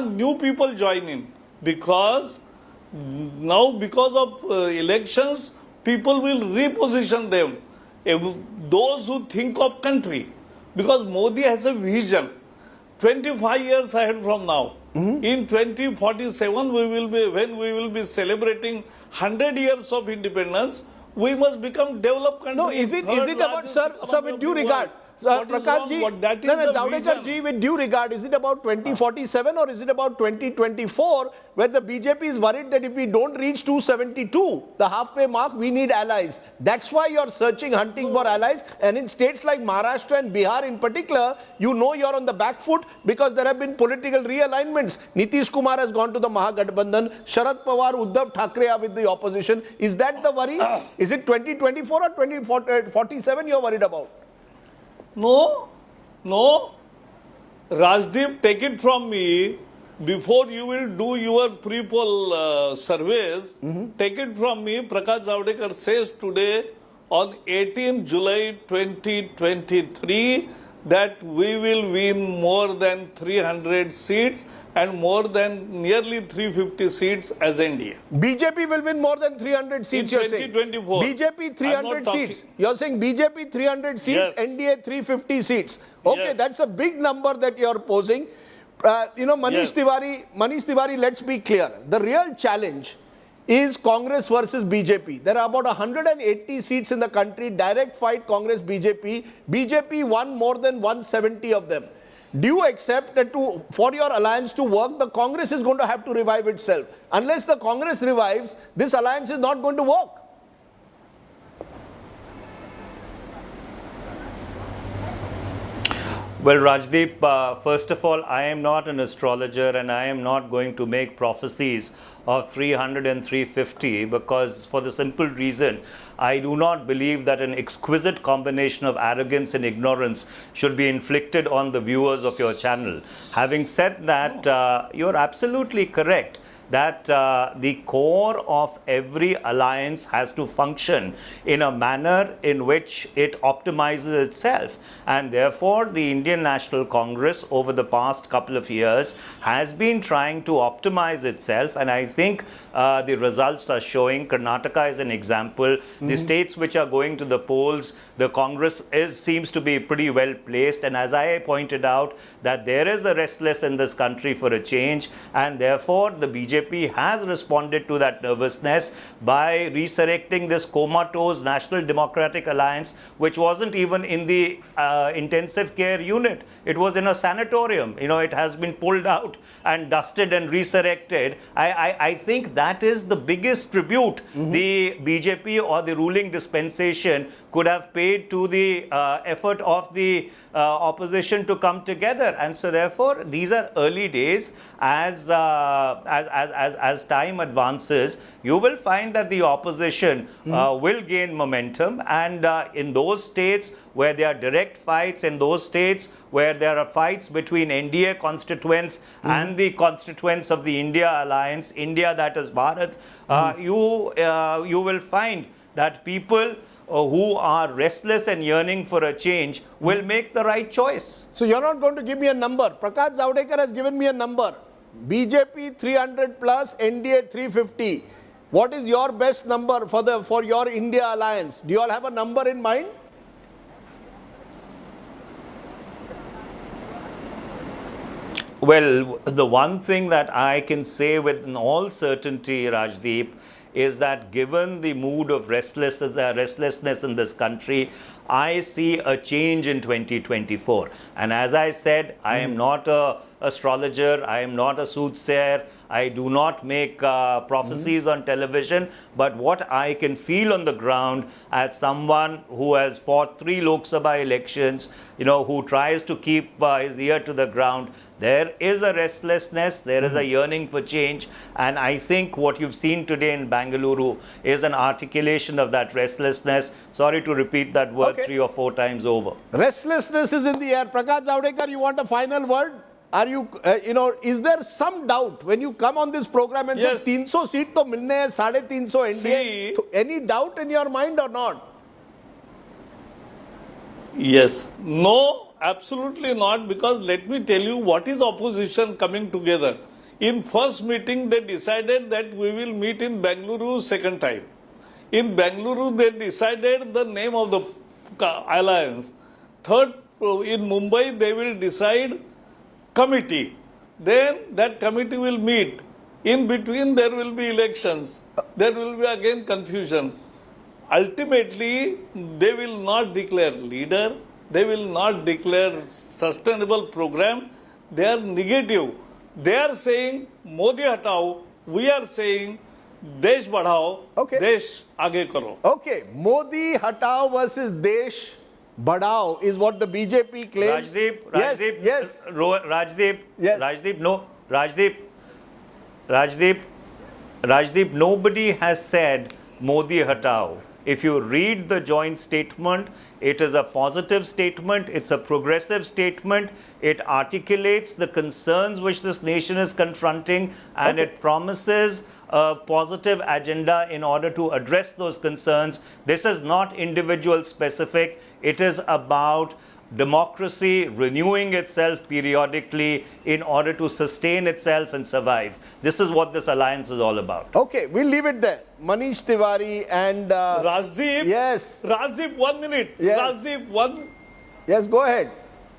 New people join in because now because of elections, people will reposition them. Those who think of country, because Modi has a vision 25 years ahead from now. In 2047, when we will be celebrating 100 years of independence, we must become developed country. No, is it about, sir, with due regard, Prakash ji, Javadekar ji, with due regard, is it about 2047 or is it about 2024, where the BJP is worried that if we don't reach 272, the halfway mark, we need allies? That's why you're searching, hunting for allies. And in states like Maharashtra and Bihar in particular, you know you're on the back foot because there have been political realignments. Nitish Kumar has gone to the Mahagathbandhan. Sharad Pawar, Uddhav Thackeray are with the opposition. Is that the worry? Is it 2024 or 2047 you're worried about? No. Rajdeep, take it from me. Before you will do your pre-poll surveys, take it from me. Prakash Javadekar says today on 18 July 2023 that we will win more than 300 seats and more than nearly 350 seats as NDA. BJP will win more than 300 seats, in you're saying? 2024. BJP 300 seats. You're saying BJP 300 seats, Yes. NDA 350 seats. Okay, Yes. that's a big number that you're posing. Manish Tiwari, let's be clear. The real challenge is Congress versus BJP. There are about 180 seats in the country, direct fight Congress-BJP. BJP won more than 170 of them. Do you accept that for your alliance to work, the Congress is going to have to revive itself? Unless the Congress revives, this alliance is not going to work. Well, Rajdeep, first of all, I am not an astrologer and I am not going to make prophecies of 300 and 350 because for the simple reason, I do not believe that an exquisite combination of arrogance and ignorance should be inflicted on the viewers of your channel. Having said that, you're absolutely correct that the core of every alliance has to function in a manner in which it optimizes itself. And therefore, the Indian National Congress over the past couple of years has been trying to optimize itself. And I think the results are showing. Karnataka is an example. The states which are going to the polls, the Congress seems to be pretty well placed. And as I pointed out, that there is a restlessness in this country for a change. And therefore, the BJP has responded to that nervousness by resurrecting this comatose National Democratic Alliance, which wasn't even in the intensive care unit. It was in a sanatorium. You know, it has been pulled out and dusted and resurrected. I think that is the biggest tribute the BJP or the ruling dispensation could have paid to the effort of the opposition to come together. And so therefore, these are early days. As time advances, you will find that the opposition will gain momentum, and in those states where there are direct fights, in those states where there are fights between NDA constituents and the constituents of the India alliance, India that is Bharat, you will find that people who are restless and yearning for a change will make the right choice. So you're not going to give me a number. Prakash Javadekar has given me a number. BJP 300 plus, NDA 350. What is your best number for your India alliance? Do you all have a number in mind? Well, the one thing that I can say with all certainty, Rajdeep, is that given the mood of restlessness in this country, I see a change in 2024. And as I said, I am not an astrologer, I am not a soothsayer, I do not make prophecies on television, but what I can feel on the ground as someone who has fought 3 Lok Sabha elections, who tries to keep his ear to the ground, There is a restlessness, there is a yearning for change, and I think what you've seen today in Bengaluru is an articulation of that restlessness. Sorry to repeat that word 3 or 4 times over. Restlessness is in the air. Prakash Javadekar, you want a final word? Are you, is there some doubt when you come on this program and say 300 seat to milne hai, 350 NDA? Any doubt in your mind or not? Yes. No, absolutely not, because let me tell you what is opposition coming together. In first meeting, they decided that we will meet in Bengaluru second time. In Bengaluru, they decided the name of the alliance. Third, in Mumbai, they will decide committee. Then that committee will meet. In between, there will be elections. There will be again confusion. Ultimately, they will not declare leader. They will not declare sustainable program. They are negative. They are saying Modi hatao. We are saying Desh badhao. Desh aage karo. Okay, Modi hatao versus Desh badhao is what the BJP claims. Rajdeep, nobody has said Modi hatao. If you read the joint statement, it is a positive statement, it's a progressive statement, it articulates the concerns which this nation is confronting, and it promises a positive agenda in order to address those concerns. This is not individual specific, it is about democracy renewing itself periodically in order to sustain itself and survive. This is what this alliance is all about. Okay, we'll leave it there. Manish Tiwari and Rajdeep. Yes. Rajdeep, 1 minute. Yes. Rajdeep, one. Yes, go ahead.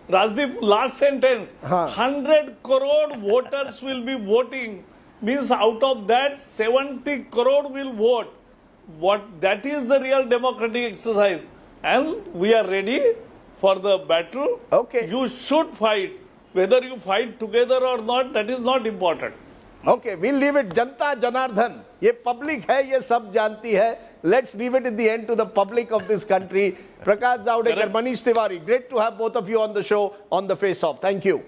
Rajdeep, last sentence. 100 crore voters will be voting. Means out of that, 70 crore will vote. That is the real democratic exercise. And we are ready for the battle. Okay. You should fight. Whether you fight together or not, that is not important. Okay, we'll leave it. Janta Janardhan. Ye public hai, ye sab janti hai. Let's leave it in the end to the public of this country. Prakash Javadekar, Manish Tiwari. Great to have both of you on the show on the Face Off. Thank you.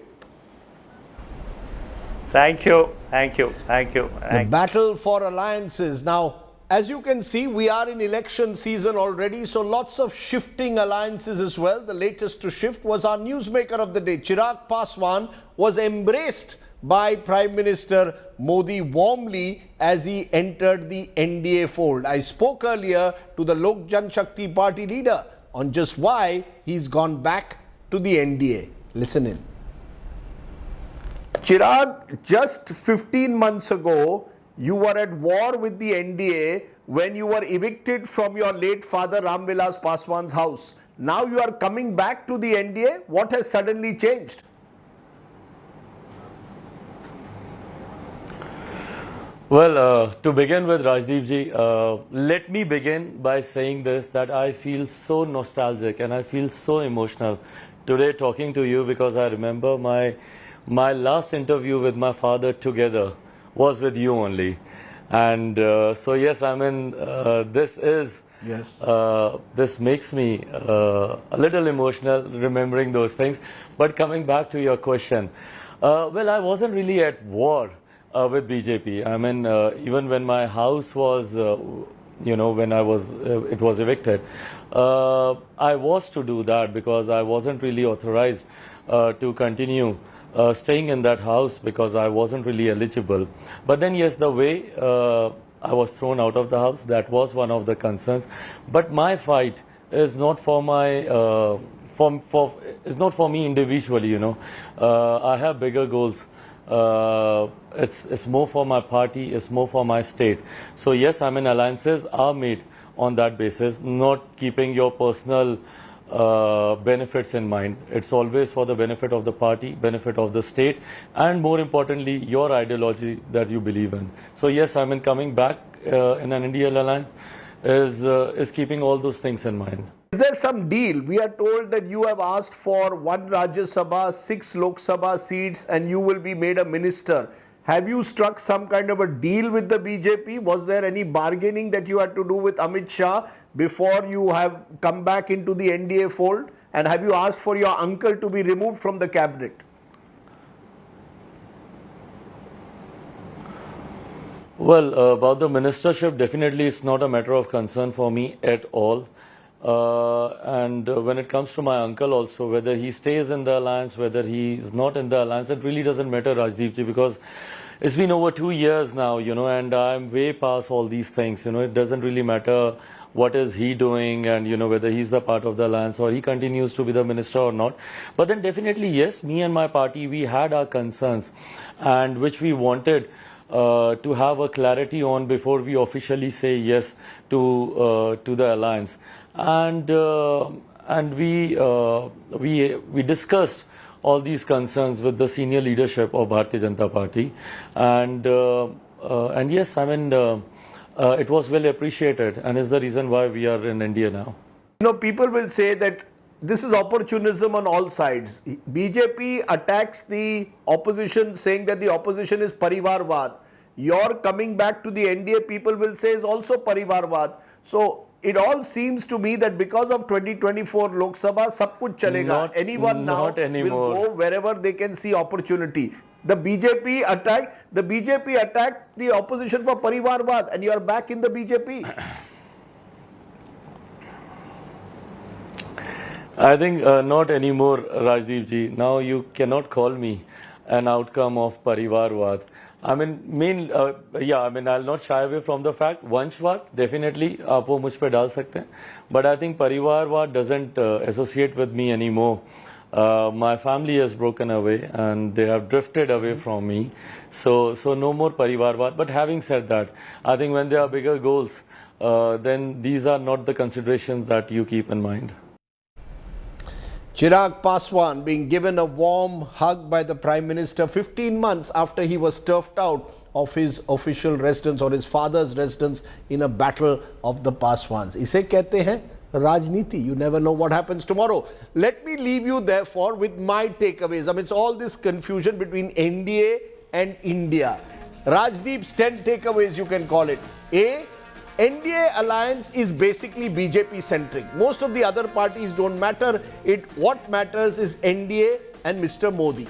Thank you. Thank you. Thank you. The battle for alliances. Now, as you can see, we are in election season already, so lots of shifting alliances as well. The latest to shift was our newsmaker of the day. Chirag Paswan was embraced by Prime Minister Modi warmly as he entered the NDA fold. I spoke earlier to the Lok Janshakti Party leader on just why he's gone back to the NDA. Listen in. Chirag, just 15 months ago, you were at war with the NDA when you were evicted from your late father Ram Vilas Paswan's house. Now you are coming back to the NDA. What has suddenly changed? Well, to begin with, Rajdeep ji, let me begin by saying this, that I feel so nostalgic and I feel so emotional today talking to you, because I remember my last interview with my father together was with you only. And so yes, I mean, this makes me a little emotional remembering those things. But coming back to your question, well, I wasn't really at war with BJP. I mean, even when my house was, when it was evicted, I was to do that because I wasn't really authorized to continue staying in that house because I wasn't really eligible. But then yes, the way I was thrown out of the house, that was one of the concerns. But my fight is not for my it's not for me individually. I have bigger goals. It's more for my party, it's more for my state. So yes, I mean, alliances are made on that basis, not keeping your personal benefits in mind. It's always for the benefit of the party, benefit of the state, and more importantly, your ideology that you believe in. So yes, I mean, coming back in an NDA alliance is keeping all those things in mind. Is there some deal? We are told that you have asked for 1 Rajya Sabha, 6 Lok Sabha seats, and you will be made a minister. Have you struck some kind of a deal with the BJP? Was there any bargaining that you had to do with Amit Shah before you have come back into the NDA fold? And have you asked for your uncle to be removed from the cabinet? Well, about the ministership, definitely it's not a matter of concern for me at all. And when it comes to my uncle also, whether he stays in the alliance, whether he is not in the alliance, it really doesn't matter, Rajdeep ji, because it's been over 2 years now, and I'm way past all these things. It doesn't really matter what is he doing and, whether he's the part of the alliance or he continues to be the minister or not. But then definitely, yes, me and my party, we had our concerns and which we wanted to have a clarity on before we officially say yes to the alliance. And we discussed all these concerns with the senior leadership of Bharatiya Janata Party, and yes, I mean it was well appreciated, and is the reason why we are in India now. People will say that this is opportunism on all sides. BJP attacks the opposition saying that the opposition is Parivarvad. Your coming back to the NDA, people will say, is also Parivarvad. So it all seems to me that because of 2024 Lok Sabha, sab kuch chalega. Anyone now will go wherever they can see opportunity. The BJP attacked the opposition for Parivarvad, and you are back in the BJP. I think not anymore, Rajdeep ji. Now you cannot call me an outcome of Parivarvad. I mean, I'll not shy away from the fact, Vanshvad, definitely, आप वो मुझ पे डाल सकते हैं. But I think Parivarvad doesn't associate with me anymore. My family has broken away and they have drifted away from me. So no more Parivarvad. But having said that, I think when there are bigger goals, then these are not the considerations that you keep in mind. Chirag Paswan being given a warm hug by the Prime Minister 15 months after he was turfed out of his official residence or his father's residence in a battle of the Paswans. इसे कहते हैं Rajniti. You never know what happens tomorrow. Let me leave you therefore with my takeaways. I mean, it's all this confusion between NDA and India. Rajdeep's 10 takeaways, you can call it. A, NDA alliance is basically BJP centric. Most of the other parties don't matter. What matters is NDA and Mr. Modi.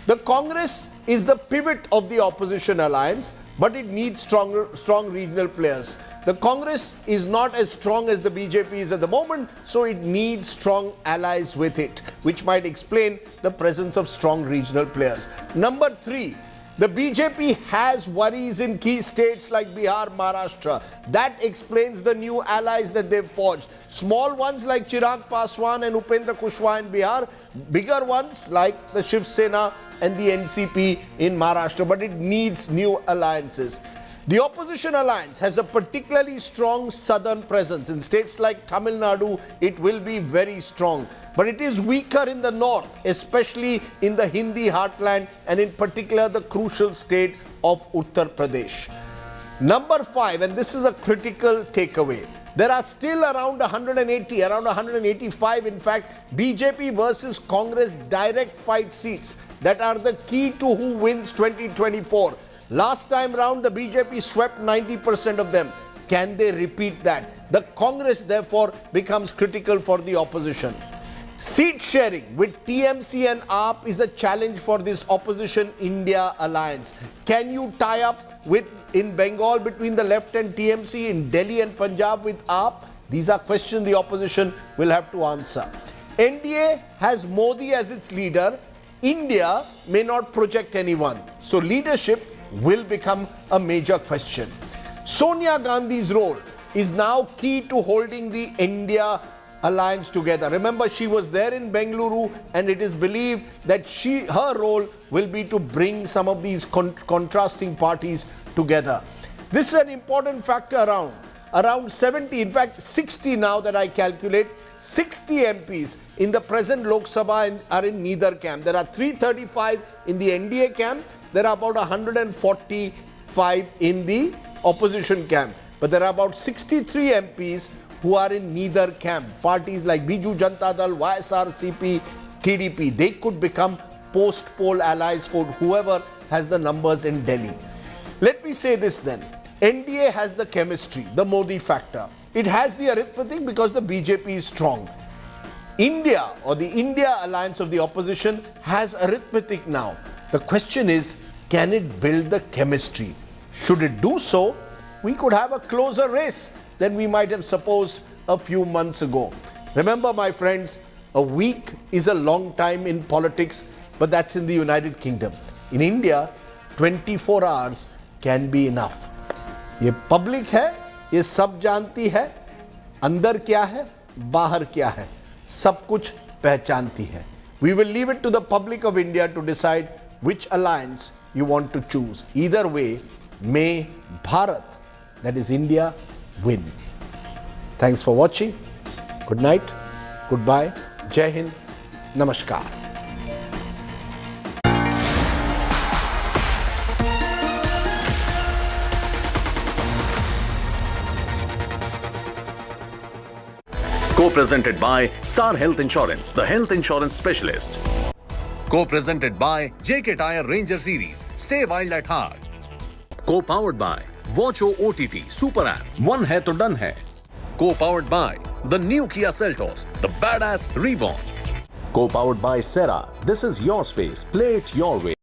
The Congress is the pivot of the opposition alliance, but it needs strong regional players. The Congress is not as strong as the BJP is at the moment, so it needs strong allies with it, which might explain the presence of strong regional players. Number 3, the BJP has worries in key states like Bihar, Maharashtra. That explains the new allies that they've forged. Small ones like Chirag Paswan and Upendra Kushwaha in Bihar. Bigger ones like the Shiv Sena and the NCP in Maharashtra. But it needs new alliances. The opposition alliance has a particularly strong southern presence. In states like Tamil Nadu, it will be very strong. But it is weaker in the north, especially in the Hindi heartland and in particular the crucial state of Uttar Pradesh. Number 5, and this is a critical takeaway. There are still around 180, around 185 in fact, BJP versus Congress direct fight seats that are the key to who wins 2024. Last time round, the BJP swept 90% of them. Can they repeat that? The Congress, therefore, becomes critical for the opposition. Seat sharing with TMC and AAP is a challenge for this opposition India alliance. Can you tie up in Bengal between the left and TMC, in Delhi and Punjab with AAP? These are questions the opposition will have to answer. NDA has Modi as its leader. India may not project anyone. So leadership will become a major question. Sonia Gandhi's role is now key to holding the India alliance together. Remember, she was there in Bengaluru, and it is believed that her role will be to bring some of these contrasting parties together. This is an important factor around 70, in fact 60 now that I calculate. 60 MPs in the present Lok Sabha are in neither camp. There are 335 in the NDA camp. There are about 145 in the opposition camp. But there are about 63 MPs who are in neither camp. Parties like Biju Janata Dal, YSRCP, TDP, they could become post-poll allies for whoever has the numbers in Delhi. Let me say this then. NDA has the chemistry, the Modi factor. It has the arithmetic because the BJP is strong. India, or the India alliance of the opposition, has arithmetic now. The question is, can it build the chemistry? Should it do so, we could have a closer race than we might have supposed a few months ago. Remember, my friends, a week is a long time in politics, but that's in the United Kingdom. In India, 24 hours can be enough. ये public है, ये सब जानती है, अंदर क्या है, बाहर क्या है, सब कुछ पहचानती है. We will leave it to the public of India to decide which alliance you want to choose. Either way, may Bharat, that is India, win. Thanks for watching. Good night. Goodbye. Jai Hind. Namaskar. Co-presented by Star Health Insurance, the health insurance specialist. Co-presented by JK Tyre Ranger Series. Stay wild at heart. Co-powered by Watcho OTT Super App. One hai to done hai. Co-powered by the new Kia Seltos, the badass reborn. Co-powered by Sera. This is your space. Play it your way.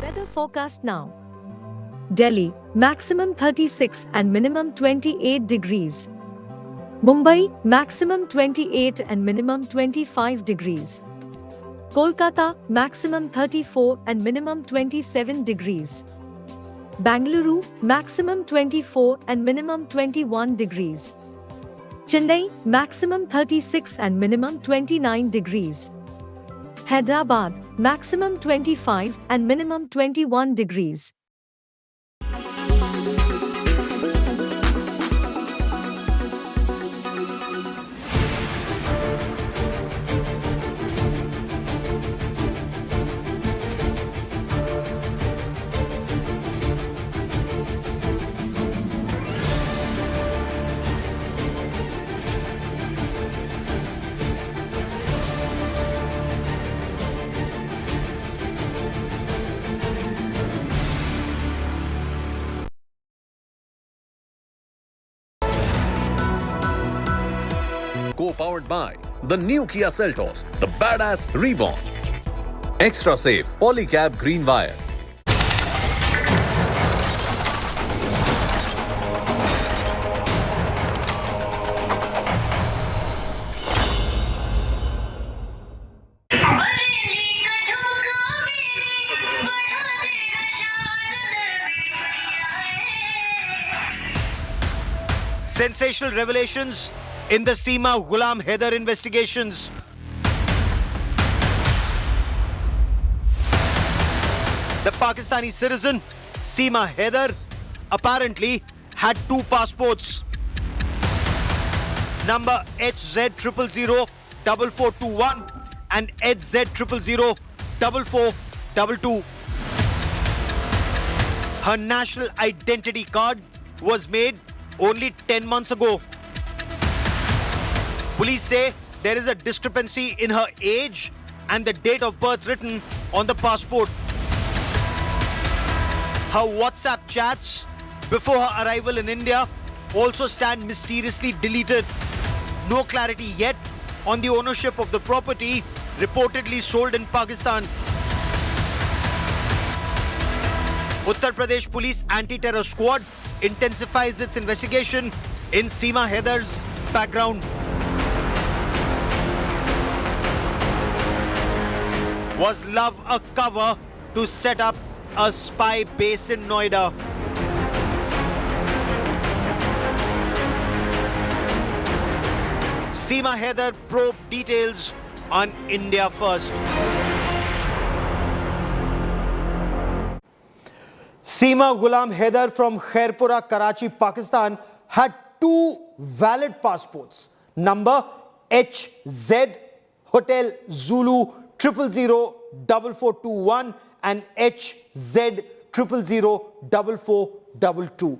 Weather forecast now. Delhi, maximum 36 and minimum 28 degrees. Mumbai, maximum 28 and minimum 25 degrees. Kolkata, maximum 34 and minimum 27 degrees. Bengaluru, maximum 24 and minimum 21 degrees. Chennai, maximum 36 and minimum 29 degrees. Hyderabad, maximum 25 and minimum 21 degrees. Co-powered by the new Kia Seltos, the badass reborn. Extra safe polycab green wire. Sensational revelations in the Seema Haider investigations. The Pakistani citizen Seema Haider apparently had two passports. Number HZ0004421 and HZ0004422. Her national identity card was made only 10 months ago. Police say there is a discrepancy in her age and the date of birth written on the passport. Her WhatsApp chats before her arrival in India also stand mysteriously deleted. No clarity yet on the ownership of the property reportedly sold in Pakistan. Uttar Pradesh Police Anti-Terror Squad intensifies its investigation in Seema Haider's background. Was love a cover to set up a spy base in Noida. Seema Haider probe details on India First. Seema Ghulam Haider from Khairpura, Karachi, Pakistan had two valid passports. Number HZ Hotel Zulu 0004421 and HZ 0004422.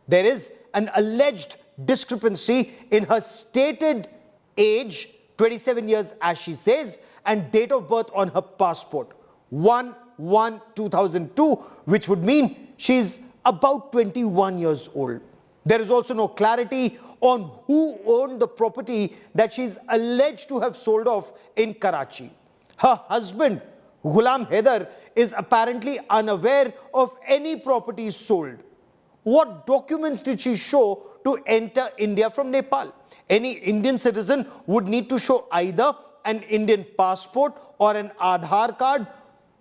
There is an alleged discrepancy in her stated age, 27 years as she says, and date of birth on her passport, 1/1/2002, which would mean she's about 21 years old. There is also no clarity on who owned the property that she's alleged to have sold off in Karachi. Her husband, Ghulam Haider, is apparently unaware of any properties sold. What documents did she show to enter India from Nepal? Any Indian citizen would need to show either an Indian passport or an Aadhaar card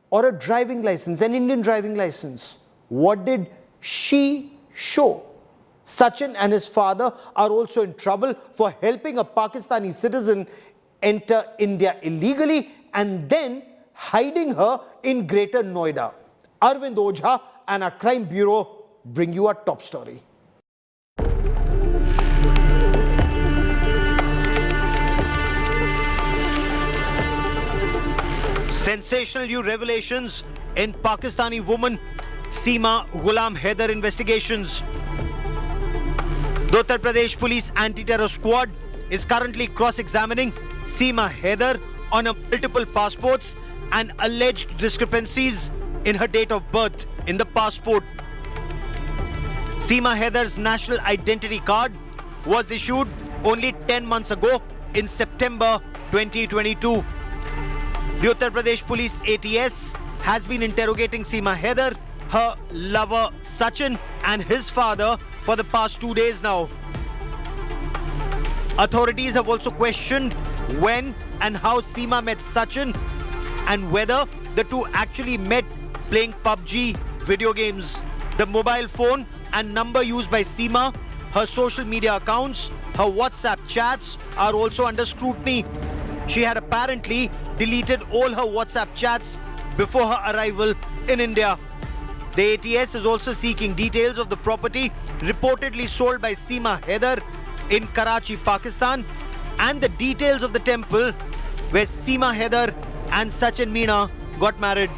or a driving license, an Indian driving license. What did she show? Sachin and his father are also in trouble for helping a Pakistani citizen enter India illegally and then hiding her in Greater Noida. Arvind Ojha and our crime bureau bring you our top story. Sensational new revelations in Pakistani woman Seema Ghulam Haider investigations. The Uttar Pradesh Police Anti-Terror Squad is currently cross-examining Seema Haider on her multiple passports and alleged discrepancies in her date of birth in the passport. Seema Haider's national identity card was issued only 10 months ago in September 2022. The Uttar Pradesh Police ATS has been interrogating Seema Haider, her lover Sachin and his father for the past 2 days now. Authorities have also questioned when and how Seema met Sachin and whether the two actually met playing PUBG video games. The mobile phone and number used by Seema, her social media accounts, her WhatsApp chats are also under scrutiny. She had apparently deleted all her WhatsApp chats before her arrival in India. The ATS is also seeking details of the property reportedly sold by Seema Haider in Karachi, Pakistan, and the details of the temple where Seema Haider and Sachin Meena got married.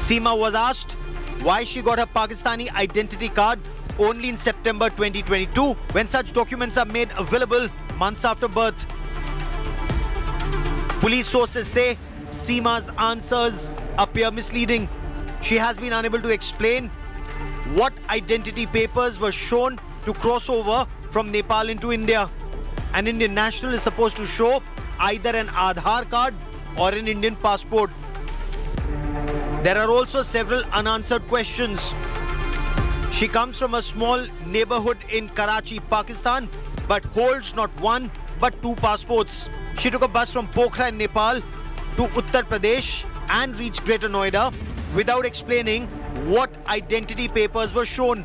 Seema was asked why she got her Pakistani identity card only in September 2022 when such documents are made available months after birth. Police sources say Seema's answers appear misleading. She has been unable to explain what identity papers were shown to cross over from Nepal into India. An Indian national is supposed to show either an Aadhaar card or an Indian passport. There are also several unanswered questions. She comes from a small neighborhood in Karachi, Pakistan, but holds not one but two passports. She took a bus from Pokhara in Nepal to Uttar Pradesh and reached Greater Noida without explaining what identity papers were shown.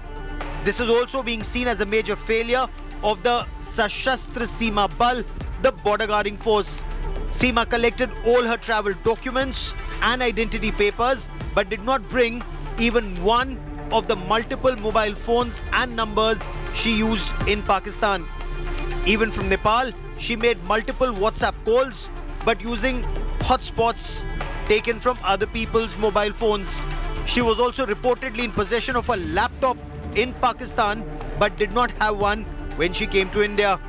This is also being seen as a major failure of the Sashastra Seema Bal, the border guarding force. Seema collected all her travel documents and identity papers but did not bring even one of the multiple mobile phones and numbers she used in Pakistan. Even from Nepal, she made multiple WhatsApp calls but using hotspots taken from other people's mobile phones. She was also reportedly in possession of a laptop in Pakistan but did not have one when she came to India.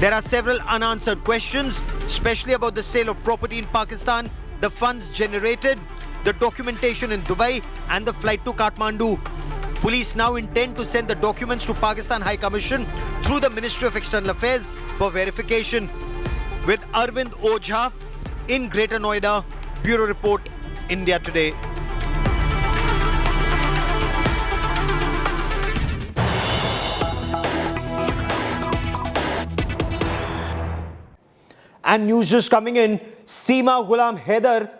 There are several unanswered questions, especially about the sale of property in Pakistan, the funds generated, the documentation in Dubai and the flight to Kathmandu. Police now intend to send the documents to Pakistan High Commission through the Ministry of External Affairs for verification. With Arvind Ojha in Greater Noida, Bureau Report, India Today. And news just coming in, Seema Ghulam Haider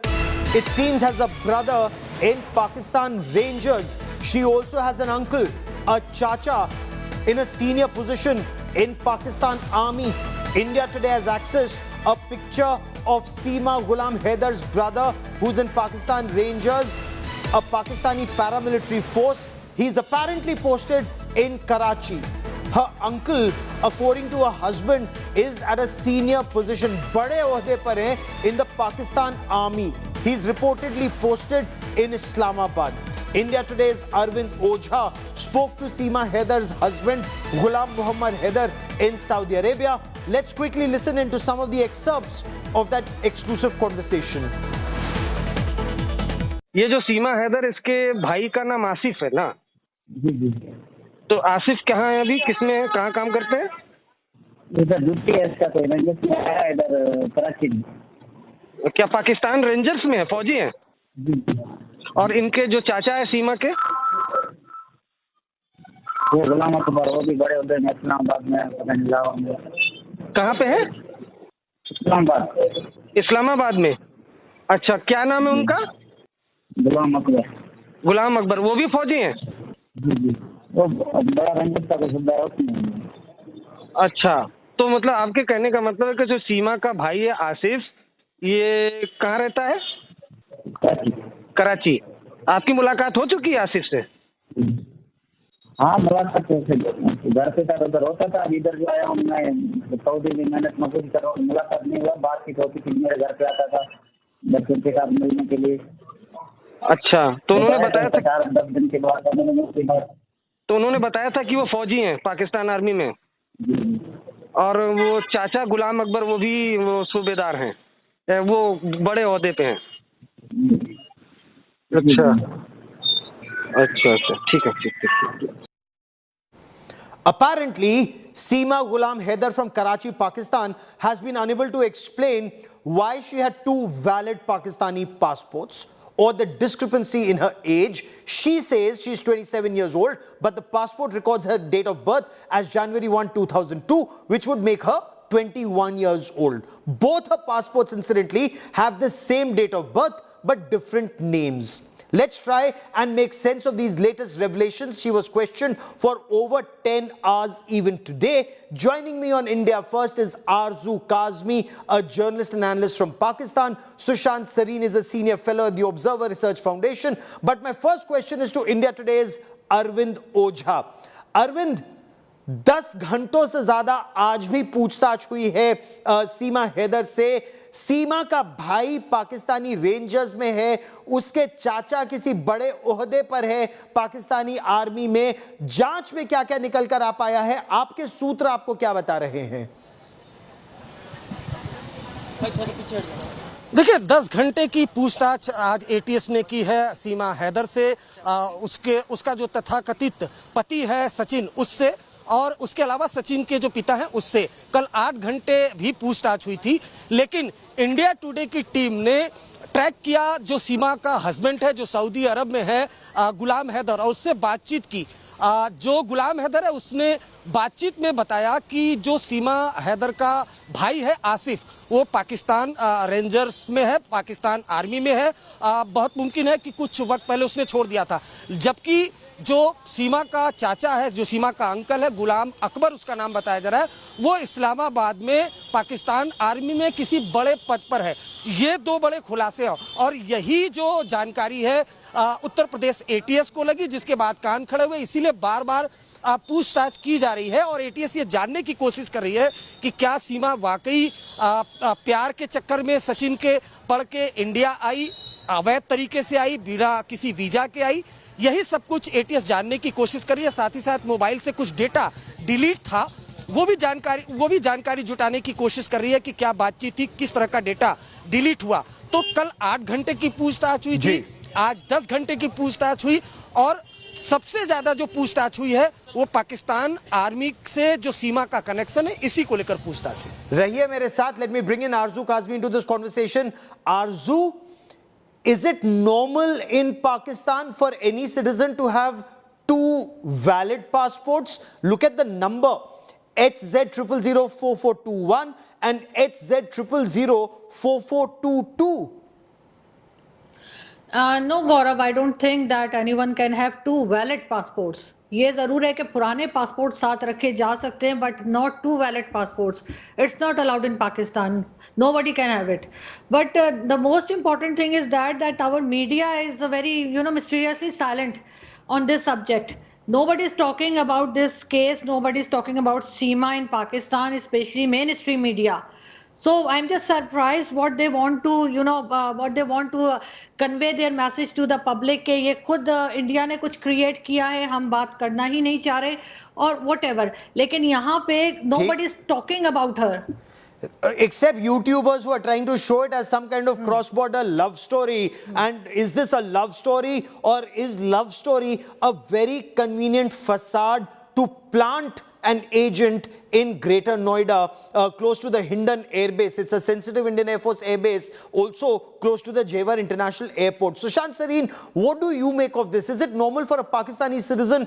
it seems, has a brother in Pakistan Rangers. She also has an uncle, a chacha, in a senior position in Pakistan Army. India Today has accessed a picture of Seema Haider's brother, who's in Pakistan Rangers, a Pakistani paramilitary force. He's apparently posted in Karachi. Her uncle, according to her husband, is at a senior position, bade ohde par hai, in the Pakistan Army. He's reportedly posted in Islamabad. India Today's Arvind Ojha spoke to Seema Haider's husband, Ghulam Muhammad Haider, in Saudi Arabia. Let's quickly listen into some of the excerpts of that exclusive conversation. ये जो सीमा हैदर, इसके भाई का नाम आसिफ है ना? तो आसिफ कहाँ है अभी, किसमें है, कहाँ काम करते हैं? इधर ड्यूटी है इसका, तो रेंजर्स में है इधर कराची में। क्या पाकिस्तान रेंजर्स में है, फौजी हैं? और इनके जो चाचा है सीमा के, वो गुलाम अकबर, वो भी बड़े उधर में इस्लामाबाद में। कहाँ पे है? इस्लामाबाद। इस्लामाबाद में। अच्छा, क्या नाम है उनका? गुलाम अकबर। गुलाम अकबर, वो भी फौजी हैं? वो बड़ा रंजित का सुधार। अच्छा, तो मतलब आपके कहने का मतलब है कि जो सीमा का भाई है आसिफ, ये कहाँ रहता है? कराची। आपकी मुलाकात हो चुकी है आसिफ से? हाँ, मुलाकात घर पे था, उधर होता था। इधर जो आया हूँ मैं, सऊदी में मेहनत मजदूरी कर रहा हूँ, मुलाकात नहीं हुआ। बातचीत होती थी, मेरे घर पे आता था बच्चों के साथ मिलने के लिए। अच्छा, तो उन्होंने बताया था 4-10 दिन के बाद तो उन्होंने बताया था कि वो फौजी हैं पाकिस्तान आर्मी में, और वो चाचा गुलाम अकबर वो भी वो सूबेदार हैं, वो बड़े ओहदे पे हैं। अच्छा अच्छा अच्छा, ठीक है, ठीक। Apparently, Seema Ghulam Haider from Karachi, Pakistan, has been unable to explain why she had two valid Pakistani passports, or the discrepancy in her age. She says she's 27 years old, but the passport records her date of birth as January 1, 2002, which would make her 21 years old. Both her passports, incidentally, have the same date of birth, but different names. Let's try and make sense of these latest revelations. She was questioned for over 10 hours even today. Joining me on India First is Arzu Kazmi, a journalist and analyst from Pakistan. Sushant Sareen is a senior fellow at the Observer Research Foundation. But my first question is to India Today's Arvind Ojha. Arvind, 10 घंटों से ज्यादा आज भी पूछताछ हुई है सीमा हैदर से। सीमा का भाई पाकिस्तानी रेंजर्स में है, उसके चाचा किसी बड़े ओहदे पर है पाकिस्तानी आर्मी में। जांच में क्या क्या निकल कर आ पाया है, आपके सूत्र आपको क्या बता रहे हैं? देखिए, 10 घंटे की पूछताछ आज एटीएस ने की है सीमा हैदर से, उसका जो तथाकथित पति है सचिन, उससे, और उसके अलावा सचिन के जो पिता हैं उससे। कल 8 घंटे भी पूछताछ हुई थी, लेकिन इंडिया टुडे की टीम ने ट्रैक किया जो सीमा का हस्बैंड है, जो सऊदी अरब में है, गुलाम हैदर, और उससे बातचीत की। जो गुलाम हैदर है उसने बातचीत में बताया कि जो सीमा हैदर का भाई है आसिफ, वो पाकिस्तान रेंजर्स में है, पाकिस्तान आर्मी में है। बहुत मुमकिन है कि कुछ वक्त पहले उसने छोड़ दिया था। जबकि जो सीमा का चाचा है, जो सीमा का अंकल है, गुलाम अकबर उसका नाम बताया जा रहा है, वो इस्लामाबाद में पाकिस्तान आर्मी में किसी बड़े पद पर है। ये दो बड़े खुलासे हैं, और यही जो जानकारी है उत्तर प्रदेश एटीएस को लगी, जिसके बाद कान खड़े हुए। इसीलिए बार बार पूछताछ की जा रही है, और एटीएस ये जानने की कोशिश कर रही है कि क्या सीमा वाकई प्यार के चक्कर में सचिन के पढ़ के इंडिया आई, अवैध तरीके से आई, बिना किसी वीजा के आई। यही सब कुछ एटीएस जानने की कोशिश कर रही है। साथ ही साथ मोबाइल से कुछ डेटा डिलीट था, वो भी जानकारी जुटाने की कोशिश कर रही है कि क्या बातचीत थी, किस तरह का डेटा डिलीट हुआ। तो कल 8 घंटे की पूछताछ हुई थी, आज 10 घंटे की पूछताछ हुई, और सबसे ज्यादा जो पूछताछ हुई है वो पाकिस्तान आर्मी से जो सीमा का कनेक्शन है, इसी को लेकर पूछताछ हुई। रहिए मेरे साथ, let me bring in Aarzoo Kazmi into this conversation. Aarzoo, is it normal in Pakistan for any citizen to have 2 valid passports? Look at the number, HZ0004421 and HZ0004422. No, Gaurav, I don't think that anyone can have two valid passports. ये जरूर है कि पुराने passport साथ रखे जा सकते हैं, but not two valid passports. It's not allowed in Pakistan. Nobody can have it. But the most important thing is that our media is very, mysteriously silent on this subject. Nobody is talking about this case. Nobody is talking about Seema in Pakistan, especially mainstream media. So I'm just surprised what they want to, convey their message to the public कि ये खुद India ने कुछ create किया है, हम बात करना ही नहीं चाह रहे और whatever. लेकिन यहाँ पे nobody is talking about her. Except YouTubers who are trying to show it as some kind of cross-border love story. And is this a love story, or is love story a very convenient facade to plant an agent in Greater Noida, close to the Hindon Air Base? It's a sensitive Indian Air Force Air Base, also close to the Jewar International Airport. Sushant Sareen, what do you make of this? Is it normal for a Pakistani citizen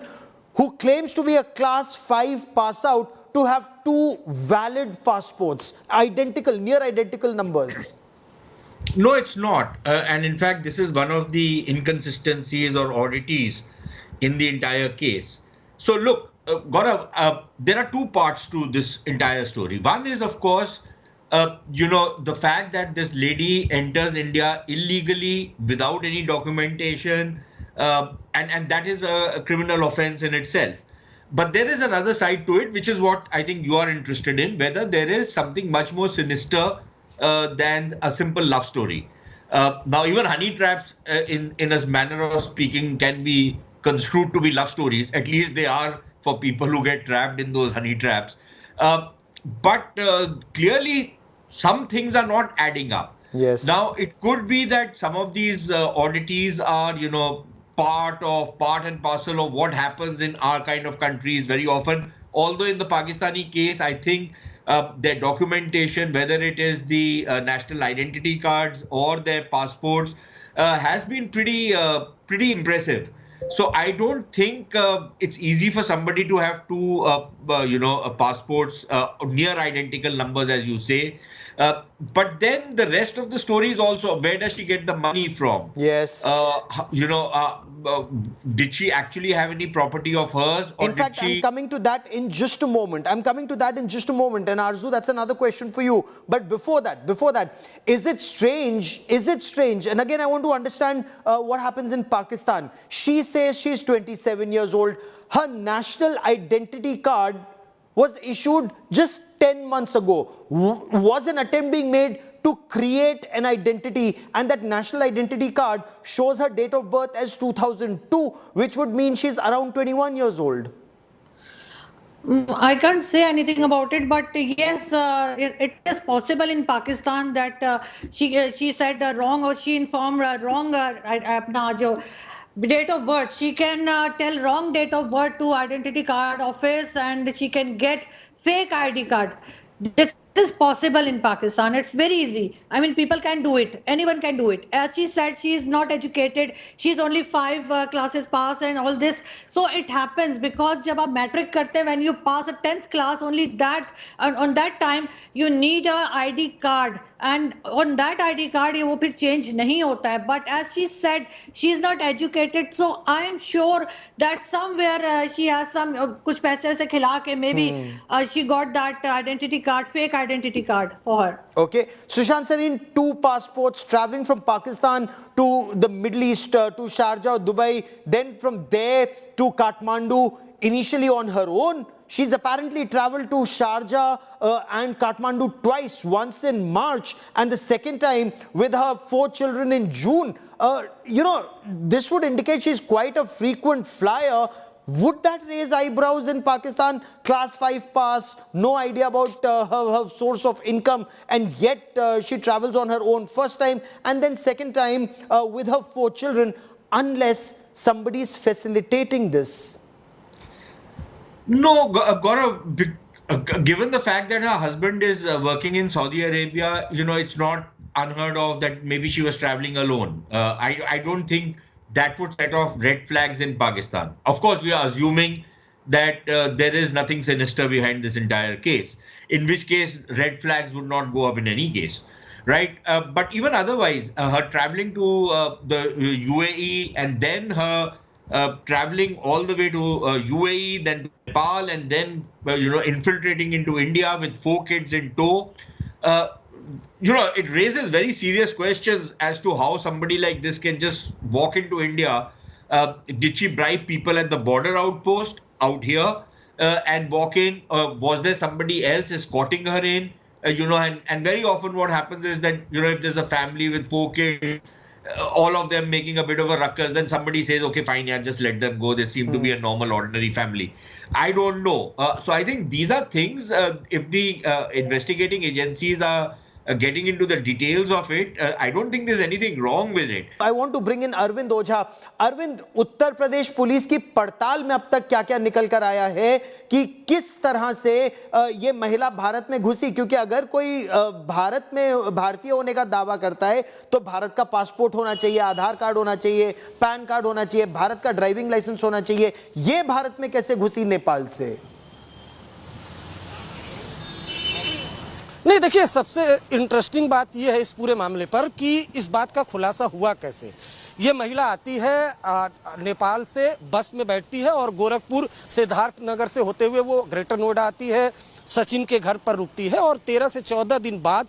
who claims to be a class 5 pass out to have two valid passports, identical, near identical numbers? No, it's not. And in fact, this is one of the inconsistencies or oddities in the entire case. So look, Gaurav, there are two parts to this entire story. One is, of course, the fact that this lady enters India illegally without any documentation, and that is a criminal offense in itself. But there is another side to it, which is what I think you are interested in, whether there is something much more sinister than a simple love story. Now, even honey traps, in a manner of speaking, can be construed to be love stories. At least they are for people who get trapped in those honey traps. But clearly, some things are not adding up. Yes. Now, it could be that some of these oddities are, part and parcel of what happens in our kind of countries very often. Although in the Pakistani case, I think their documentation, whether it is the national identity cards or their passports, has been pretty impressive. So I don't think it's easy for somebody to have two, passports, near identical numbers, as you say. But then the rest of the story is also, where does she get the money from? Yes. Did she actually have any property of hers? Or in fact, I'm coming to that in just a moment. And Arzu, that's another question for you. But before that, is it strange? And again, I want to understand what happens in Pakistan. She says she's 27 years old. Her national identity card was issued just 10 months ago. Was an attempt being made to create an identity, and that national identity card shows her date of birth as 2002, which would mean she's around 21 years old. I can't say anything about it, but yes, it is possible in Pakistan that she said wrong, or she informed wrong date of birth. She can tell wrong date of birth to identity card office, and she can get fake ID card. This is possible in Pakistan. It's very easy. I mean, people can do it. Anyone can do it. As she said, she is not educated. She's only 5 classes pass and all this. So it happens because जब आप metric करते, when you pass a 10th class, only that, on that time you need a ID card. And on that ID card, वो फिर change नहीं होता है. But as she said, she is not educated. So I am sure that somewhere she has some कुछ पैसे से खिला के maybe she got that identity card, fake identity card for her. Okay. Sushant Sareen, 2 passports, traveling from Pakistan to the Middle East, to Sharjah, Dubai, then from there to Kathmandu, initially on her own. She's apparently traveled to Sharjah and Kathmandu twice, once in March and the second time with her 4 children in June. This would indicate she's quite a frequent flyer. Would that raise eyebrows in Pakistan? Class 5 pass, no idea about her source of income, and yet she travels on her own first time and then second time with her 4 children, unless somebody is facilitating this. No, Gaurav, given the fact that her husband is working in Saudi Arabia, it's not unheard of that maybe she was traveling alone. I don't think that would set off red flags in Pakistan. Of course, we are assuming that there is nothing sinister behind this entire case, in which case red flags would not go up in any case. right? But even otherwise, her traveling to the UAE and then her traveling all the way to UAE, then to Nepal, and then infiltrating into India with 4 kids in tow. It raises very serious questions as to how somebody like this can just walk into India. Did she bribe people at the border outpost out here and walk in? Was there somebody else escorting her in? And very often what happens is that, if there's a family with 4 kids, all of them making a bit of a ruckus, then somebody says, okay, fine, yeah, just let them go. They seem to be a normal, ordinary family. I don't know. So I think these are things, if the investigating agencies are getting into the details of it, I don't think there's anything wrong with it. I want to bring in Arvind Ojha. Arvind, Uttar Pradesh police की पड़ताल में अब तक क्या-क्या निकल कर आया है कि किस तरह से ये महिला भारत में घुसी, क्योंकि अगर कोई भारत में भारतीय होने का दावा करता है तो भारत का पासपोर्ट होना चाहिए, आधार कार्ड होना चाहिए, पैन कार्ड होना चाहिए, भारत का ड्राइविंग लाइसेंस होना चाहिए। ये भारत में कैसे घुसी नेपाल से? नहीं, देखिए, सबसे इंटरेस्टिंग बात यह है इस पूरे मामले पर कि इस बात का खुलासा हुआ कैसे। ये महिला आती है नेपाल से, बस में बैठती है और गोरखपुर सिद्धार्थ नगर से होते हुए वो ग्रेटर नोएडा आती है, सचिन के घर पर रुकती है और 13 से 14 दिन बाद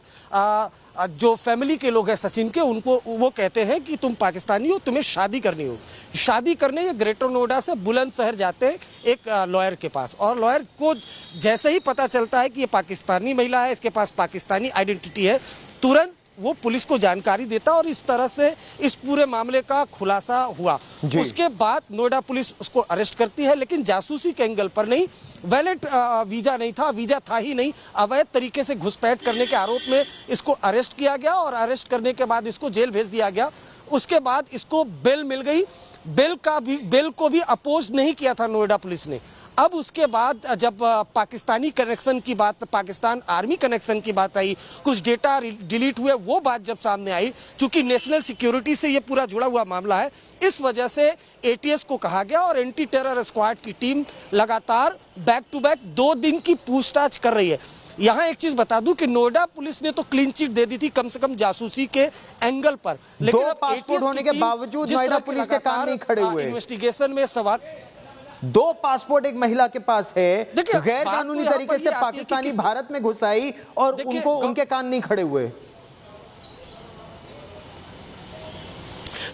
जो फैमिली के लोग हैं सचिन के, उनको वो कहते हैं कि तुम पाकिस्तानी हो, तुम्हें शादी करनी हो। शादी करने ये ग्रेटर नोएडा से बुलंदशहर जाते हैं एक लॉयर के पास, और लॉयर को जैसे ही पता चलता है कि ये पाकिस्तानी महिला है, इसके पास पाकिस्तानी आइडेंटिटी है, तुरंत वो पुलिस को जानकारी देता और इस तरह से इस पूरे मामले का खुलासा हुआ। उसके बाद नोएडा पुलिस उसको अरेस्ट करती है, लेकिन जासूसी के एंगल पर नहीं, वैलिड वीजा नहीं था, वीजा था ही नहीं, अवैध तरीके से घुसपैठ करने के आरोप में इसको अरेस्ट किया गया और अरेस्ट करने के बाद इसको जेल भेज दिया गया। उसके बाद इसको बेल मिल गई। बेल को भी अपोज नहीं किया था नोएडा पुलिस ने। अब उसके बाद जब पाकिस्तानी कनेक्शन की बात, पाकिस्तान आर्मी कनेक्शन की बात आई, कुछ डेटा डिलीट हुए, वो बात जब सामने आई, क्योंकि नेशनल सिक्योरिटी से ये पूरा जुड़ा हुआ मामला है, इस वजह से एटीएस को कहा गया और एंटी टेरर स्क्वाड की टीम लगातार बैक टू बैक 2 दिन की पूछताछ कर रही है। यहाँ एक चीज बता दूं कि नोएडा पुलिस ने तो क्लीन चिट दे दी थी कम से कम जासूसी के एंगल पर, लेकिन 2 पासपोर्ट होने के बावजूद नोएडा पुलिस के कान नहीं खड़े हुए। इन्वेस्टिगेशन में सवाल, 2 पासपोर्ट एक महिला के पास है, गैर कानूनी तरीके से पाकिस्तानी भारत में घुस आई और उनके कान नहीं खड़े हुए।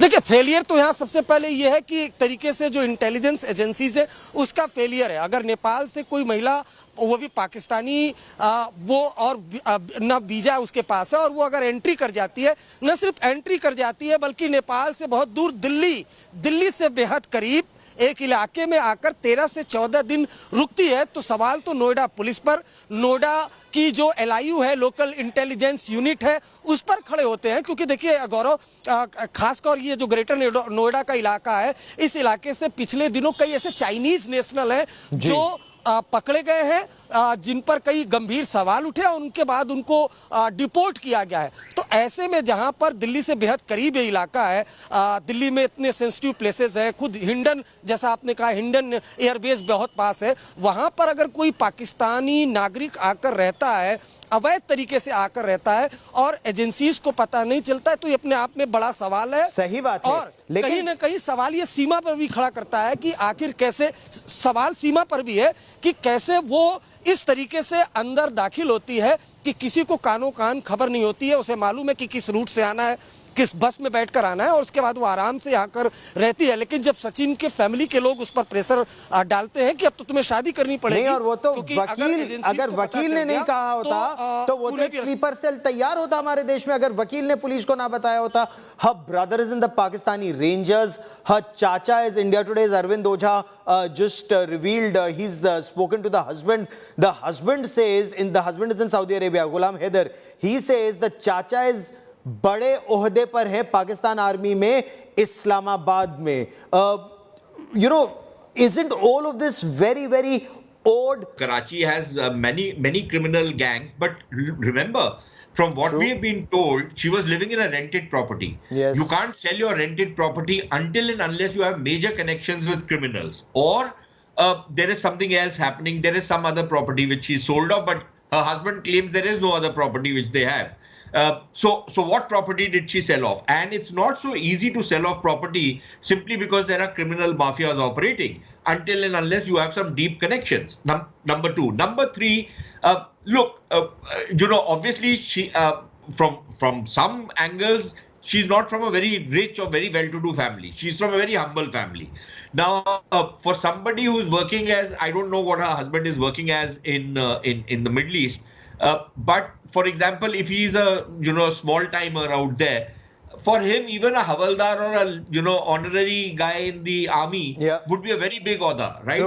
देखिए, फेलियर तो यहाँ सबसे पहले ये है कि एक तरीके से जो इंटेलिजेंस एजेंसीज है उसका फेलियर है। अगर नेपाल से कोई महिला, वो भी पाकिस्तानी, वो और न वीजा उसके पास है, और वो अगर एंट्री कर जाती है, न सिर्फ एंट्री कर जाती है बल्कि नेपाल से बहुत दूर दिल्ली से बेहद करीब एक इलाके में आकर 13 से 14 दिन रुकती है, तो सवाल तो नोएडा पुलिस पर, नोएडा की जो LIU है, लोकल इंटेलिजेंस यूनिट है, उस पर खड़े होते हैं। क्योंकि देखिए गौरव, खासकर ये जो ग्रेटर नोएडा का इलाका है, इस इलाके से पिछले दिनों कई ऐसे चाइनीज नेशनल हैं जो पकड़े गए हैं, जिन पर कई गंभीर सवाल उठे और उनके बाद उनको डिपोर्ट किया गया है। तो ऐसे में जहां पर दिल्ली से बेहद करीब ये इलाका है, दिल्ली में इतने सेंसिटिव प्लेसेस है, खुद हिंडन, जैसा आपने कहा, हिंडन एयरबेस बहुत पास है, वहां पर अगर कोई पाकिस्तानी नागरिक आकर रहता है, अवैध तरीके से आकर रहता है और एजेंसीज को पता नहीं चलता है, तो ये अपने आप में बड़ा सवाल है। सही बात है, और कहीं ना कहीं सवाल ये सीमा पर भी खड़ा करता है कि आखिर कैसे, सवाल सीमा पर भी है कि कैसे वो इस तरीके से अंदर दाखिल होती है कि किसी को कानों कान खबर नहीं होती है, उसे मालूम है कि किस रूट से आना है, किस बस में बैठकर आना है, और उसके बाद वो आराम से आकर रहती है। लेकिन जब सचिन के फैमिली के लोग उस पर प्रेशर डालते हैं कि अब तो तुम्हें शादी करनी पड़ेगी, नहीं, और वो तो अगर वकील ने नहीं कहा होता तो वो तो एक स्लीपर सेल तैयार होता हमारे देश में। अगर वकील ने पुलिस को ना बताया होता, her brother is in the Pakistani Rangers, her chacha is India Today's Arvind Ojha just revealed he's spoken to the husband. The husband says, the husband is in Saudi Arabia, Ghulam Haider. He says the chacha is बड़े ओहदे पर है Pakistan army में, इस्लामाबाद में। isn't all of this very, very odd? Karachi has many criminal gangs, but remember, from what we have been told, she was living in a rented property. Yes. You can't sell your rented property until and unless you have major connections with criminals, or there is something else happening. There is some other property which she sold off, but her husband claims there is no other property which they have. So what property did she sell off? And it's not so easy to sell off property simply because there are criminal mafias operating, until and unless you have some deep connections. Number two. Number three, look, obviously she, from some angles, she's not from a very rich or very well-to-do family. She's from a very humble family. Now, for somebody who's working as, I don't know what her husband is working as in the Middle East, but for example, if he's a small timer out there, for him even a havaldar or a honorary guy in the army would be a very big order, right?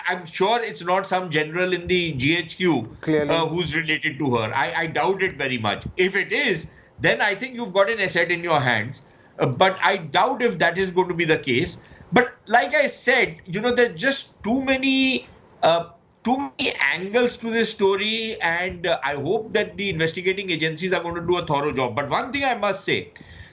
I'm sure it's not some general in the GHQ who's related to her. I doubt it very much. If it is, then I think you've got an asset in your hands. But I doubt if that is going to be the case. But like I said, there's just too many angles to this story, and I hope that the investigating agencies are going to do a thorough job. But one thing I must say,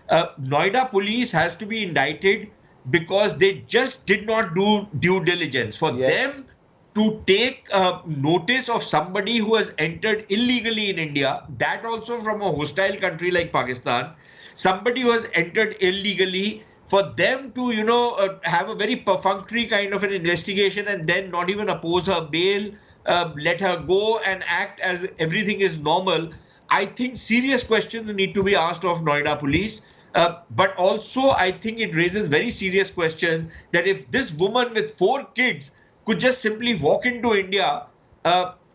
Noida police has to be indicted because they just did not do due diligence. For them to take notice of somebody who has entered illegally in India, that also from a hostile country like Pakistan, somebody who has entered illegally, for them to, have a very perfunctory kind of an investigation and then not even oppose her bail, let her go and act as everything is normal, I think serious questions need to be asked of Noida police. But also, I think it raises very serious questions that if this woman with 4 kids could just simply walk into India,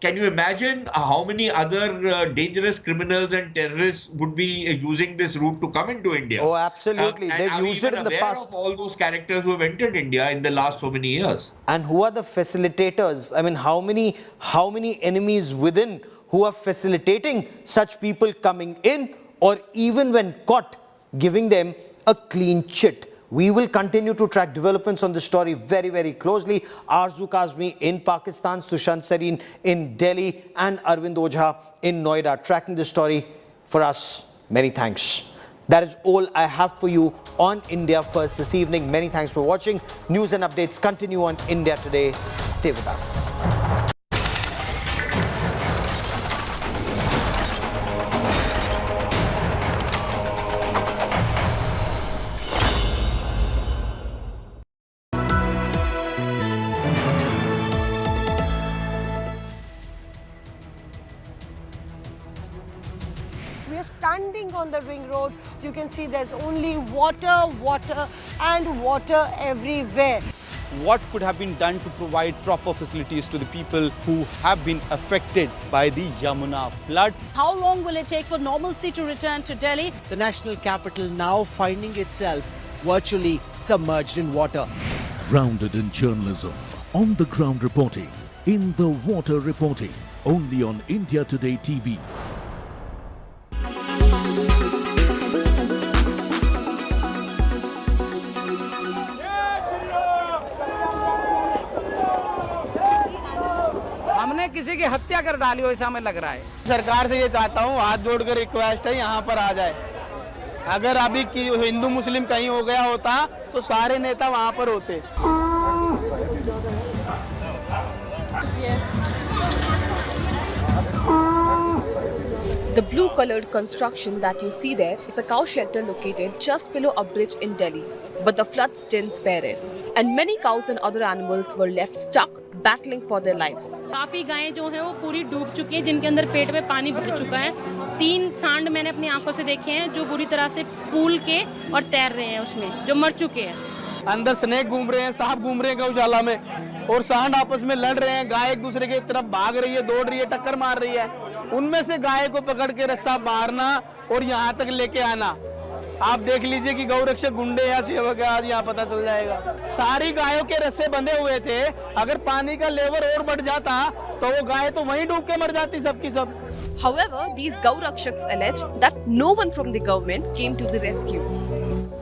can you imagine how many other dangerous criminals and terrorists would be using this route to come into India? Oh, absolutely. They've used it in the past. Of all those characters who have entered India in the last so many years. And who are the facilitators? I mean, how many enemies within who are facilitating such people coming in, or even when caught, giving them a clean chit? We will continue to track developments on this story very, very closely. Arzu Kazmi in Pakistan, Sushant Sareen in Delhi, and Arvind Ojha in Noida tracking this story for us. Many thanks. That is all I have for you on India First this evening. Many thanks for watching. News and updates continue on India Today. Stay with us. Standing on the ring road, you can see there's only water, water and water everywhere. What could have been done to provide proper facilities to the people who have been affected by the Yamuna flood? How long will it take for normalcy to return to Delhi? The national capital now finding itself virtually submerged in water. Grounded in journalism, on the ground reporting, in the water reporting, only on India Today TV. हमने किसी की हत्या कर डाली हो ऐसा हमें लग रहा है। सरकार से ये चाहता हूँ, हाथ जोड़कर रिक्वेस्ट है यहाँ पर आ जाए। अगर अभी हिंदू मुस्लिम कहीं हो गया होता तो सारे नेता वहाँ पर होते। The blue-colored construction that you see there is a cow shelter located just below a bridge in Delhi. But the floods didn't spare it, and many cows and other animals were left stuck, battling for their lives. काफी गायें जो हैं वो पूरी डूब चुकी हैं, जिनके अंदर पेट में पानी भर चुका है। 3 सांड मैंने अपनी आंखों से देखे हैं जो बुरी तरह से फूल के और तैर रहे हैं उसमें, जो मर चुके हैं। अंदर स्नेक घूम रहे हैं, सांप घूम रहे हैं गौशाला में, और सांड आपस में लड़ रहे हैं। गाय एक दूसरे की तरफ भाग रही है, दौड़ रही है, टक्कर मार रही है। उनमें से गाय को पकड़ के रस्सा मारना और यहाँ तक लेके आना, आप देख लीजिए कि गौरक्षक गुंडे या सेवक आज यहाँ पता चल जाएगा। सारी गायों के रस्से बंधे हुए थे, अगर पानी का लेवल और बढ़ जाता तो वो गाय तो वहीं डूब के मर जाती सबकी सब। However, these Gaurakshaks allege that no one from the government came to the rescue.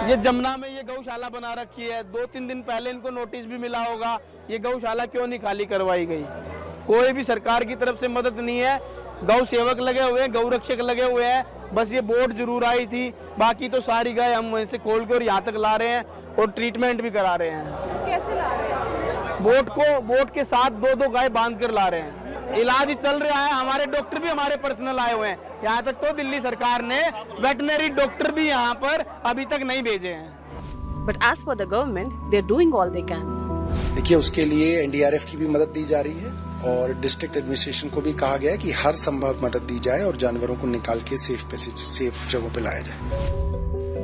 ये जमुना में ये गौशाला बना रखी है, 2-3 दिन पहले इनको नोटिस भी मिला होगा, ये गौशाला क्यों नहीं खाली करवाई गई? कोई भी सरकार की तरफ से मदद नहीं है। गौ सेवक लगे हुए हैं, गौरक्षक लगे हुए हैं, बस ये बोट जरूर आई थी, बाकी तो सारी गाय हम वहीं से खोल के और यहाँ तक ला रहे हैं और ट्रीटमेंट भी करा रहे हैं। कैसे ला रहे हैं? बोट के साथ 2-2 गाय बांध कर ला रहे हैं। इलाज चल रहा है, हमारे डॉक्टर भी हमारे पर्सनल आए हुए हैं। यहाँ तक तो दिल्ली सरकार ने वेटनरी डॉक्टर भी यहाँ पर अभी तक नहीं भेजे हैं। But as for the government, they're doing all they can. देखिए, उसके लिए NDRF की भी मदद दी जा रही है और डिस्ट्रिक्ट एडमिनिस्ट्रेशन को भी कहा गया है कि हर संभव मदद दी जाए और जानवरों को निकाल के सेफ जगहों पे लाया जाए।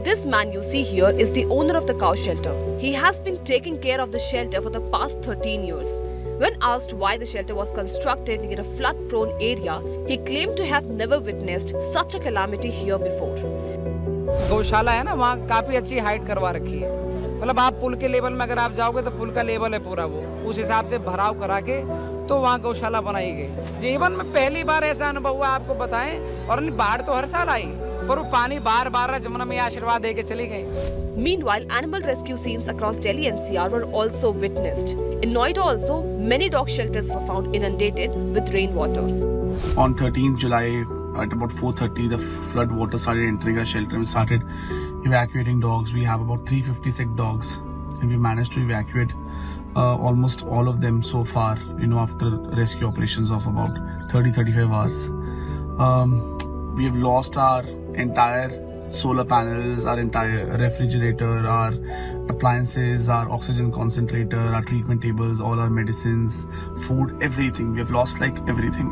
This man you see here is the owner of the cow shelter. He has been taking care of the shelter for the past 13 years. When asked why the shelter was constructed near a flood-prone area, he claimed to have never witnessed such a calamity here before. गौशाला है ना, वहाँ काफी अच्छी height करवा रखी है। मतलब आप पुल के लेवल में अगर आप जाओगे तो पुल का लेवल है पूरा, वो उस हिसाब से भराव करा के तो वहाँ गौशाला बनाई गई। जीवन में पहली बार ऐसा अनुभव हुआ, आपको बताएं। और बाढ़ तो हर साल आई, पर वो पानी बार जमुना में आशीर्वाद देके चली गई। Meanwhile, animal rescue scenes across Delhi NCR were also witnessed. In Noida also, many dog shelters were found inundated with rainwater. On 13th July, at about 4:30, the flood water started entering our shelter. We started evacuating dogs. We have about 356 dogs, and we managed to evacuate almost all of them so far, after rescue operations of about 30-35 hours. We have lost our entire solar panels, our entire refrigerator, our appliances, our oxygen concentrator, our treatment tables, all our medicines, food, everything. We have lost everything.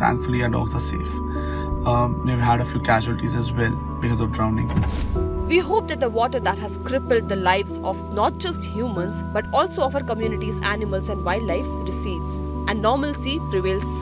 Thankfully, our dogs are safe. We've had a few casualties as well because of drowning. We hope that the water that has crippled the lives of not just humans but also of our communities, animals and wildlife recedes and normalcy prevails.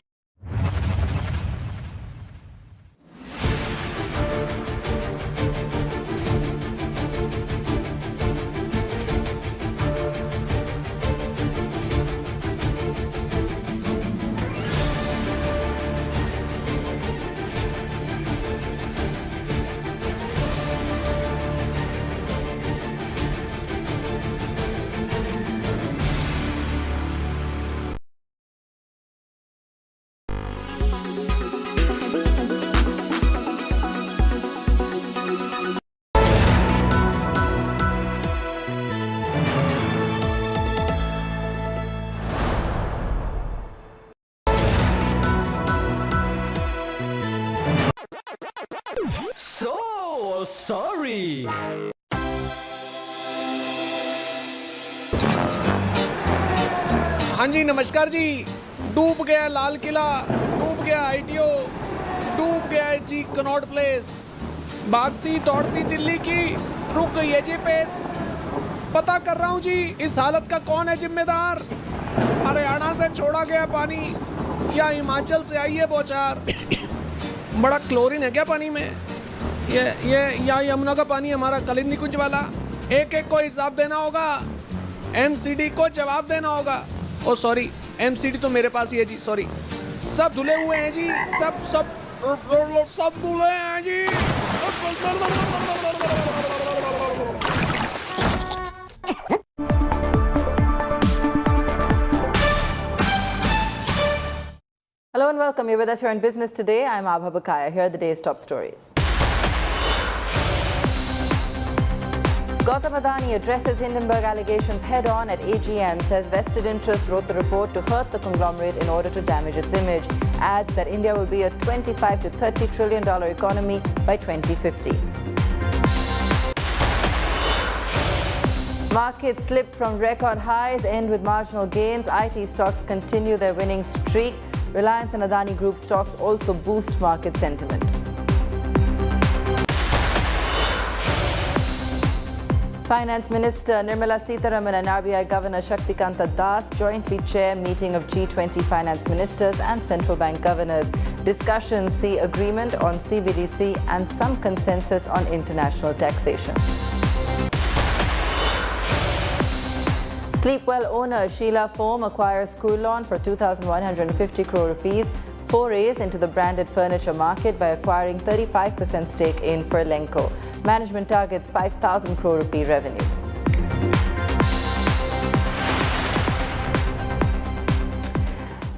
Sorry. हाँ जी, नमस्कार जी। डूब गया लाल किला, डूब गया ITO, डूब गया है जी Connaught place. भागती दौड़ती दिल्ली की रुक गई है जी पेस। पता कर रहा हूँ जी, इस हालत का कौन है जिम्मेदार। हरियाणा से छोड़ा गया पानी या हिमाचल से आई है बौछार। बड़ा क्लोरीन है क्या पानी में? ये या यमुना का पानी हमारा कलिंदी कुंज वाला। एक एक को हिसाब देना होगा, MCD को जवाब देना होगा। ओ सॉरी, MCD तो मेरे पास ही है जी, सॉरी। सब धुले हुए हैं जी, सब धुले हैं जी। Hello and welcome. You're with us here on Business Today. I'm Abha Bakaya. Here are the day's top stories. Gautam Adani addresses Hindenburg allegations head-on at AGM, says vested interests wrote the report to hurt the conglomerate in order to damage its image. Adds that India will be a $25 to $30 trillion economy by 2050. Markets slip from record highs, end with marginal gains. IT stocks continue their winning streak. Reliance and Adani Group stocks also boost market sentiment. Finance Minister Nirmala Sitharaman and RBI Governor Shaktikanta Das jointly chair meeting of G20 finance ministers and central bank governors. Discussions see agreement on CBDC and some consensus on international taxation. Sleepwell owner Sheila Form acquires Kurlon for 2,150 crore rupees. Forays into the branded furniture market by acquiring 35% stake in Furlenco. Management targets 5,000 crore rupee revenue.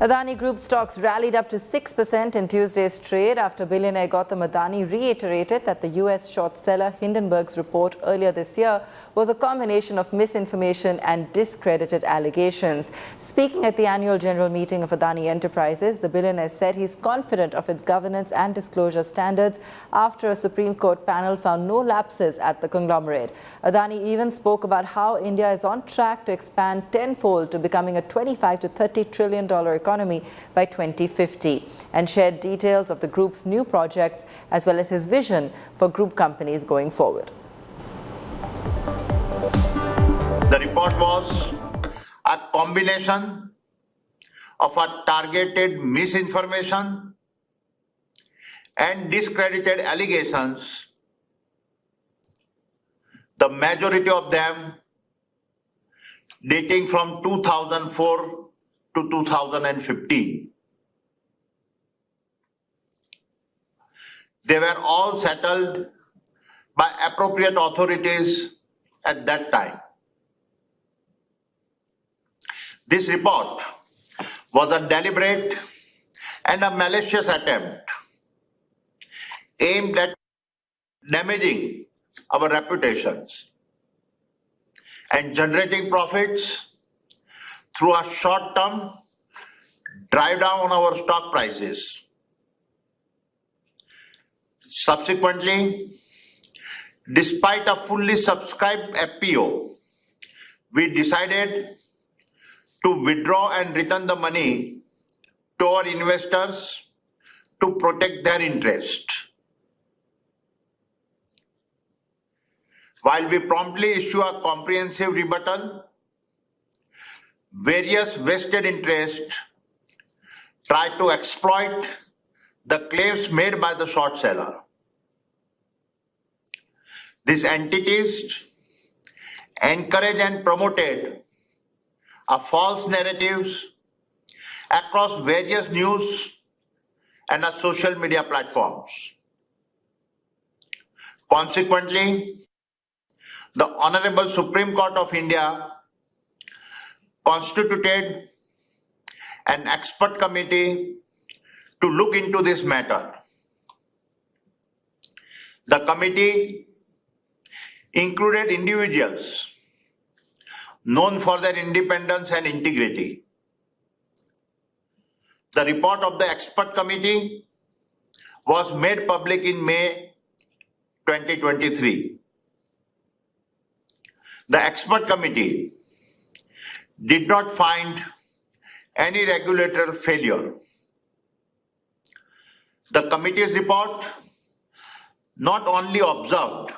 Adani Group stocks rallied up to 6% in Tuesday's trade after billionaire Gautam Adani reiterated that the US short seller Hindenburg's report earlier this year was a combination of misinformation and discredited allegations. Speaking at the annual general meeting of Adani Enterprises, the billionaire said he's confident of its governance and disclosure standards after a Supreme Court panel found no lapses at the conglomerate. Adani even spoke about how India is on track to expand tenfold to becoming a $25 to $30 trillion economy by 2050 and shared details of the group's new projects as well as his vision for group companies going forward. The report was a combination of a targeted misinformation and discredited allegations, the majority of them dating from 2004 to 2015. They were all settled by appropriate authorities at that time. This report was a deliberate and a malicious attempt aimed at damaging our reputations and generating profits through a short-term drive down our stock prices. Subsequently, despite a fully subscribed IPO, we decided to withdraw and return the money to our investors to protect their interest. While we promptly issue a comprehensive rebuttal, various vested interests try to exploit the claims made by the short seller. These entities encouraged and promoted a false narratives across various news and social media platforms. Consequently, the Honorable Supreme Court of India constituted an expert committee to look into this matter. The committee included individuals known for their independence and integrity. The report of the expert committee was made public in May 2023. The expert committee did not find any regulatory failure. The committee's report not only observed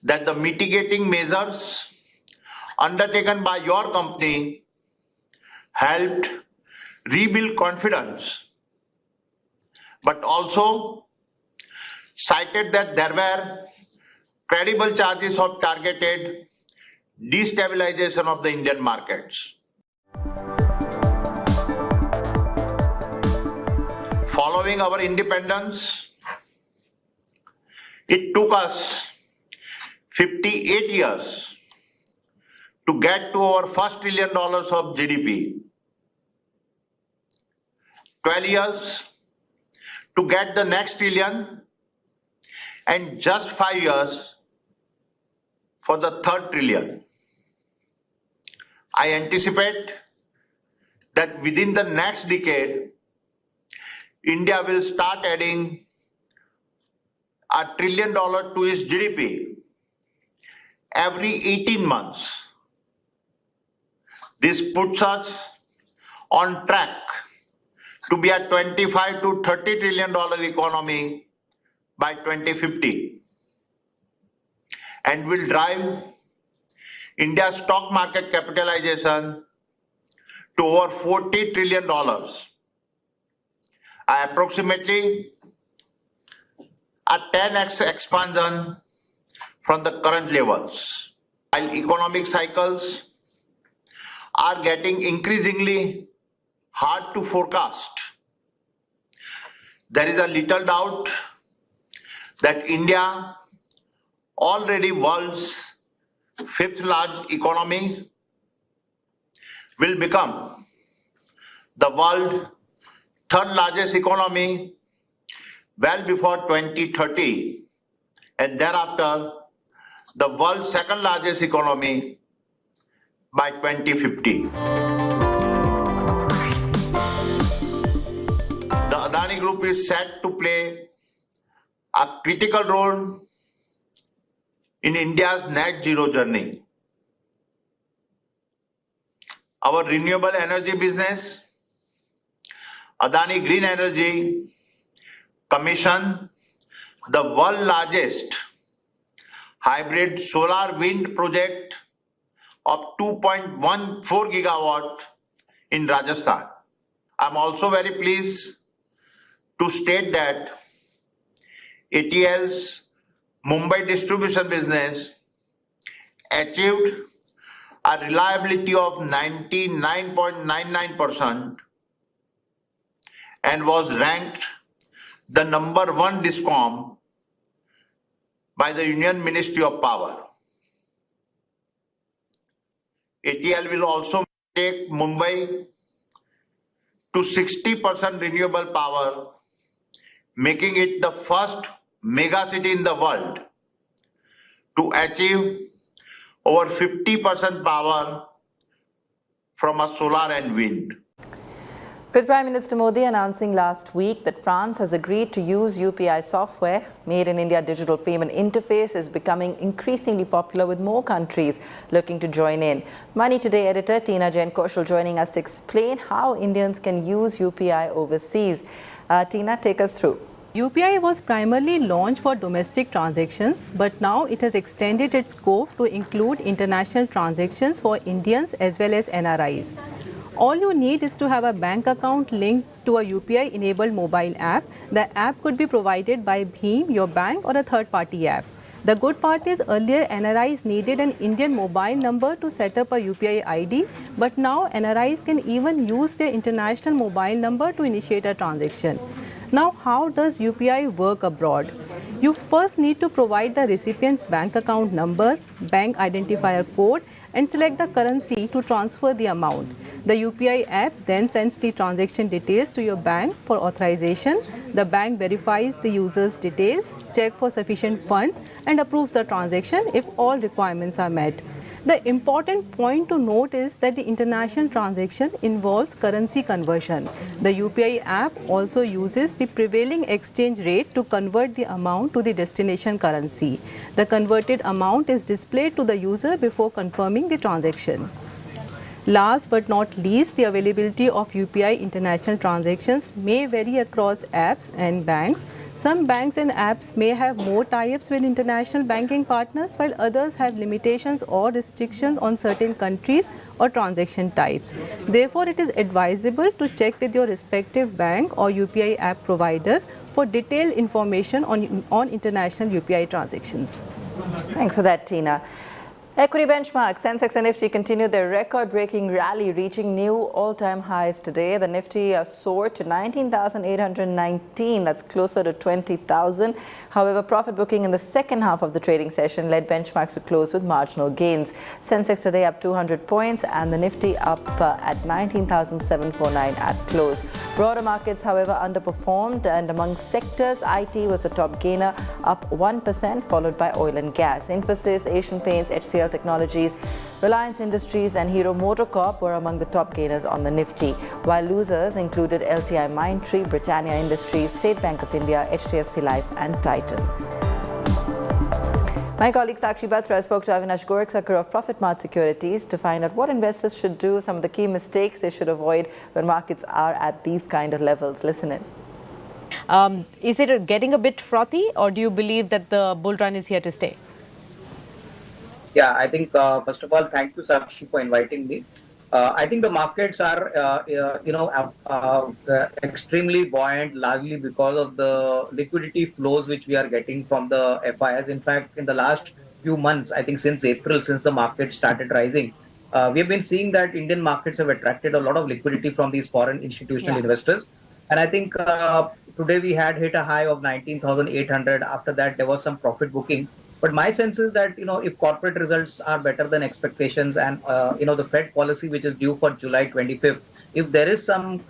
that the mitigating measures undertaken by your company helped rebuild confidence, but also cited that there were credible charges of targeted destabilization of the Indian markets. Following our independence, it took us 58 years to get to our first $1 trillion of GDP, 12 years to get the next trillion, and just 5 years for the third trillion. I anticipate that within the next decade, India will start adding $1 trillion to its GDP every 18 months. This puts us on track to be a $25 to $30 trillion economy by 2050 and will drive India's stock market capitalization to over $40 trillion, approximately a 10x expansion from the current levels. While economic cycles are getting increasingly hard to forecast, there is a little doubt that India, already world's 5th largest economy, will become the world third largest economy well before 2030, and thereafter the world's second largest economy by 2050. The Adani Group is set to play a critical role in India's net zero journey. Our renewable energy business, Adani Green Energy, commissioned the world's largest hybrid solar wind project of 2.14 gigawatt in Rajasthan. I'm also very pleased to state that ATL's Mumbai distribution business achieved a reliability of 99.99% and was ranked the number one DISCOM by the Union Ministry of Power. ATL will also take Mumbai to 60% renewable power, making it the first mega city in the world to achieve over 50% power from a solar and wind. With Prime Minister Modi announcing last week that France has agreed to use UPI software, Made in India digital payment interface is becoming increasingly popular with more countries looking to join in. Money Today editor Tina Jain Kaushal joining us to explain how Indians can use UPI overseas. Tina, take us through. UPI was primarily launched for domestic transactions, but now it has extended its scope to include international transactions for Indians as well as NRIs. All you need is to have a bank account linked to a UPI-enabled mobile app. The app could be provided by Bheem, your bank, or a third-party app. The good part is earlier NRIs needed an Indian mobile number to set up a UPI ID, but now NRIs can even use their international mobile number to initiate a transaction. Now, how does UPI work abroad? You first need to provide the recipient's bank account number, bank identifier code, and select the currency to transfer the amount. The UPI app then sends the transaction details to your bank for authorization. The bank verifies the user's detail, checks for sufficient funds, and approves the transaction if all requirements are met. The important point to note is that the international transaction involves currency conversion. The UPI app also uses the prevailing exchange rate to convert the amount to the destination currency. The converted amount is displayed to the user before confirming the transaction. Last but not least, the availability of UPI international transactions may vary across apps and banks. Some banks and apps may have more tie-ups with international banking partners, while others have limitations or restrictions on certain countries or transaction types. Therefore, it is advisable to check with your respective bank or UPI app providers for detailed information on international UPI transactions. Thanks for that, Tina. Equity benchmark, Sensex and Nifty continued their record-breaking rally, reaching new all-time highs today. The Nifty soared to 19,819, that's closer to 20,000. However, profit booking in the second half of the trading session led benchmarks to close with marginal gains. Sensex today up 200 points and the Nifty up at 19,749 at close. Broader markets, however, underperformed, and among sectors, IT was the top gainer, up 1%, followed by oil and gas. Infosys, Asian Paints, HCL Technologies, Reliance Industries and Hero MotoCorp were among the top gainers on the Nifty, while losers included LTI Mindtree, Britannia Industries, State Bank of India, HDFC Life and Titan. My colleague Sakshi Batra spoke to Avinash Gorakhsakar of Profit Mart Securities to find out what investors should do, some of the key mistakes they should avoid when markets are at these kind of levels. Listen in. Is it getting a bit frothy, or do you believe that the bull run is here to stay? Yeah, I think first of all, thank you, Sakshi, for inviting me. I think the markets are, extremely buoyant, largely because of the liquidity flows which we are getting from the FIs. In fact, in the last few months, I think since April, since the market started rising, we have been seeing that Indian markets have attracted a lot of liquidity from these foreign institutional investors. And I think today we had hit a high of 19,800. After that, there was some profit booking. But my sense is that, if corporate results are better than expectations and, the Fed policy, which is due for July 25th, if there is some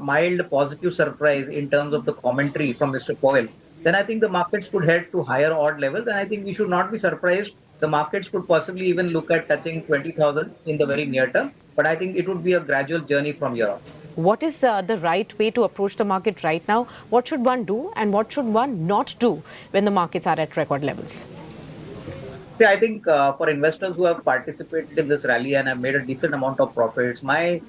mild positive surprise in terms of the commentary from Mr. Powell, then I think the markets could head to higher odd levels. And I think we should not be surprised. The markets could possibly even look at touching 20,000 in the very near term. But I think it would be a gradual journey from here on. What is the right way to approach the market right now? What should one do and what should one not do when the markets are at record levels? See, I think for investors who have participated in this rally and have made a decent amount of profits, my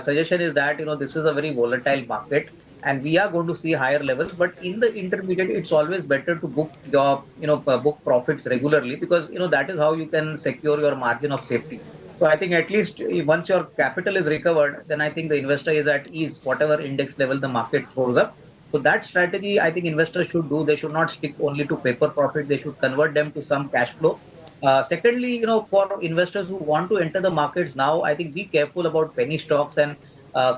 suggestion is that, this is a very volatile market and we are going to see higher levels. But in the intermediate, it's always better to book your, book profits regularly, because, that is how you can secure your margin of safety. So I think at least once your capital is recovered, then I think the investor is at ease, whatever index level the market throws up. So that strategy, I think investors should do. They should not stick only to paper profits. They should convert them to some cash flow. Secondly, for investors who want to enter the markets now, I think be careful about penny stocks and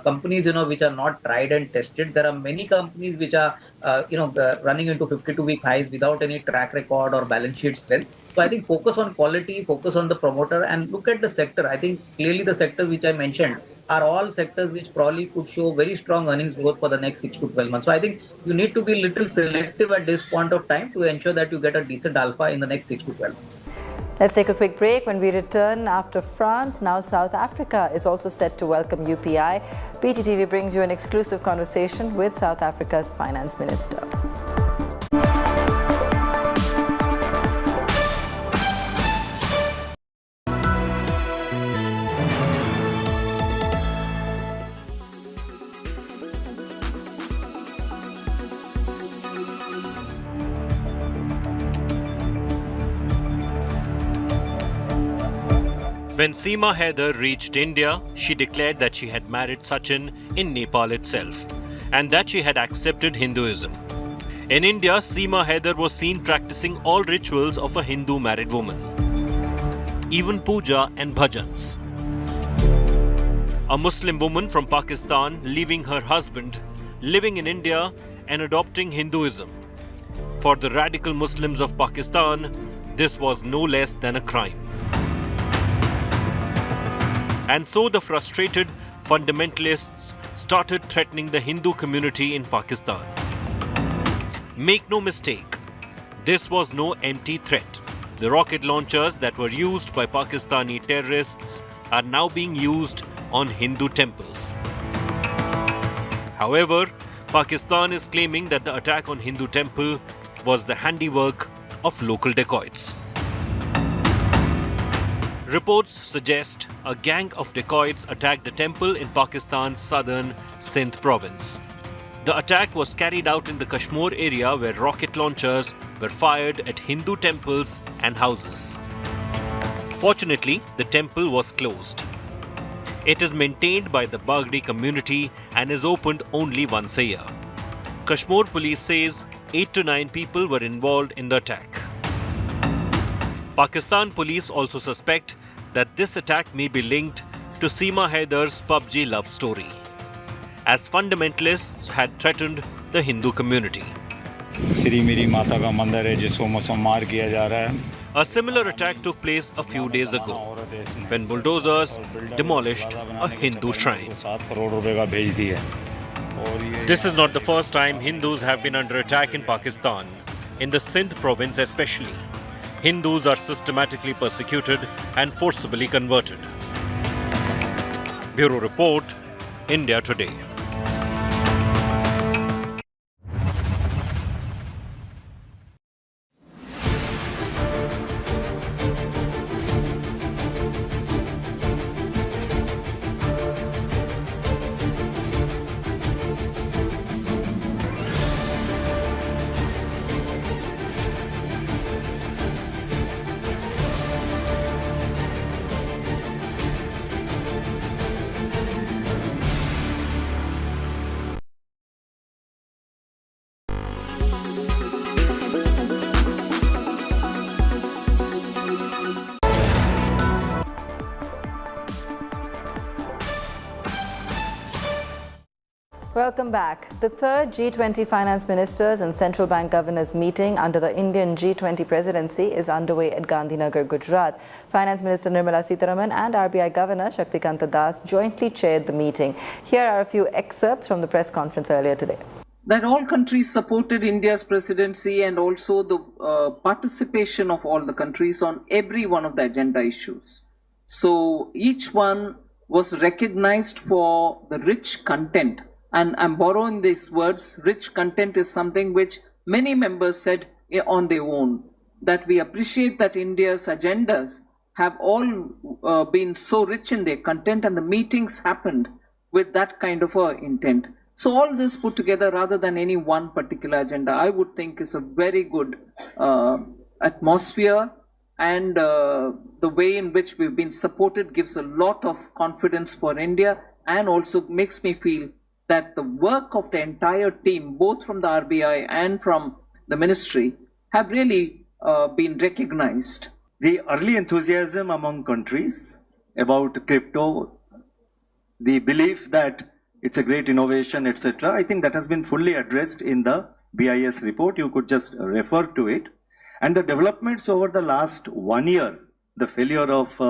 companies, which are not tried and tested. There are many companies which are, running into 52-week highs without any track record or balance sheet strength. So I think focus on quality, focus on the promoter, and look at the sector. I think clearly the sectors which I mentioned are all sectors which probably could show very strong earnings growth for the next 6 to 12 months. So I think you need to be a little selective at this point of time to ensure that you get a decent alpha in the next 6 to 12 months. Let's take a quick break. When we return, after France, now South Africa is also set to welcome UPI. BTTV brings you an exclusive conversation with South Africa's finance minister. When Seema Haider reached India, she declared that she had married Sachin in Nepal itself and that she had accepted Hinduism. In India, Seema Haider was seen practicing all rituals of a Hindu married woman, even puja and bhajans. A Muslim woman from Pakistan leaving her husband, living in India and adopting Hinduism. For the radical Muslims of Pakistan, this was no less than a crime. And so the frustrated fundamentalists started threatening the Hindu community in Pakistan. Make no mistake, this was no empty threat. The rocket launchers that were used by Pakistani terrorists are now being used on Hindu temples. However, Pakistan is claiming that the attack on Hindu temple was the handiwork of local dacoits. Reports suggest a gang of dacoits attacked the temple in Pakistan's southern Sindh province. The attack was carried out in the Kashmir area where rocket launchers were fired at Hindu temples and houses. Fortunately, the temple was closed. It is maintained by the Bagdi community and is opened only once a year. Kashmir police says 8 to 9 people were involved in the attack. Pakistan police also suspect that this attack may be linked to Seema Haider's PUBG love story, as fundamentalists had threatened the Hindu community. A similar attack took place a few days ago when bulldozers demolished a Hindu shrine. This is not the first time Hindus have been under attack in Pakistan, in the Sindh province especially. Hindus are systematically persecuted and forcibly converted. Bureau Report, India Today. Welcome back. The third G20 finance ministers and central bank governors meeting under the Indian G20 presidency is underway at Gandhinagar, Gujarat. Finance Minister Nirmala Sitharaman and RBI Governor Shaktikanta Das jointly chaired the meeting. Here are a few excerpts from the press conference earlier today. That all countries supported India's presidency and also the participation of all the countries on every one of the agenda issues. So each one was recognized for the rich content. And I'm borrowing these words. Rich content is something which many members said on their own, that we appreciate that India's agendas have all been so rich in their content, and the meetings happened with that kind of intent. So all this put together, rather than any one particular agenda, I would think is a very good atmosphere, and the way in which we've been supported gives a lot of confidence for India, and also makes me feel that the work of the entire team, both from the RBI and from the ministry, have really been recognized. The early enthusiasm among countries about crypto, the belief that it's a great innovation, etc., I think that has been fully addressed in the BIS report. You could just refer to it. And the developments over the last 1 year, the failure of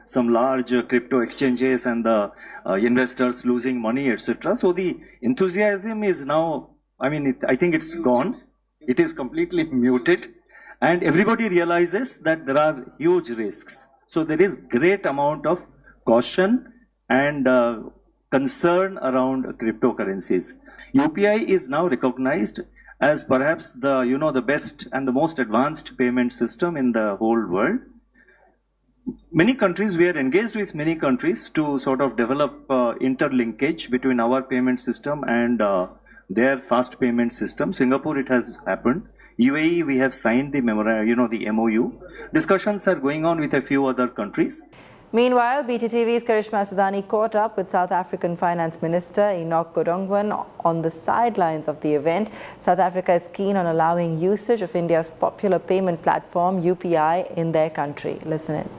some large crypto exchanges and the investors losing money, etc. So the enthusiasm is now, I think it's gone. It is completely muted, and everybody realizes that there are huge risks. So there is great amount of caution and concern around cryptocurrencies. UPI is now recognized as perhaps the best and the most advanced payment system in the whole world. Many countries, we are engaged with many countries to sort of develop interlinkage between our payment system and their fast payment system. Singapore, it has happened. UAE, we have signed the the MOU. Discussions are going on with a few other countries. Meanwhile, BTTV's Karishma Sadani caught up with South African Finance Minister Enoch Godongwan on the sidelines of the event. South Africa is keen on allowing usage of India's popular payment platform UPI in their country. Listen in.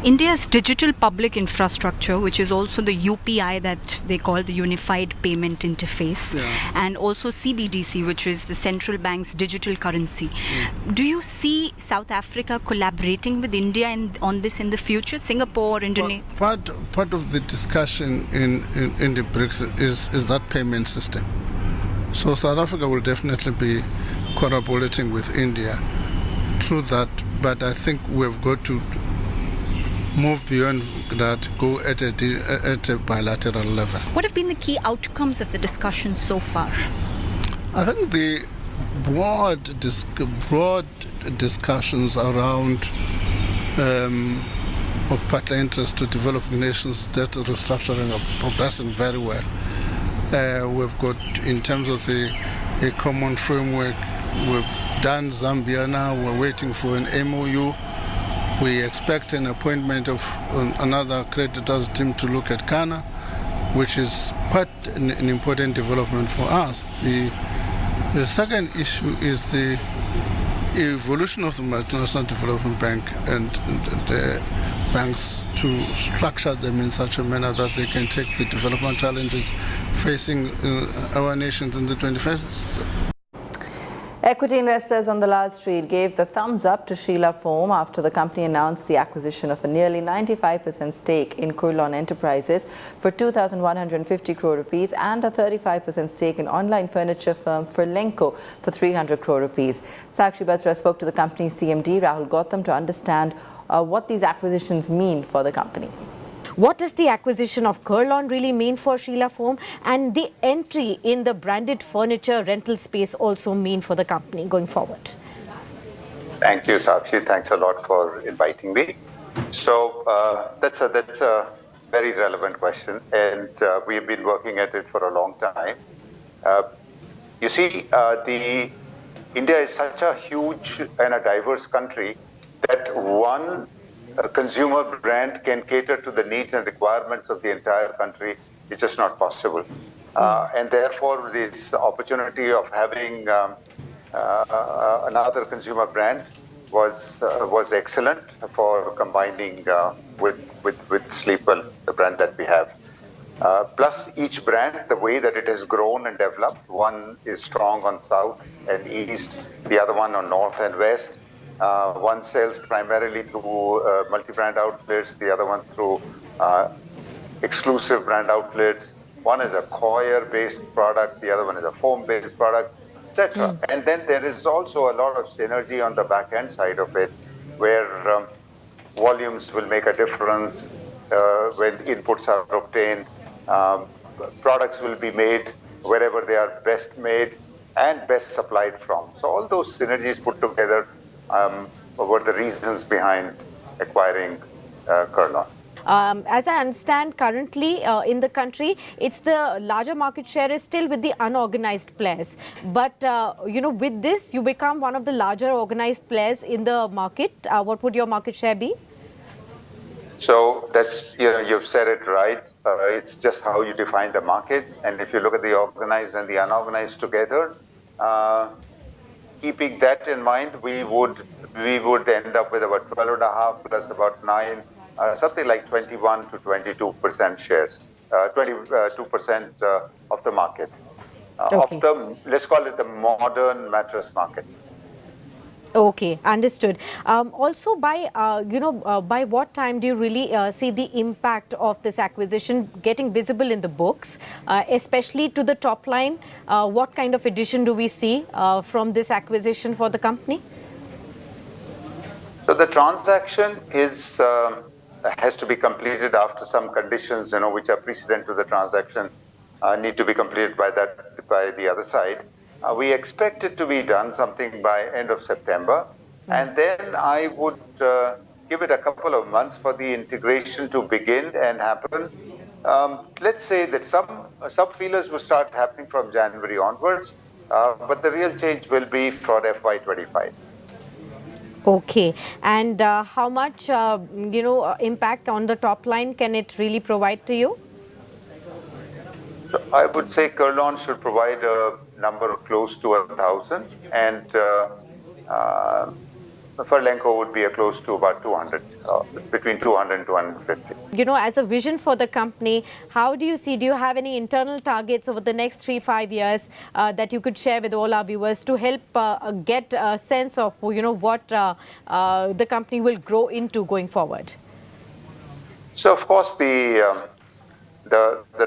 India's digital public infrastructure, which is also the UPI that they call the Unified Payment Interface, and also CBDC, which is the central bank's digital currency. Do you see South Africa collaborating with India on this in the future? Singapore, Indonesia? Part of the discussion in the BRICS is that payment system. So South Africa will definitely be collaborating with India through that, but I think we've got to move beyond that, go at a bilateral level. What have been the key outcomes of the discussion so far? I think the broad discussions around of partner interest to developing nations, debt restructuring are progressing very well. We've got, in terms of a common framework, we've done Zambia now, we're waiting for an MOU. We expect an appointment of another creditors team to look at Ghana, which is quite an important development for us. The second issue is the evolution of the Multinational Development Bank and the banks to structure them in such a manner that they can take the development challenges facing our nations in the 21st. Equity investors on the Lal Street gave the thumbs up to Sheila Form after the company announced the acquisition of a nearly 95% stake in Kurlon Enterprises for 2,150 crore rupees and a 35% stake in online furniture firm Furlenco for 300 crore rupees. Sakshi Batra spoke to the company's CMD Rahul Gautam to understand what these acquisitions mean for the company. What does the acquisition of Kurlon really mean for Sheila Form, and the entry in the branded furniture rental space also mean for the company going forward? Thank you, Sakshi. Thanks a lot for inviting me. So that's a very relevant question, and we've been working at it for a long time. You see, India is such a huge and a diverse country that one consumer brand can cater to the needs and requirements of the entire country. It's just not possible. And therefore, this opportunity of having another consumer brand was excellent for combining with Sleepwell, the brand that we have. Plus each brand, the way that it has grown and developed, one is strong on south and east, the other one on north and west. One sells primarily through multi-brand outlets, the other one through exclusive brand outlets. One is a coir-based product, the other one is a foam-based product, etc. And then there is also a lot of synergy on the back-end side of it, where volumes will make a difference when inputs are obtained. Products will be made wherever they are best made and best supplied from. So all those synergies put together were the reasons behind acquiring Kurlon. As I understand, currently in the country, it's the larger market share is still with the unorganized players. But, with this, you become one of the larger organized players in the market. What would your market share be? So that's, you've said it right. It's just how you define the market. And if you look at the organized and the unorganized together, keeping that in mind, we would end up with about 12.5 plus about 9, something like 21 to 22% shares, 22% of the market, of the, let's call it the modern mattress market. Okay, understood. Also, by what time do you really see the impact of this acquisition getting visible in the books, especially to the top line? What kind of addition do we see from this acquisition for the company? So the transaction has to be completed after some conditions, which are precedent to the transaction, need to be completed by the other side. We expect it to be done something by end of September, and then I would give it a couple of months for the integration to begin and happen. Let's say that some feelers will start happening from January onwards, but the real change will be for FY25. Okay, and how much impact on the top line can it really provide to you? So I would say Kurlon should provide a number close to 1,000, and Furlenco would be close to about 200, between 200 and 250. As a vision for the company, how do you see, do you have any internal targets over the next 3-5 years that you could share with all our viewers to help get a sense of, what the company will grow into going forward? So, of course, the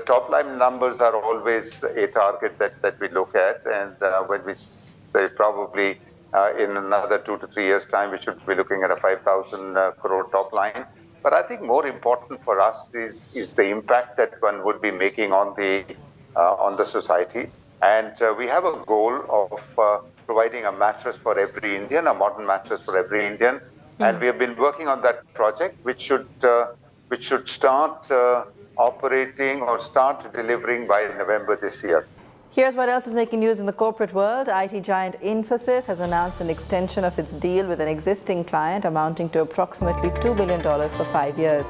top line numbers are always a target that we look at, and when we say probably in another 2 to 3 years' time, we should be looking at a 5,000 crore top line. But I think more important for us is the impact that one would be making on the society. And we have a goal of providing a mattress for every Indian, a modern mattress for every Indian. And we have been working on that project, which should start operating or start delivering by November this year. Here's what else is making news in the corporate world. IT giant Infosys has announced an extension of its deal with an existing client amounting to approximately $2 billion for 5 years.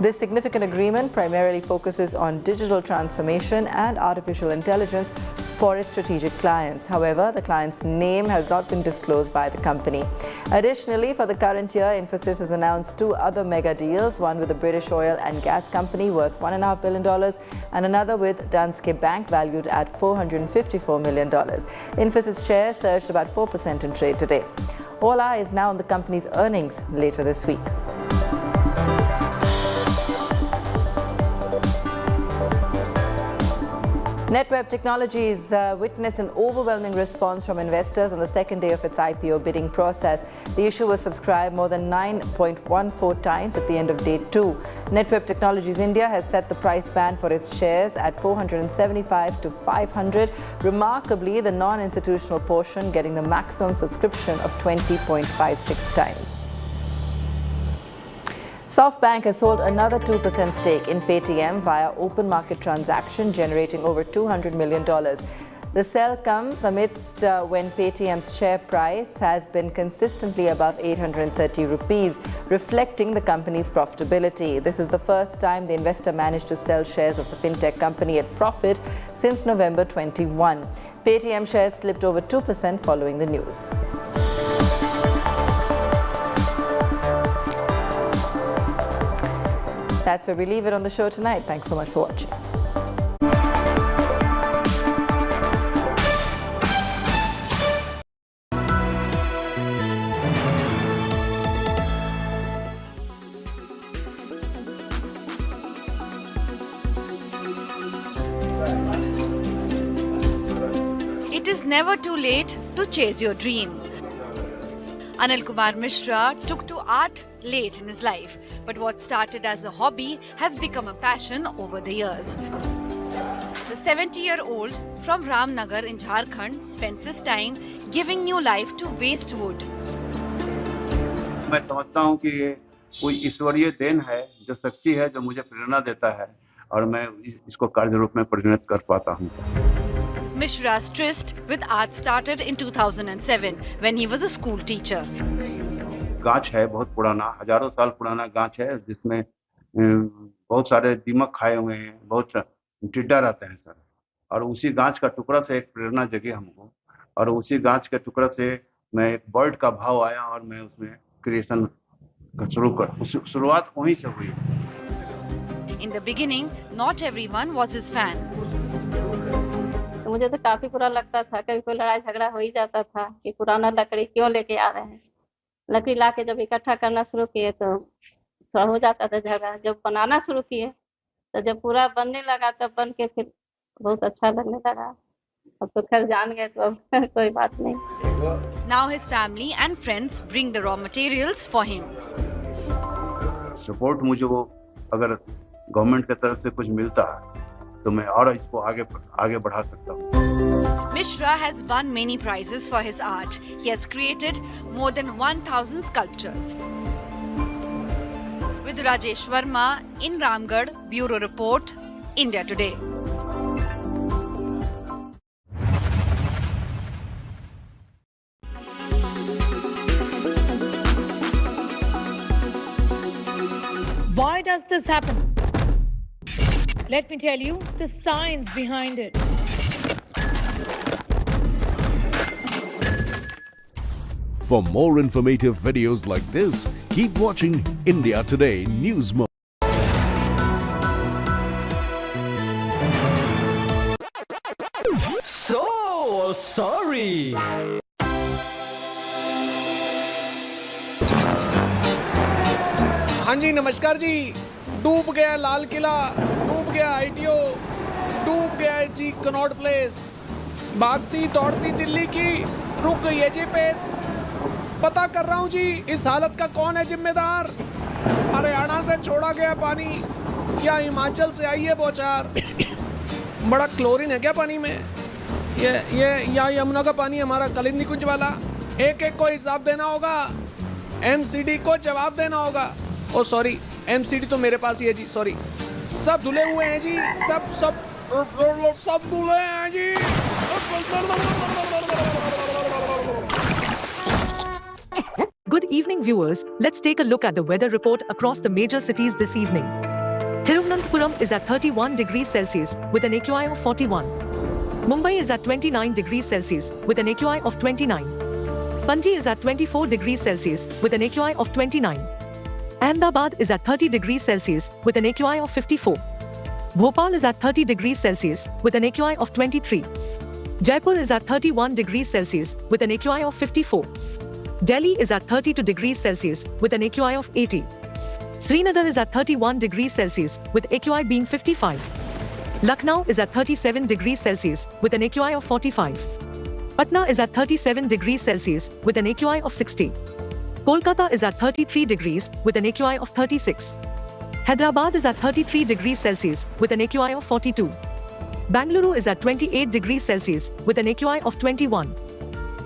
This significant agreement primarily focuses on digital transformation and artificial intelligence for its strategic clients. However, the client's name has not been disclosed by the company. Additionally, for the current year, Infosys has announced 2 other mega deals, one with the British oil and gas company worth $1.5 billion and another with Danske Bank valued at $454 million. Infosys shares surged about 4% in trade today. All eyes now on the company's earnings later this week. NetWeb Technologies witnessed an overwhelming response from investors on the second day of its IPO bidding process. The issue was subscribed more than 9.14 times at the end of day 2. NetWeb Technologies India has set the price band for its shares at 475 to 500. Remarkably, the non-institutional portion getting the maximum subscription of 20.56 times. SoftBank has sold another 2% stake in Paytm via open market transaction, generating over $200 million. The sell comes amidst when Paytm's share price has been consistently above 830 rupees, reflecting the company's profitability. This is the first time the investor managed to sell shares of the fintech company at profit since November 21. Paytm shares slipped over 2% following the news. That's where we leave it on the show tonight. Thanks so much for watching. never too late to chase your dream. Anil Kumar Mishra took to art late in his life, but what started as a hobby has become a passion over the years. The 70-year-old from Ramnagar in Jharkhand spends his time giving new life to waste wood. मैं समझता हूँ कि ये कोई ईश्वरीय then है, जो शक्ति है, जो मुझे प्रेरणा देता है और मैं इसको कार्य रूप में परिणत कर पाता हूँ. Mishra's tryst with art started in 2007 when he was a school teacher. गाछ है बहुत पुराना, हजारों साल पुराना गाछ है जिसमें बहुत सारे दीमक खाए हुए हैं, बहुत टिड्डा रहते हैं सर. और उसी गाछ का टुकड़ा से एक प्रेरणा जगी हमको और उसी गाछ के टुकड़ा से मैं एक बर्ड का भाव आया और मैं उसमें क्रिएशन का शुरुआत वहीं से हुई. In the beginning, not everyone was his fan. तो मुझे तो काफी बुरा लगता था, कभी कोई लड़ाई झगड़ा हो ही जाता था कि पुराना लकड़ी क्यों लेके आ रहे हैं. लकड़ी लाके जब इकट्ठा करना शुरू किए तो थोड़ा हो जाता था झगड़ा. जब बनाना शुरू किए तो जब पूरा बनने लगा तब बन के फिर बहुत अच्छा लगने लगा. अब तो खैर जान गए तो अब कोई बात नहीं. Now his family and friends bring the raw materials for him. Support मुझे वो अगर गवर्नमेंट की तरफ से कुछ मिलता है तो मैं और इसको आगे बढ़ा सकता हूँ. Mishra has won many prizes for his art. He has created more than 1,000 sculptures. With Rajesh Verma in Ramgarh, Bureau Report, India Today. Why does this happen? Let me tell you the science behind it. For more informative videos like this, keep watching India Today News Mode. So sorry. हाँ जी नमस्कार जी. डूब गया लाल किला, डूब गया ITO, डूब गया है जी Connaught place. भागती दौड़ती दिल्ली की रुक गई है जी पेस. पता कर रहा हूँ जी इस हालत का कौन है जिम्मेदार. हरियाणा से छोड़ा गया पानी या हिमाचल से आई है बौछार. बड़ा क्लोरीन है क्या पानी में. ये या यमुना का पानी हमारा कलिंदी कुंज वाला. एक एक को हिसाब देना होगा, MCD को जवाब देना होगा. ओ सॉरी MCD तो मेरे पास ही है जी. सॉरी. सब धुले हुए हैं जी, सब धुले हैं जी. Good evening viewers, let's take a look at the weather report across the major cities this evening. Thiruvananthapuram is at 31 degrees Celsius with an AQI of 41. Mumbai is at 29 degrees Celsius with an AQI of 29. Panji is at 24 degrees Celsius with an AQI of 29. Ahmedabad is at 30 degrees Celsius with an AQI of 54. Bhopal is at 30 degrees Celsius with an AQI of 23. Jaipur is at 31 degrees Celsius with an AQI of 54. Delhi is at 32 degrees Celsius with an AQI of 80. Srinagar is at 31 degrees Celsius with AQI being 55. Lucknow is at 37 degrees Celsius with an AQI of 45. Patna is at 37 degrees Celsius with an AQI of 60. Kolkata is at 33 degrees with an AQI of 36. Hyderabad is at 33 degrees Celsius with an AQI of 42. Bengaluru is at 28 degrees Celsius with an AQI of 21.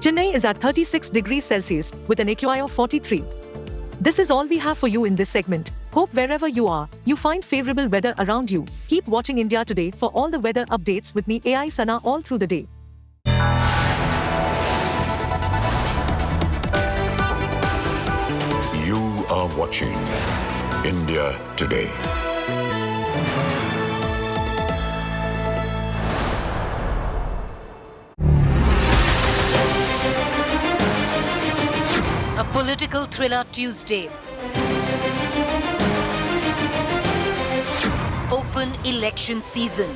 Chennai is at 36 degrees Celsius with an AQI of 43. This is all we have for you in this segment. Hope wherever you are, you find favorable weather around you. Keep watching India Today for all the weather updates with me AI Sana all through the day. You are watching India Today. A political thriller Tuesday. Open election season.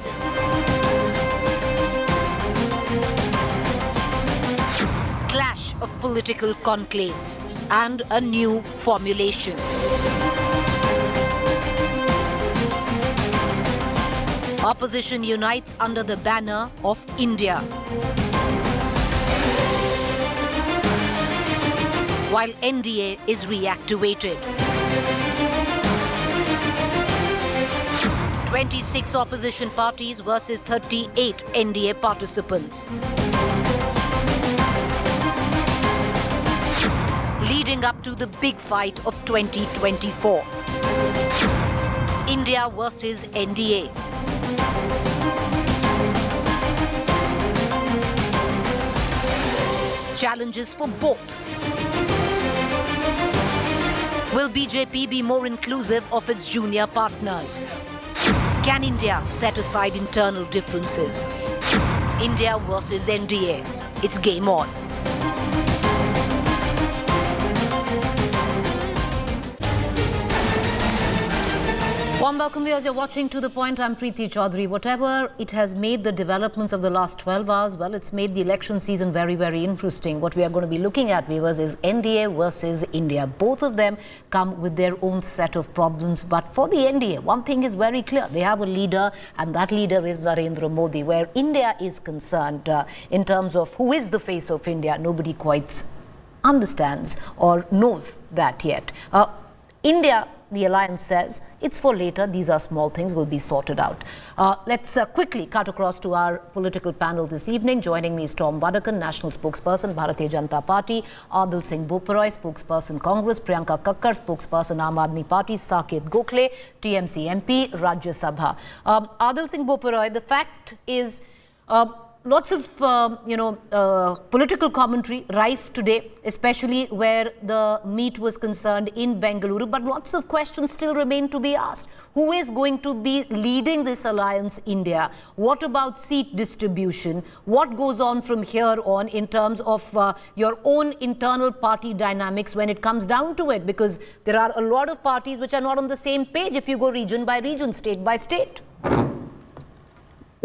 Clash of political conclaves and a new formulation. Opposition unites under the banner of India. while NDA is reactivated. 26 opposition parties versus 38 NDA participants. Leading up to the big fight of 2024. India versus NDA. Challenges for both. Will BJP be more inclusive of its junior partners? Can India set aside internal differences? India versus NDA. It's game on. Warm welcome, viewers. You're watching To The Point. I'm Preeti Chaudhary. Whatever it has made the developments of the last 12 hours, well, it's made the election season very, very interesting. What we are going to be looking at, viewers, is NDA versus India. Both of them come with their own set of problems. But for the NDA, one thing is very clear. They have a leader, and that leader is Narendra Modi. Where India is concerned, in terms of who is the face of India, nobody quite understands or knows that yet. India, the alliance says, it's for later. These are small things, will be sorted out. Let's quickly cut across to our political panel this evening. Joining me is Tom Vadakan, National Spokesperson, Bharatiya Janata Party, Adil Singh Boparoy, Spokesperson, Congress, Priyanka Kakkar, Spokesperson, Aam Aadmi Party, Saket Gokhale, TMC MP, Rajya Sabha. Adil Singh Boparoy, the fact is, lots of, political commentary rife today, especially where the meet was concerned in Bengaluru. But lots of questions still remain to be asked. Who is going to be leading this alliance, India? What about seat distribution? What goes on from here on in terms of your own internal party dynamics when it comes down to it? Because there are a lot of parties which are not on the same page if you go region by region, state by state.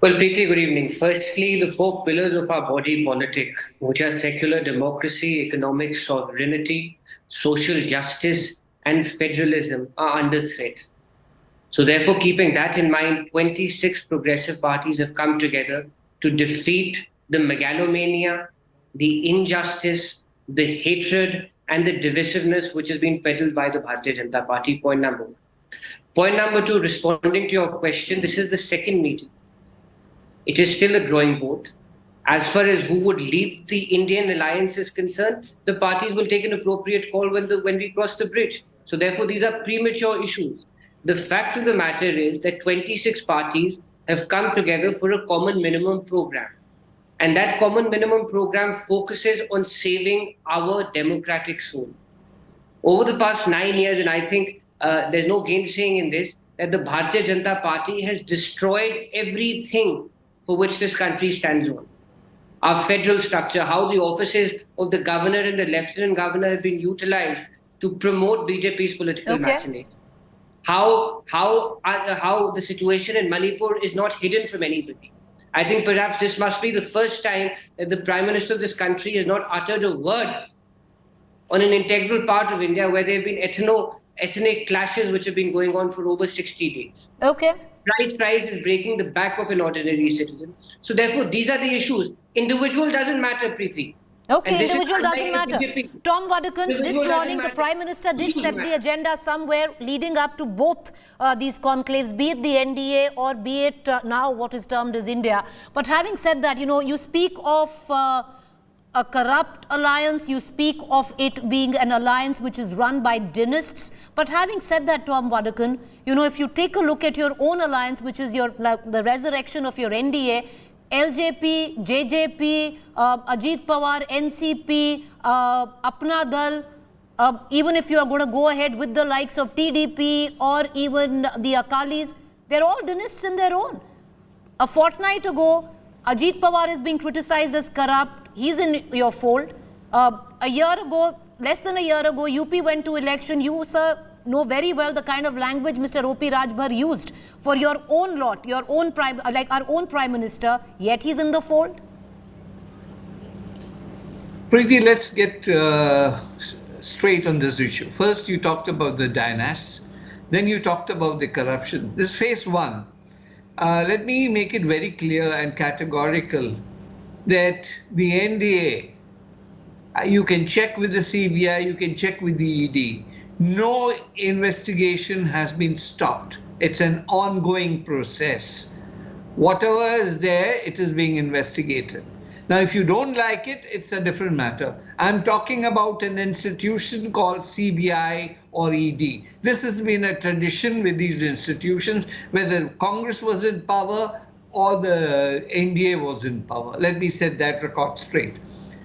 Well, Preeti, good evening. Firstly, the four pillars of our body politic, which are secular democracy, economic sovereignty, social justice, and federalism, are under threat. So therefore, keeping that in mind, 26 progressive parties have come together to defeat the megalomania, the injustice, the hatred, and the divisiveness which has been peddled by the Bharatiya Janata Party. Point number one. Point number two, responding to your question, this is the second meeting. It is still a drawing board. As far as who would lead the Indian alliance is concerned, the parties will take an appropriate call when we cross the bridge. So therefore, these are premature issues. The fact of the matter is that 26 parties have come together for a common minimum program. And that common minimum program focuses on saving our democratic soul. Over the past 9 years, and I think there's no gainsaying in this, that the Bharatiya Janata Party has destroyed everything for which this country stands on. Our federal structure, how the offices of the governor and the lieutenant governor have been utilized to promote BJP's political machination. How the situation in Manipur is not hidden from anybody. I think perhaps this must be the first time that the Prime Minister of this country has not uttered a word on an integral part of India where there have been ethnic clashes which have been going on for over 60 days. Price is breaking the back of an ordinary citizen. So therefore, these are the issues. Individual doesn't matter, Preeti. Individual doesn't matter. Tom Vadakan, this morning the Prime Minister did set the agenda somewhere leading up to both these conclaves, be it the NDA or be it now what is termed as India. But having said that, you speak of a corrupt alliance, you speak of it being an alliance which is run by dynasts. But having said that, Tom Vadakan, if you take a look at your own alliance, which is the resurrection of your NDA, LJP, JJP, Ajit Pawar, NCP, Apna Dal, even if you are going to go ahead with the likes of TDP or even the Akalis, they're all dynasts in their own. A fortnight ago, Ajit Pawar is being criticized as corrupt. He's in your fold. A year ago, less than a year ago, UP went to election. You, sir, know very well the kind of language Mr. O.P. Rajbhar used for your own lot, your own our own Prime Minister, yet he's in the fold. Preeti, let's get straight on this issue. First, you talked about the dynasts. Then you talked about the corruption. This is phase one. Let me make it very clear and categorical that the NDA You can check with the CBI, you can check with the ED. No investigation has been stopped. It's an ongoing process. Whatever is there, it is being investigated. Now, if you don't like it, it's a different matter. I'm talking about an institution called CBI or ED. This has been a tradition with these institutions, whether Congress was in power or the NDA was in power. Let me set that record straight.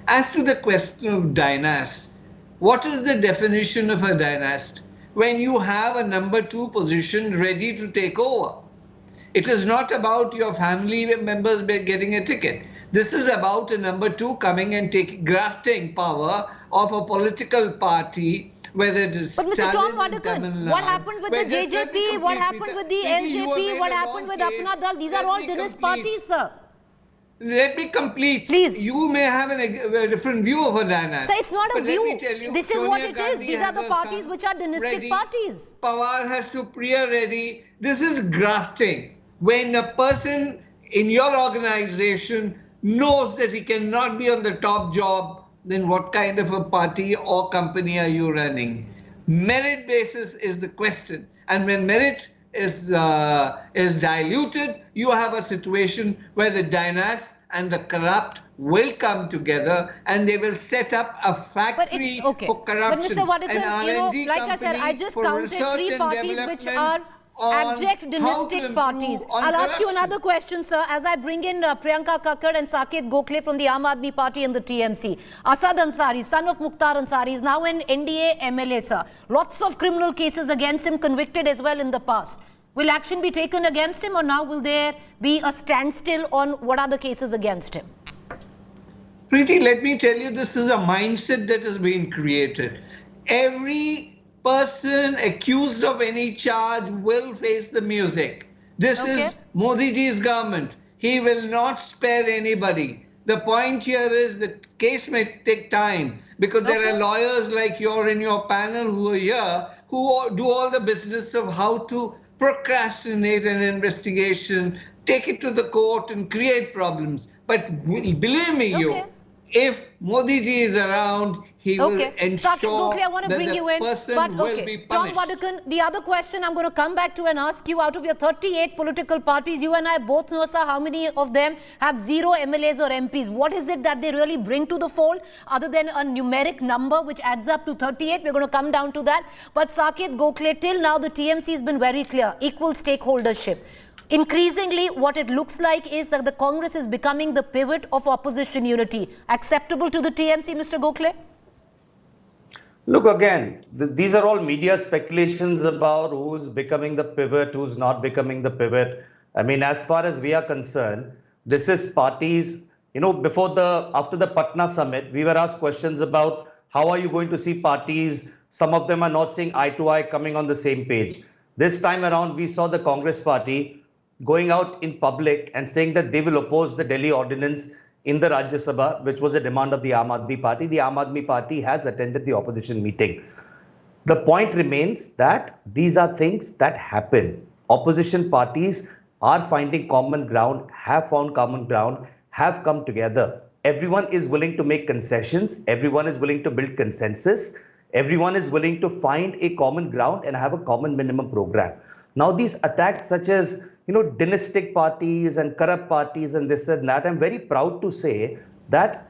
As to the question of dynast, what is the definition of a dynast? When you have a number 2 position ready to take over. It is not about your family members getting a ticket. This is about a number 2 coming and grafting power of a political party, whether it is But Mr. Tom Vadakan, what happened with the JJP, what happened with the LJP, what happened with Apna Dal? These are all dynast parties, sir. Let me complete. Please. You may have a different view of a dynast. So it's not a view. This is what it is. Gandhi These are the parties which are dynastic parties. Pawar has Supriya ready. This is grafting. When a person in your organization knows that he cannot be on the top job, then what kind of a party or company are you running? Merit basis is the question. And when merit is diluted, you have a situation where the dynasts and the corrupt will come together and they will set up a factory for corruption. But Mr. Vadakan, like I said, I just counted 3 parties which are abject dynastic parties. I'll ask you another question, sir, as I bring in Priyanka Kakkad and Saket Gokhale from the Aam Aadmi Party and the TMC. Asad Ansari, son of Mukhtar Ansari, is now an NDA MLA, sir. Lots of criminal cases against him, convicted as well in the past. Will action be taken against him, or now will there be a standstill on what are the cases against him? Preeti, let me tell you, this is a mindset that has been created. Every person accused of any charge will face the music. This is Modi ji's government. He will not spare anybody. The point here is that case may take time because there are lawyers like you're in your panel who are here who do all the business of how to procrastinate an investigation, take it to the court and create problems. But believe me, if Modi ji is around, he will ensure Gokhale, I want to bring you in, but will be punished. Tom Vadakan, the other question I'm going to come back to and ask you, out of your 38 political parties, you and I both know, sir, how many of them have 0 MLAs or MPs? What is it that they really bring to the fold other than a numeric number which adds up to 38? We're going to come down to that. But Saket Gokhale, till now the TMC has been very clear, equal stakeholdership. Increasingly, what it looks like is that the Congress is becoming the pivot of opposition unity. Acceptable to the TMC, Mr. Gokhale? Look, again, these are all media speculations about who's becoming the pivot, who's not becoming the pivot. I mean, as far as we are concerned, this is parties, after the Patna summit, we were asked questions about how are you going to see parties? Some of them are not seeing eye to eye, coming on the same page. This time around, we saw the Congress party going out in public and saying that they will oppose the Delhi ordinance in the Rajya Sabha, which was a demand of the Aam Aadmi Party. The Aam Aadmi Party has attended the opposition meeting. The point remains that these are things that happen. Opposition parties are finding common ground, have found common ground, have come together. Everyone is willing to make concessions. Everyone is willing to build consensus. Everyone is willing to find a common ground and have a common minimum program. Now, these attacks such as dynastic parties and corrupt parties and this and that, I'm very proud to say that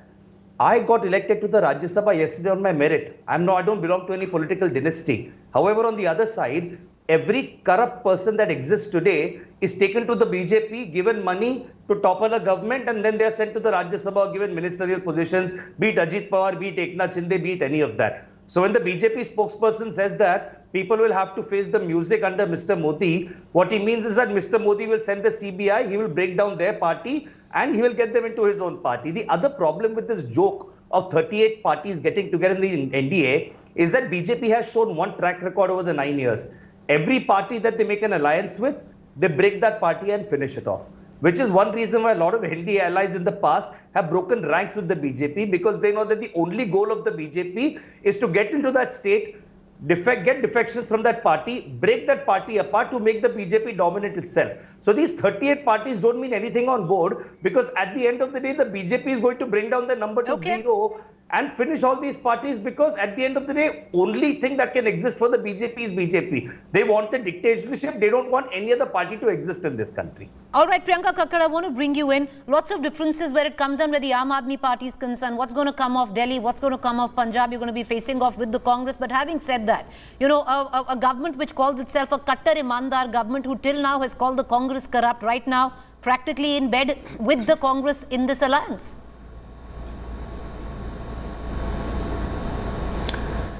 I got elected to the Rajya Sabha yesterday on my merit. I don't belong to any political dynasty. However, on the other side, every corrupt person that exists today is taken to the BJP, given money to topple a government, and then they are sent to the Rajya Sabha, given ministerial positions, be it Ajit Pawar, be it Eknath Shinde, be it any of that. So when the BJP spokesperson says that people will have to face the music under Mr. Modi, what he means is that Mr. Modi will send the CBI, he will break down their party and he will get them into his own party. The other problem with this joke of 38 parties getting together in the NDA is that BJP has shown one track record over the 9 years. Every party that they make an alliance with, they break that party and finish it off. Which is one reason why a lot of NDA allies in the past have broken ranks with the BJP, because they know that the only goal of the BJP is to get into that state, get defections from that party, break that party apart to make the BJP dominate itself. So these 38 parties don't mean anything on board, because at the end of the day, the BJP is going to bring down the number to 0. and finish all these parties, because at the end of the day, only thing that can exist for the BJP is BJP. They want a dictatorship. They don't want any other party to exist in this country. All right, Priyanka Kakkad, I want to bring you in. Lots of differences where it comes down where the I.N.D.A. party is concerned. What's going to come off Delhi? What's going to come off Punjab? You're going to be facing off with the Congress. But having said that, you know, a government which calls itself a Kattar Imandar government, who till now has called the Congress corrupt, right now practically in bed with the Congress in this alliance.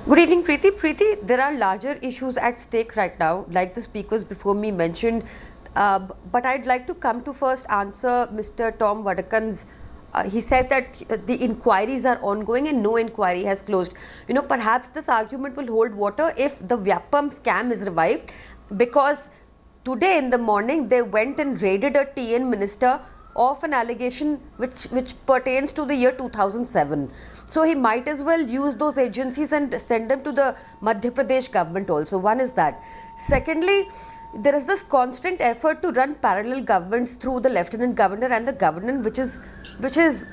Good evening, Preeti. Preeti, there are larger issues at stake right now, like the speakers before me mentioned. But I'd like to come to first answer Mr. Tom Vadakan's. He said that the inquiries are ongoing and no inquiry has closed. You know, perhaps this argument will hold water if the Vyapam scam is revived, because today in the morning they went and raided a TN minister of an allegation which pertains to the year 2007. So he might as well use those agencies and send them to the Madhya Pradesh government also. One is that. Secondly, there is this constant effort to run parallel governments through the Lieutenant Governor and the Governor, which is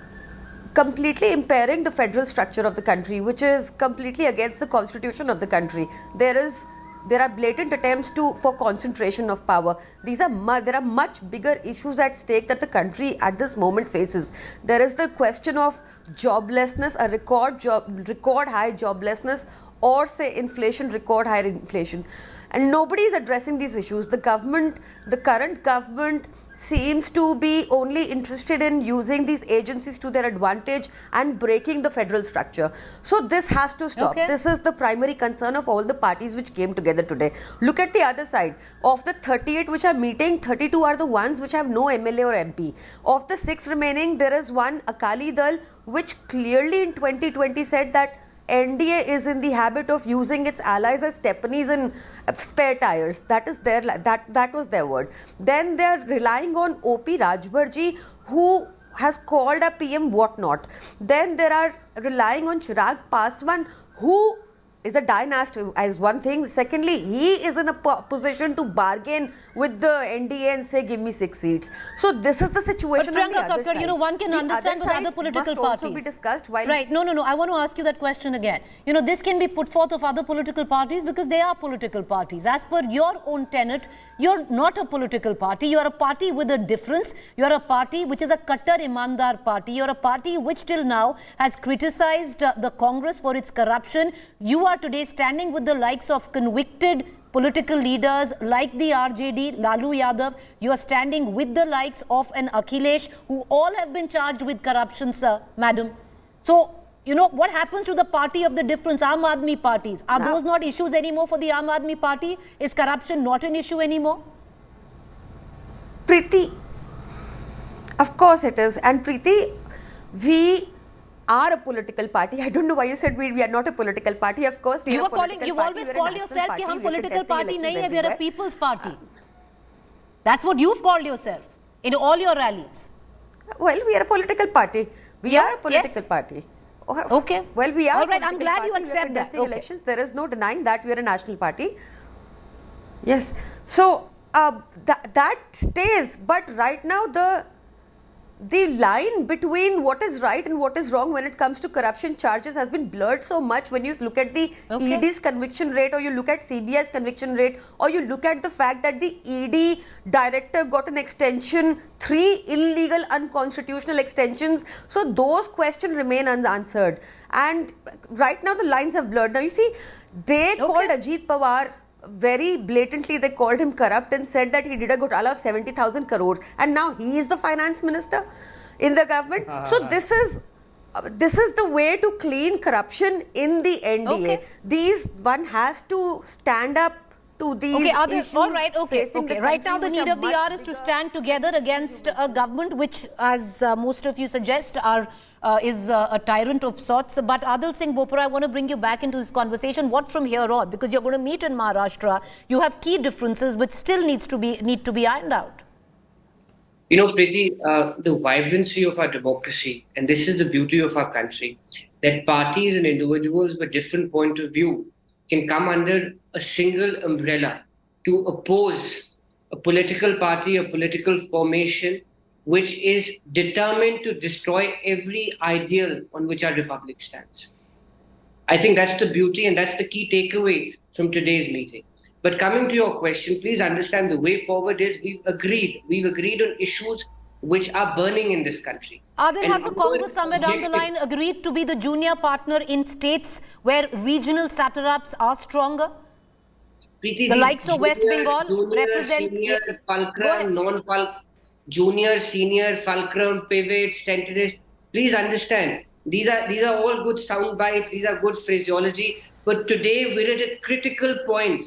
completely impairing the federal structure of the country, which is completely against the constitution of the country. There are blatant attempts for concentration of power. There are much bigger issues at stake that the country at this moment faces. There is the question of joblessness, a record high joblessness, or say inflation, record high inflation. And nobody is addressing these issues. The current government seems to be only interested in using these agencies to their advantage and breaking the federal structure. So this has to stop. Okay. This is the primary concern of all the parties which came together today. Look at the other side. Of the 38 which are meeting, 32 are the ones which have no MLA or MP. Of the 6 remaining, there is one Akali Dal which clearly in 2020 said that NDA is in the habit of using its allies as stepneys and spare tires. That was their word. Then they are relying on O.P. Rajbarji, who has called a PM whatnot. Then they are relying on Chirag Paswan, who is a dynast as one thing. Secondly, he is in a position to bargain with the NDA and say, give me 6 seats. So this is the situation. But Priyanka Kakkad, you know, one can understand with other political parties. Also be discussed while right. No. I want to ask you that question again. You know, this can be put forth of other political parties because they are political parties. As per your own tenet, you're not a political party. You are a party with a difference. You are a party which is a Kattar Imandar party. You are a party which till now has criticized the Congress for its corruption. You are today standing with the likes of convicted political leaders like the RJD, Lalu Yadav. You are standing with the likes of an Akhilesh, who all have been charged with corruption, sir, madam. So, you know, what happens to the party of the difference, Aam parties? Are those not issues anymore for the Aam party? Is corruption not an issue anymore? Preeti, of course it is. And Preeti, we are a political party. I don't know why you said we are not a political party. Of course, you've always called yourself कि हम political party नहीं है, we are a people's party. That's what you've called yourself in all your rallies. Well, we are a political party. We are a political party. Okay. Well, we are. All right, I'm glad you accept that. Okay. Elections. There is no denying that we are a national party. Yes. So that stays. But right now the line between what is right and what is wrong when it comes to corruption charges has been blurred so much. When you look at the ED's conviction rate, or you look at CBI's conviction rate, or you look at the fact that the ED director got an extension, 3 illegal unconstitutional extensions. So those questions remain unanswered. And right now the lines have blurred. Now you see, they called Ajit Pawar very blatantly, they called him corrupt and said that he did a ghotala of 70,000 crores, and now he is the finance minister in the government. So this is the way to clean corruption in the NDA. One has to stand up to these issues. All right, okay. Right now the need of the hour is to stand together against a government which, as most of you suggest, is a tyrant of sorts. But Adil Singh Bopra, I want to bring you back into this conversation. What from here on? Because you're going to meet in Maharashtra. You have key differences which still need to be ironed out. You know, Preeti, the vibrancy of our democracy, and this is the beauty of our country, that parties and individuals with different point of view can come under a single umbrella to oppose a political party, a political formation which is determined to destroy every ideal on which our republic stands. I think that's the beauty and that's the key takeaway from today's meeting. But coming to your question, please understand the way forward is we've agreed on issues which are burning in this country. Adil, has the Congress somewhere down the line agreed to be the junior partner in states where regional satraps are stronger? Preeti, the likes of West junior, Bengal represent... Senior, fulcrum, non-fulcrum, junior, senior, fulcrum, pivot, centrist. Please understand, these are all good sound bites, these are good phraseology. But today we're at a critical point.